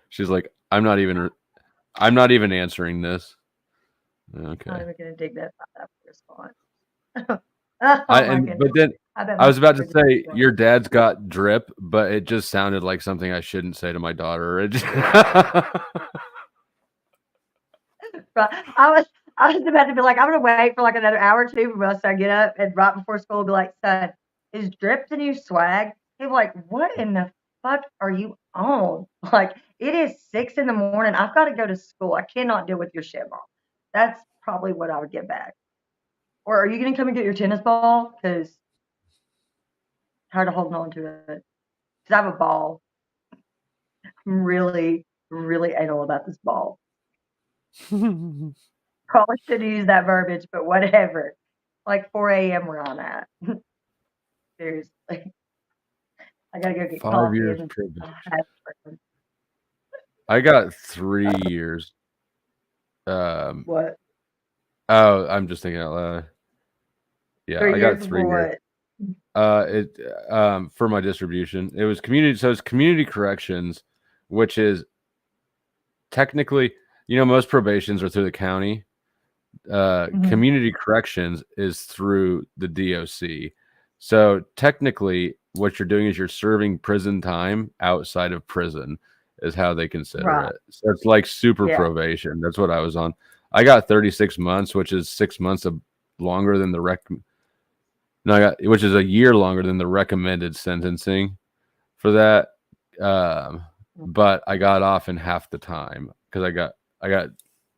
she's like, "I'm not even answering this." Okay. I'm not even gonna dig that response. But then I was about to say your dad's got drip, but it just sounded like something I shouldn't say to my daughter. I was about to be like, I'm gonna wait for like another hour or two for us to get up and right before school be like, son, is drip the new swag? He's like, what in the fuck are you on? Like, it is 6 a.m. I've got to go to school. I cannot deal with your shit, Mom. That's probably what I would get back. Or are you gonna come and get your tennis ball? Because tired of holding on to it. Because I have a ball. I'm really, really anal about this ball. Probably should have used that verbiage, but whatever. Like 4 a.m. where I'm at. Seriously. I gotta go get 5 coffee. years And probation. I got 3 years. What? Oh, I'm just thinking out loud. Yeah, 3 I got years 3 for years. what? For my distribution. It was community, so it's community corrections, which is technically, most probations are through the county. Community corrections is through the DOC. So technically what you're doing is you're serving prison time outside of prison is how they consider it. So it's like super probation. That's what I was on. I got 36 months, which is 6 months longer than which is a year longer than the recommended sentencing for that. But I got off in half the time because I got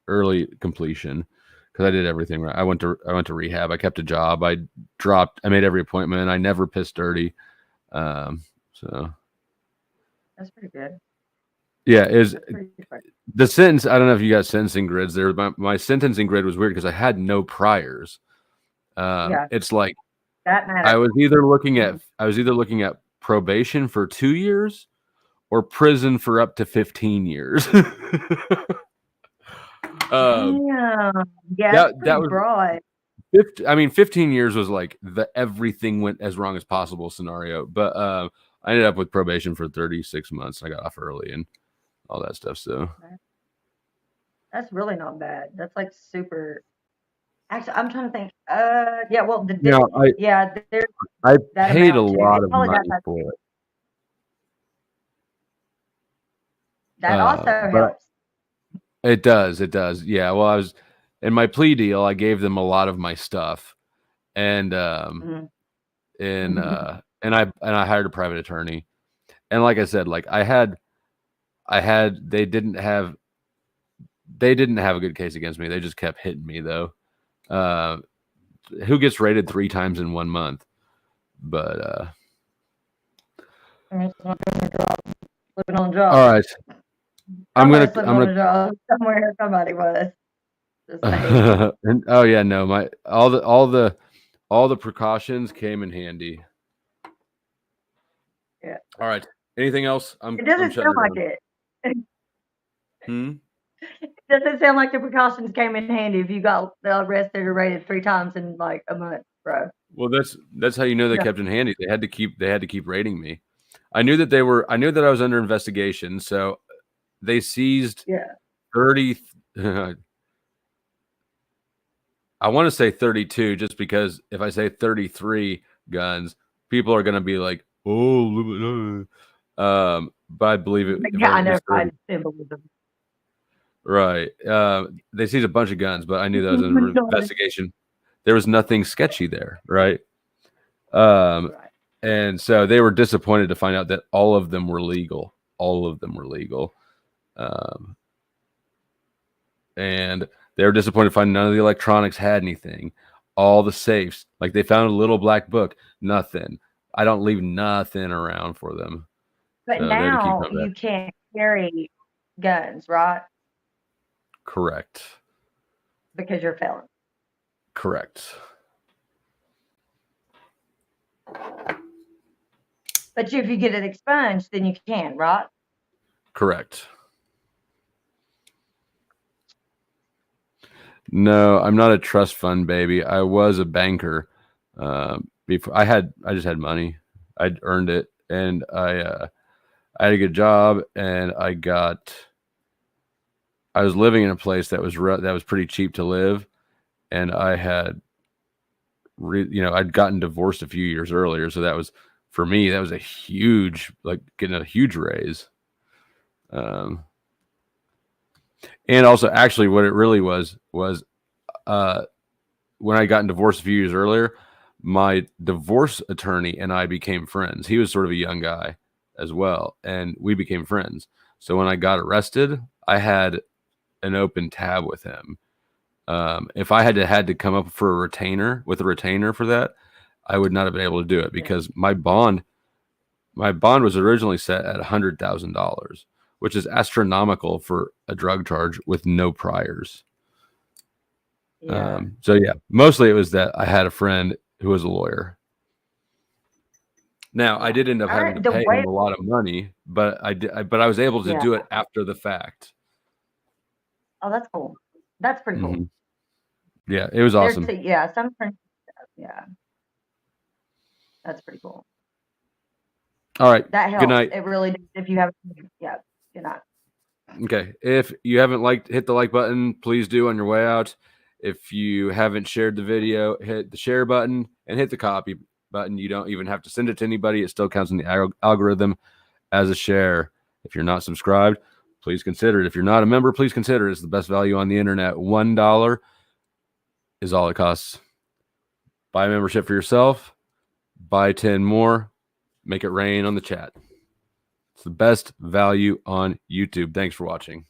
early completion because I did everything right. I went to rehab. I kept a job. I made every appointment. I never pissed dirty. So That's pretty good. yeah, the sentence. I don't know if you got sentencing grids there. My sentencing grid was weird because I had no priors. It's like that matters. I was either looking at probation for 2 years or prison for up to 15 years. Damn. Yeah, that was broad. 15 years was like the everything went as wrong as possible scenario. But I ended up with probation for 36 months. I got off early and all that stuff. So That's really not bad. That's like super. Actually, I'm trying to think. Yeah. Well, there's. I that paid a amount too. lot It of probably money got for it. that also helps. It does. Yeah. Well, I was in my plea deal. I gave them a lot of my stuff, and and I hired a private attorney. And like I said, like they didn't have a good case against me. They just kept hitting me though. Who gets raided 3 times in 1 month? But living on the job. all right. I'm gonna somewhere somebody was. and, oh yeah, no, all the precautions came in handy. Yeah. All right. Anything else? It doesn't sound like it. It doesn't sound like the precautions came in handy if you got arrested or raided 3 times in like a month, bro. Well, that's how you know they kept in handy. They had to keep raiding me. I knew that I was under investigation, so they seized 30. I want to say 32, just because if I say 33 guns, people are going to be like, "Oh," but I believe it. I never find symbolism. Right. They seized a bunch of guns, but I knew that was an investigation. There was nothing sketchy there, right? And so they were disappointed to find out that all of them were legal. And they were disappointed to find none of the electronics had anything. All the safes, like they found a little black book, nothing. I don't leave nothing around for them. But So now you can't carry guns, right? Correct. Because you're a felon. Correct. But if you get it expunged, then you can, right? Correct. No, I'm not a trust fund baby. I was a banker. Before I just had money. I'd earned it, and I had a good job, and I was living in a place that was pretty cheap to live, and I had I'd gotten divorced a few years earlier, so that was, for me, that was a huge, like, getting a huge raise. And also, actually, what it really was when I got divorced a few years earlier, my divorce attorney and I became friends. He was sort of a young guy as well, and we became friends. So when I got arrested, I had an open tab with him. If I had to come up for a retainer for that, I would not have been able to do it because my bond was originally set at $100,000, which is astronomical for a drug charge with no priors. So yeah, mostly it was that I had a friend who was a lawyer. Now, I did end up having to pay way- him a lot of money, but but I was able to Yeah. do it after the fact. Oh, that's cool. That's pretty cool. Mhm. Yeah, it was awesome. Yeah, some friends. Yeah, that's pretty cool. All right. That helps. Good night. It really does. If you have, yeah, good night. Okay. If you haven't hit the like button, please do on your way out. If you haven't shared the video, hit the share button and hit the copy button. You don't even have to send it to anybody. It still counts in the algorithm as a share. If you're not subscribed, please consider it. If you're not a member, please consider it. It's the best value on the internet. $1 is all it costs. Buy a membership for yourself. Buy 10 more. Make it rain on the chat. It's the best value on YouTube. Thanks for watching.